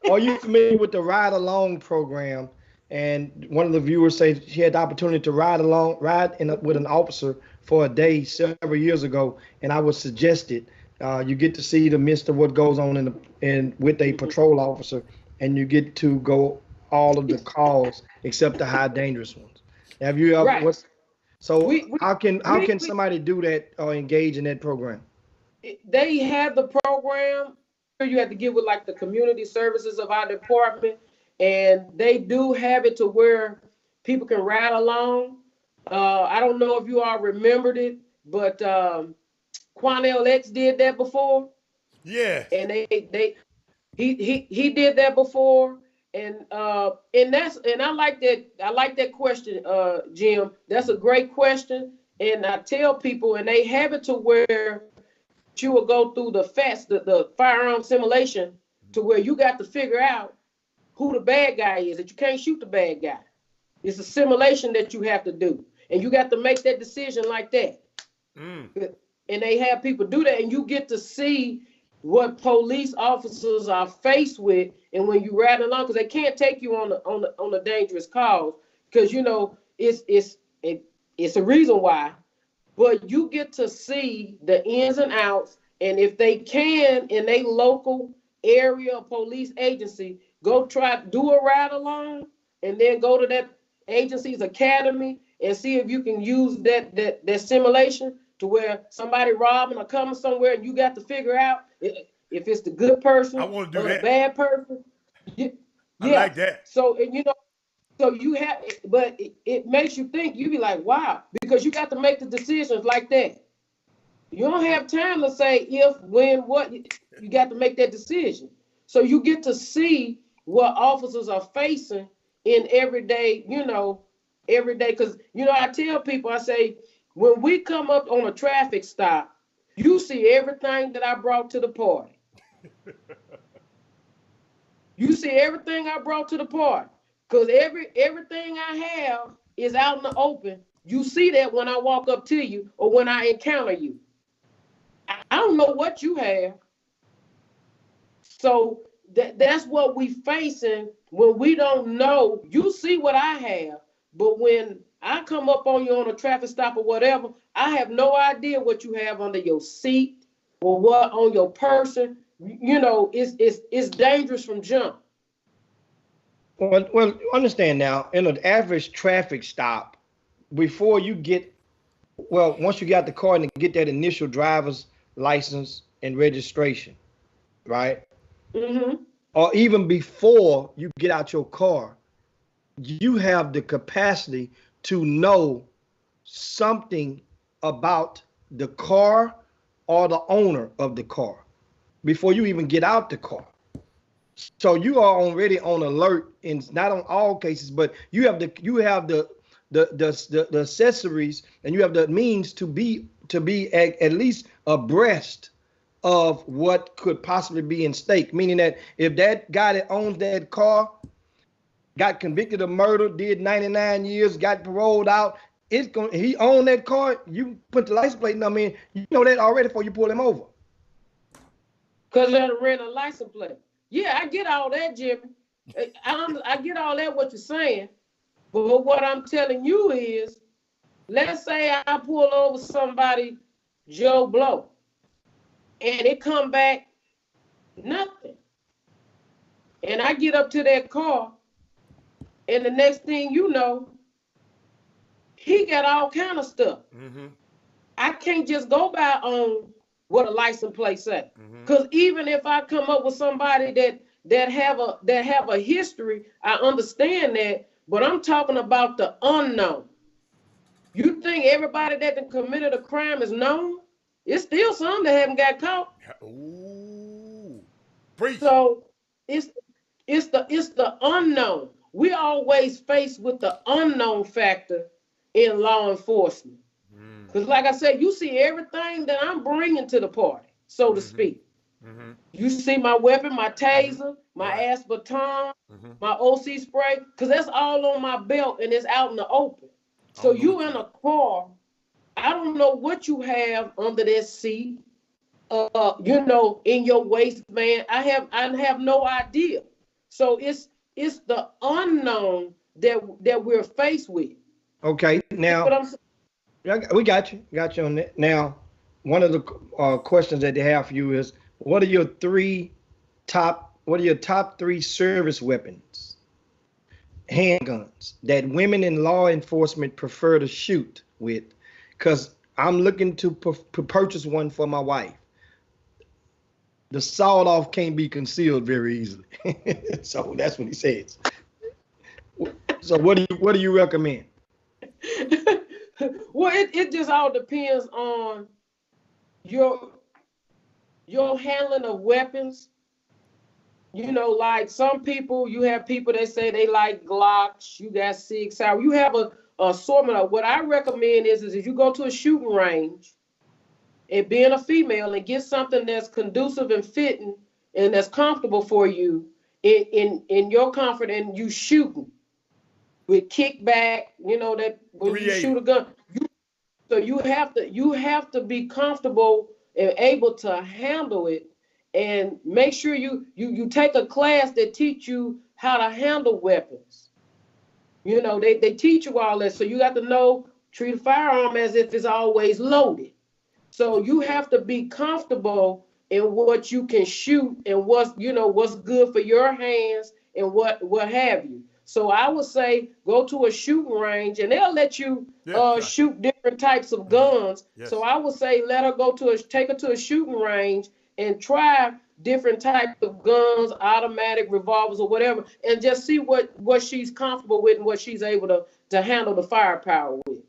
are you familiar with the Ride Along program? And one of the viewers said she had the opportunity to ride with an officer for a day several years ago, and I would suggest it. You get to see the midst of what goes on with a patrol officer, and you get to go all of the calls except the high dangerous ones. Have you ever?
Right.
How can somebody do that or engage in that program?
They have the program. You have to get with like the community services of our department, and they do have it to where people can ride along. I don't know if you all remembered it, but Quanell X did that before.
Yeah.
And he did that before, and I like that. I like that question, Jim. That's a great question, and I tell people, and they have it to where you will go through the firearm simulation to where you got to figure out who the bad guy is, that you can't shoot the bad guy. It's a simulation that you have to do, and you got to make that decision like that. And they have people do that, and you get to see what police officers are faced with, and when you ride along, because they can't take you on the dangerous calls, because it's a reason why. But you get to see the ins and outs, and if they can, in a local area police agency, go do a ride along, and then go to that agency's academy and see if you can use that simulation to where somebody robbing or coming somewhere, and you got to figure out if it's the good person or the bad person.
I like that.
So, and so you have, but it makes you think. You be like, wow, because you got to make the decisions like that. You don't have time to say if, when, what. You got to make that decision. So you get to see what officers are facing in everyday, because, I tell people, I say, when we come up on a traffic stop, you see everything that I brought to the party. You see everything I brought to the party. Because everything I have is out in the open. You see that when I walk up to you or when I encounter you. I don't know what you have. So that's what we facing when we don't know. You see what I have, but when I come up on you on a traffic stop or whatever, I have no idea what you have under your seat or what on your person. you know, it's dangerous from jump.
Well, understand now, in an average traffic stop, before you get, well, once you got the car and get that initial driver's license and registration, right?
Mm-hmm.
Or even before you get out your car, you have the capacity to know something about the car or the owner of the car before you even get out the car. So you are already on alert in not on all cases, but you have the accessories and you have the means to be at least abreast of what could possibly be in stake. Meaning that if that guy that owns that car got convicted of murder, did 99 years, got paroled out, he owned that car, you put the license plate number in, you know that already before you pull him over.
Because they ran a license plate. Yeah, I get all that, Jimmy. I get all that what you're saying. But what I'm telling you is, let's say I pull over somebody, Joe Blow, and it come back nothing. And I get up to that car, and the next thing you know, he got all kind of stuff.
Mm-hmm.
I can't just go by on what a license plate say. Because even if I come up with somebody that have a history, I understand that. But I'm talking about the unknown. You think everybody that committed a crime is known? It's still some that haven't got caught.
Ooh, preach.
So it's the unknown. We always faced with the unknown factor in law enforcement. Because like I said, you see everything that I'm bringing to the party, so to speak. You see my weapon, my taser, my ass baton, my OC spray, because that's all on my belt and it's out in the open. So you in a car, I don't know what you have under that seat, you know, in your waistband. I have no idea. So it's the unknown that we're faced with.
Okay, now we got you on that. Now, one of the questions that they have for you is, what are your top three service weapons, handguns, that women in law enforcement prefer to shoot with? Because I'm looking to purchase one for my wife. The sawed-off can't be concealed very easily. So that's what he says. So what do you recommend?
Well, it just all depends on your handling of weapons. You know, like some people, you have people that say they like Glocks, you got 6 Sauer. You have a assortment of. What I recommend is if you go to a shooting range and being a female and get something that's conducive and fitting and that's comfortable for you in your comfort, and you shooting with kickback, you know, that when you shoot a gun, so you have to be comfortable and able to handle it, and make sure you take a class that teach you how to handle weapons. You know, they teach you all that, so you got to know, treat a firearm as if it's always loaded. So you have to be comfortable in what you can shoot and what's good for your hands and what have you. So I would say go to a shooting range and they'll let you shoot different types of guns. Yes. So I would say take her to a shooting range and try different types of guns, automatic, revolvers, or whatever, and just see what she's comfortable with and what she's able to handle the firepower with.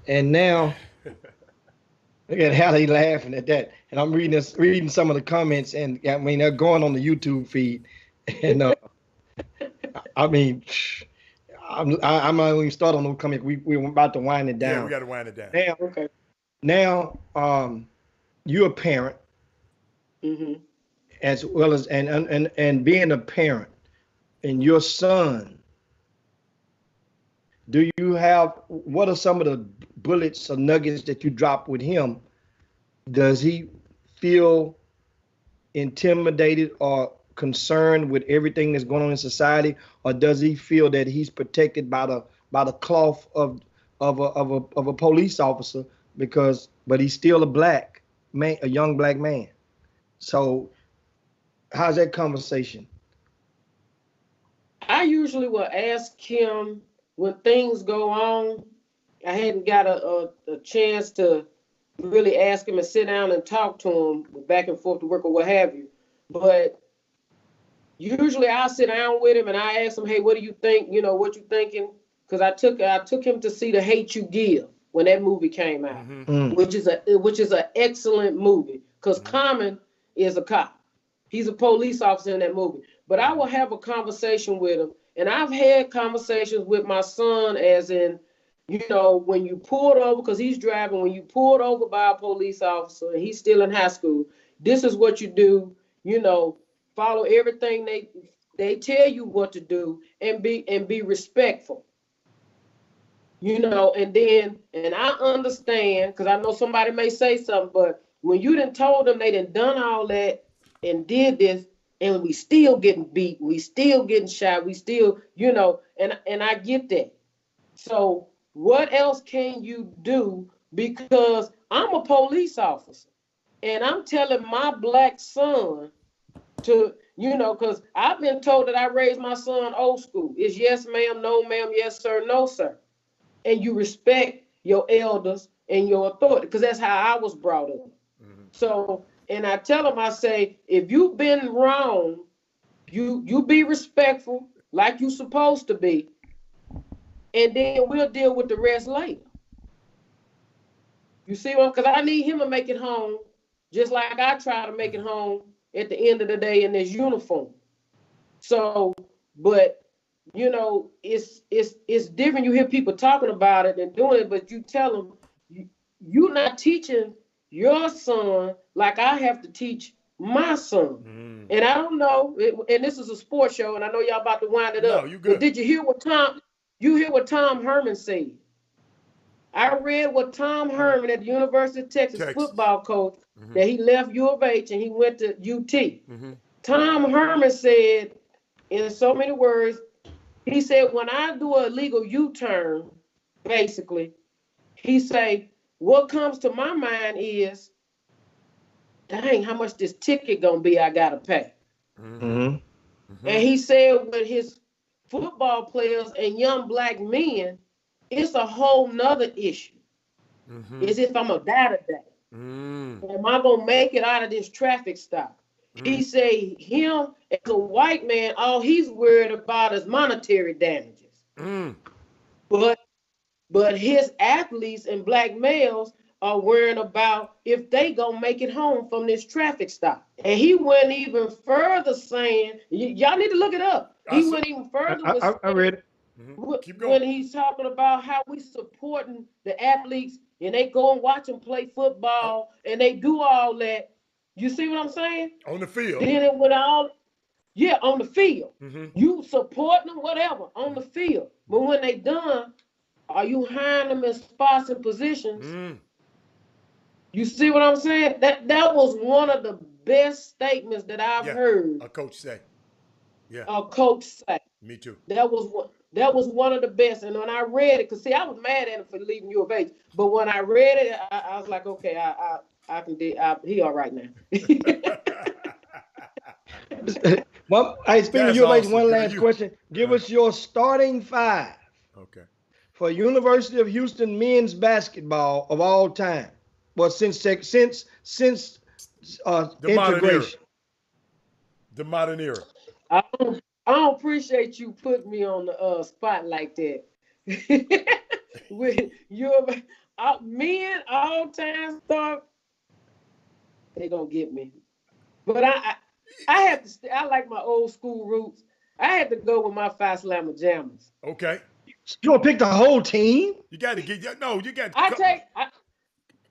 And now, look at how they laughing at that. And I'm reading some of the comments, and I mean they're going on the YouTube feed, and I mean, I'm not even start on those comments. We're about to wind it down.
Yeah, we got to wind it down.
Now, okay. Now, you're a parent, as well as and being a parent, and your son. Do you have, what are some of the bullets or nuggets that you drop with him? Does he feel intimidated or concerned with everything that's going on in society, or does he feel that he's protected by the cloth of a police officer but he's still a black a young black man. So how's that conversation?
I usually will ask him when things go on. I hadn't got a chance to really ask him and sit down and talk to him back and forth to work or what have you. But usually I'll sit down with him and I ask him, hey, what do you think? You know, what you thinking? Because I took him to see The Hate U Give when that movie came out, which is an excellent movie. Because Common is a cop. He's a police officer in that movie. But I will have a conversation with him. And I've had conversations with my son as in, you know, when you pulled over, because he's driving, when you pulled over by a police officer and he's still in high school, this is what you do, you know, follow everything they tell you what to do and be respectful. You know, and I understand, because I know somebody may say something, but when you done told them they done all that and did this, and we still getting beat, we still getting shot, we still, you know, and I get that. So what else can you do? Because I'm a police officer and I'm telling my black son to, you know, because I've been told that I raised my son old school. It's yes, ma'am, no, ma'am, yes, sir, no, sir. And you respect your elders and your authority, because that's how I was brought up. So, and I tell them, I say, if you've been wrong, you be respectful like you supposed to be, and then we'll deal with the rest later. You see what? Because I need him to make it home, just like I try to make it home at the end of the day in this uniform. So, but you know, it's different. You hear people talking about it and doing it, but you tell them you're not teaching your son like I have to teach my son. And I don't know, and this is a sports show, and I know y'all about to wind it up. You good. But did you hear what Tom Herman said? I read what Tom Herman at the University of Texas football coach, that he left U of H and he went to UT. Tom Herman said, in so many words, he said, when I do a legal U-turn, basically, he say, what comes to my mind is, dang, how much this ticket gonna be I gotta pay. And he said with his football players and young black men, it's a whole nother issue. Is if I'm gonna die today. Am I gonna make it out of this traffic stop? He say him as a white man, all he's worried about is monetary damages. But his athletes and black males are worrying about if they gonna make it home from this traffic stop. And he went even further saying, y'all need to look it up. He went even further.
I read it.
Keep going.
When he's talking about how we supporting the athletes and they go and watch them play football and they do all that. You see what I'm saying?
On the field.
Then it went all, on the field. You supporting them, whatever, on the field. But when they done, are you hiring them in spots and positions? You see what I'm saying? That was one of the best statements that I've heard.
A coach say.
A coach say.
Me too.
That was one of the best. And when I read it, because see, I was mad at him for leaving U of H. But when I read it, I was like, okay, I can do. He all right now.
Well, I speaking of U of H, one last question. Give us your starting five.
Okay.
For University of Houston men's basketball of all time. Well, since the integration.
The modern era.
I don't appreciate you putting me on the spot like that. With your men all time start, they gonna get me. But I have to. I like my old school roots. I had to go with my Phi Slamma Jammers.
Okay.
You gonna pick the whole team?
You got to get you got.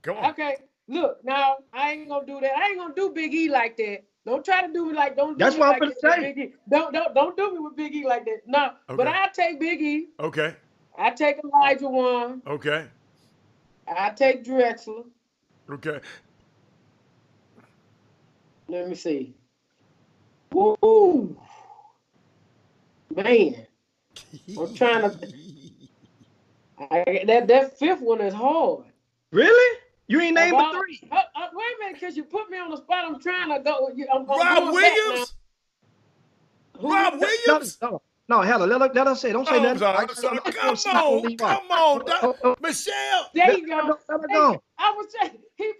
Come on. Okay. Look, now I ain't gonna do that. I ain't gonna do Big E like that. Don't try to do me like
That's what I'm gonna say.
Big E. Don't do me with Big E like that. No, okay. But I take Big E.
Okay.
I take Elijah Wan.
Okay.
I take Drexler.
Okay.
Let me see. Ooh, man. I'm trying to. That fifth one is hard.
Really? You ain't named but three.
wait a minute, because you put me on the spot. I'm trying to go. I'm
Rob
going back now.
Williams? Rob Williams?
No, Heather, let us say. Don't say nothing.
Come on, Michelle.
There you go.
Let her go.
I was saying he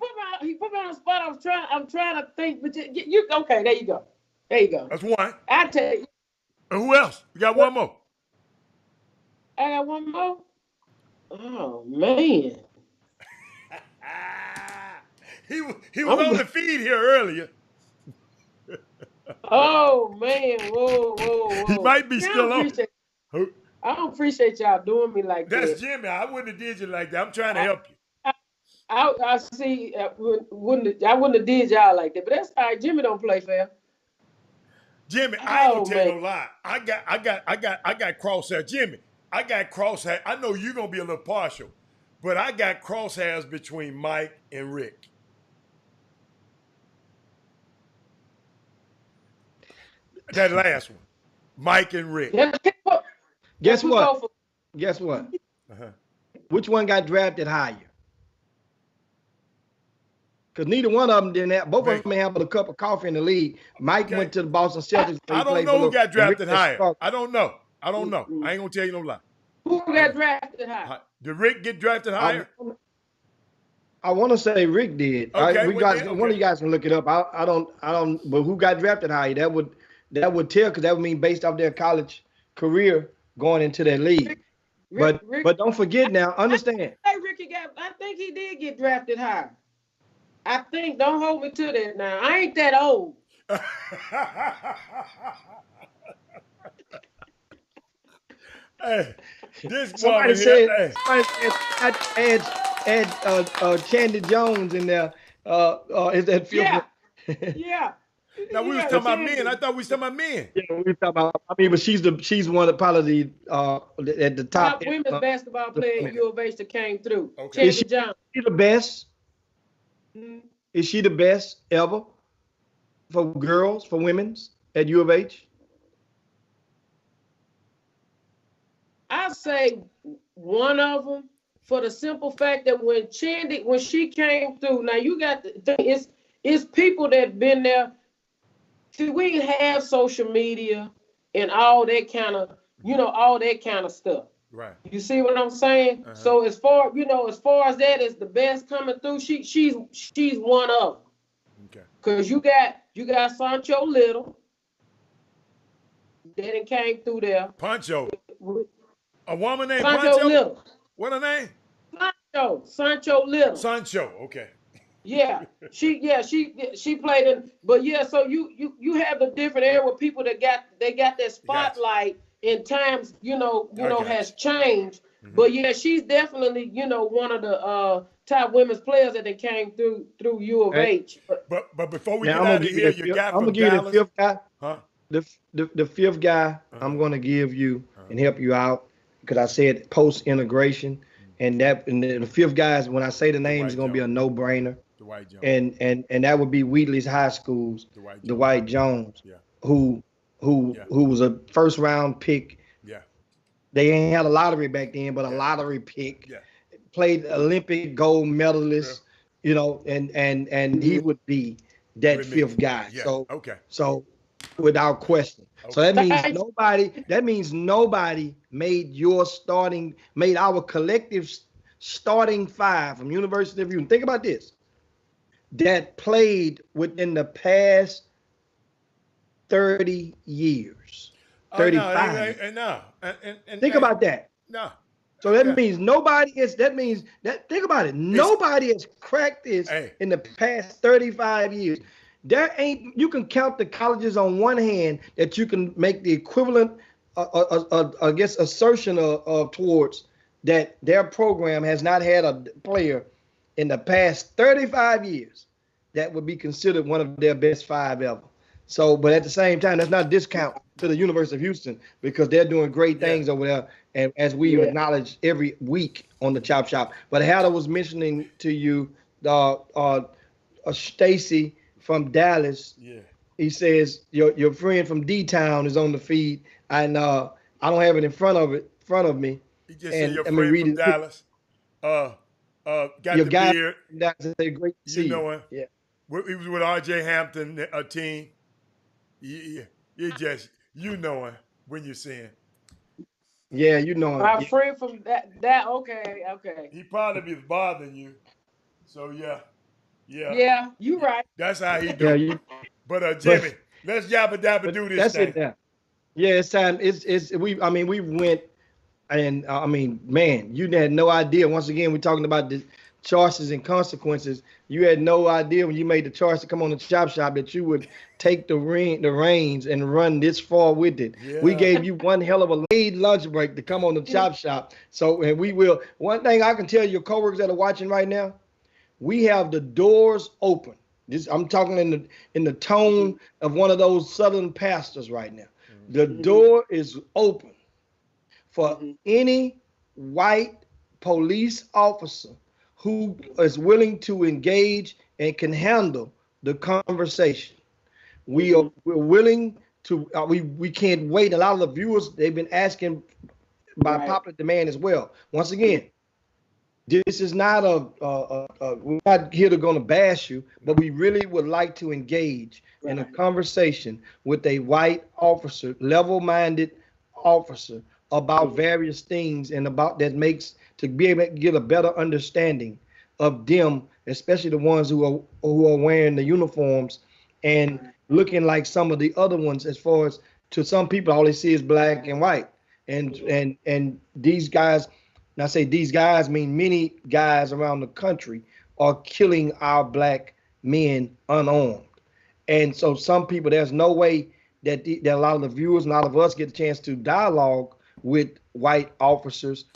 put me on the spot. I'm trying to think, but you okay? There you go. There you go.
That's one.
I tell you.
And who else? You got one more.
I got one more. Oh man.
He was on the feed here earlier.
Oh man, whoa.
He might be still on.
I don't appreciate y'all doing me like that.
That's Jimmy. I wouldn't have did you like that. I'm trying to help you.
I see. I wouldn't have did y'all like that, but that's all right. Jimmy don't play fair.
Jimmy, I ain't gonna tell you no lie. I got crosshair. Jimmy, I got crosshair. I know you're gonna be a little partial, but I got crosshairs between Mike and Rick. That last one, Mike and Rick.
Guess what? Guess what? Which one got drafted higher? Because neither one of them didn't have. Both of them may have a cup of coffee in the league. Mike went to the Boston Celtics.
I don't know who got drafted higher. I don't know. I ain't gonna tell you no lie.
Who got drafted higher?
Did Rick get drafted higher?
I want to say Rick did.
Okay,
one of you guys can look it up. I don't. But who got drafted higher? That would tell, because that would mean based off their college career going into that league. But don't forget now. Understand.
I think he did get drafted higher. I think. Don't hold me to that now. I ain't that old.
Hey, this
somebody
woman
said, add Candy Jones in there. Is that
yeah? Yeah.
Now we was talking about men. I thought we was talking about men.
Yeah, we was talking about. I mean, but she's one of probably at the top.
Women's basketball player at U of H that came through.
Okay. Is she the best?
Mm-hmm.
Is she the best ever for girls, for women's at U of H?
I say one of them, for the simple fact that when she came through, now you got it's people that been there. See, we didn't have social media and all that kind of stuff.
Right.
You see what I'm saying?
Uh-huh.
So as far as that is the best coming through, she's one of them.
Okay.
Cause you got Sancho Little that came through there.
Pancho. A woman named
Sancho
Pancho?
Little.
What her name?
Sancho Little.
Sancho, okay.
Yeah, she played in, but yeah, so you have the different era where people that got that spotlight in times, has changed. Mm-hmm. But yeah, she's definitely, one of the top women's players that they came through U of H.
But before we get out of here, you got from Dallas.
The fifth guy.
Huh?
The fifth guy I'm going to give you and help you out, because I said post integration, and the fifth guy is, when I say the name, is going to be a no brainer.
Dwight Jones.
And that would be Wheatley's High School's Dwight Jones, who was a first round pick.
Yeah.
They ain't had a lottery back then, but a lottery pick.
Yeah.
Played Olympic gold medalist, and he would be that fifth guy.
Yeah.
So without question. Okay. So that means nobody made our collective starting five from University of Houston. Think about this. That played within the past 30 years. 35. Think about that.
No.
So that means think about it. Nobody has cracked this in the past 35 years. You can count the colleges on one hand that you can make the equivalent, I guess, assertion of towards that their program has not had a player in the past 35 years that would be considered one of their best five ever. So, but at the same time, that's not a discount to the University of Houston, because they're doing great things over there, and as we acknowledge every week on the Chop Shop. But Hatter was mentioning to you, Stacy from Dallas. Yeah. He says your friend from D-Town is on the feed, and I don't have it in front of me.
He just said your friend from Dallas. got
Your
the
guy,
beard.
that's a great to see
You know him.
Yeah.
He was with R.J. Hampton, a team. You just, you know him when you see him.
Yeah, you know him.
My friend from that okay.
He probably be bothering you. So yeah.
Yeah, you right.
That's how he do.
Yeah,
But Jimmy, let's yabba dabba do this
that's
thing.
it now. Yeah, it's time. We went, and man, you had no idea. Once again, we're talking about the choices and consequences. You had no idea when you made the choice to come on the Chop Shop that you would take the reins and run this far with it.
Yeah.
We gave you one hell of a late lunch break to come on the Chop Shop. So, and we will. One thing I can tell your coworkers that are watching right now, we have the doors open. I'm talking in the tone of one of those Southern pastors right now. The door is open for any white police officer who is willing to engage and can handle the conversation. We're willing to. We can't wait. A lot of the viewers, they've been asking by popular demand as well. Once again, this is not we're not here to gonna bash you, but we really would like to engage in a conversation with a white officer, level-minded officer, about various things and about that makes to be able to get a better understanding of them, especially the ones who are wearing the uniforms and looking like some of the other ones. As far as to some people, all they see is black and white, and these guys. And I say these guys mean many guys around the country are killing our black men unarmed. And so some people, there's no way that a lot of the viewers and a lot of us get a chance to dialogue with white officers.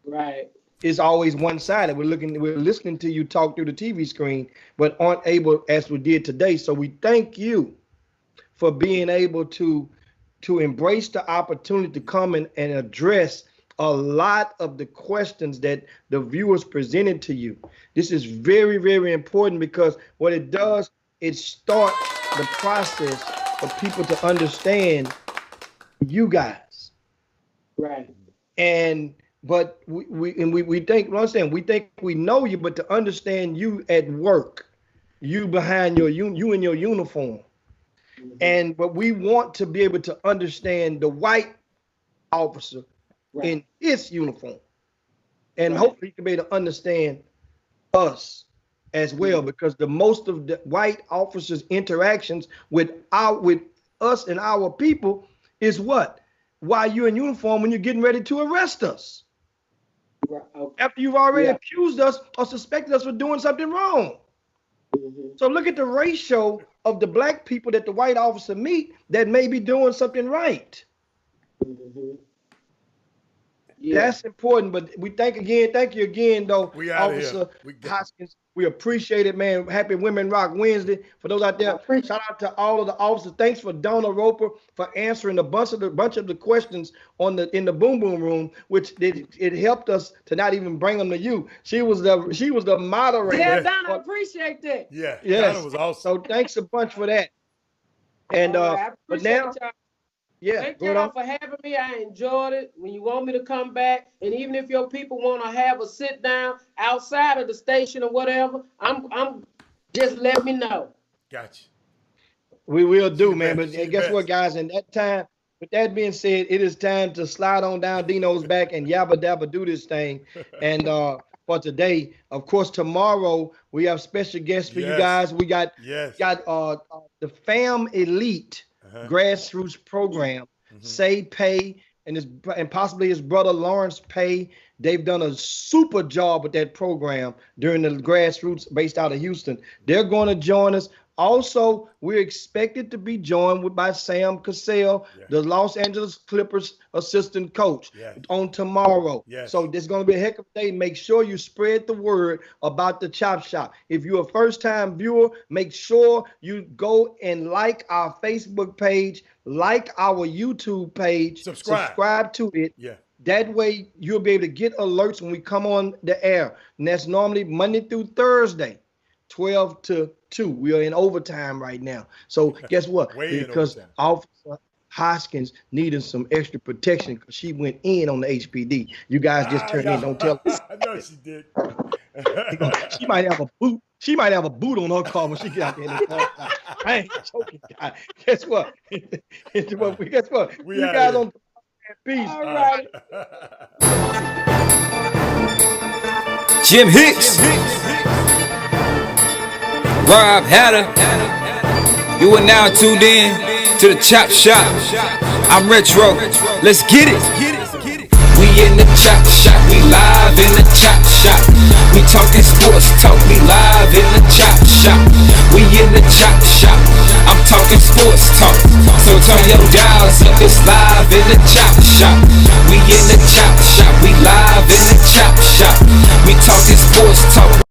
Right.
It's always one-sided. We're listening to you talk through the TV screen, but aren't able, as we did today. So we thank you for being able to embrace the opportunity to come and address a lot of the questions that the viewers presented to you. This is very, very important because what it does, it starts the process for people to understand you guys.
Right.
But we think, understand, we think we know you, but to understand you at work, you behind you in your uniform. But we want to be able to understand the white officer in his uniform, and hopefully he can be able to understand us as well, because the most of the white officers' interactions with us and our people is what? Why you're in uniform when you're getting ready to arrest us. After you've already accused us or suspected us for doing something wrong. So look at the ratio of the black people that the white officer meet that may be doing something right. That's important, but we thank you again, though, Officer Hoskins. We appreciate it, man. Happy Women Rock Wednesday. For those out there, shout out to all of the officers. Thanks for Donna Roper for answering a bunch of the questions in the Boom Boom Room, which it helped us to not even bring them to you. She was the moderator.
Yeah, Donna, appreciate that.
Yeah,
yes.
Donna was awesome.
So thanks a bunch for that. And but now. Yeah,
thank y'all for having me. I enjoyed it. When you want me to come back, and even if your people want to have a sit down outside of the station or whatever, I'm just let me know.
Gotcha.
We will do, man. But guess what, guys? In that time, with that being said, it is time to slide on down Dino's back and yabba dabba do this thing. And for today, of course, tomorrow we have special guests for you guys. We got the Fam Elite. Grassroots program, Say Pay, and possibly his brother Lawrence Pay. They've done a super job with that program during the grassroots based out of Houston. They're going to join us. Also, we're expected to be joined by Sam Cassell, the Los Angeles Clippers assistant coach, on tomorrow. So this is going to be a heck of a day. Make sure you spread the word about the Chop Shop. If you're a first-time viewer, make sure you go and like our Facebook page, like our YouTube page, subscribe to it. That way, you'll be able to get alerts when we come on the air. And that's normally Monday through Thursday, 12 to 2. We are in overtime right now. So guess what? Because Officer Hoskins needed some extra protection because she went in on the HPD. You guys just turned in. Don't tell us.
I know she did.
She might have a boot. She might have a boot on her car when she get out there in the car. I ain't joking, guys. Guess what? Guess what?
We
You
out
guys
here.
on peace.
All right.
Jim Hicks, Rob Hatter. You are now tuned in to the Chop Shop. I'm Retro. Let's get it. We in the Chop Shop. We live in the Chop Shop. We talking sports talk. We live in the Chop Shop. We in the Chop Shop. I'm talking sports talk. So turn your dials up. It's live in the Chop Shop. We in the Chop Shop. We live in the Chop Shop. We talking sports talk.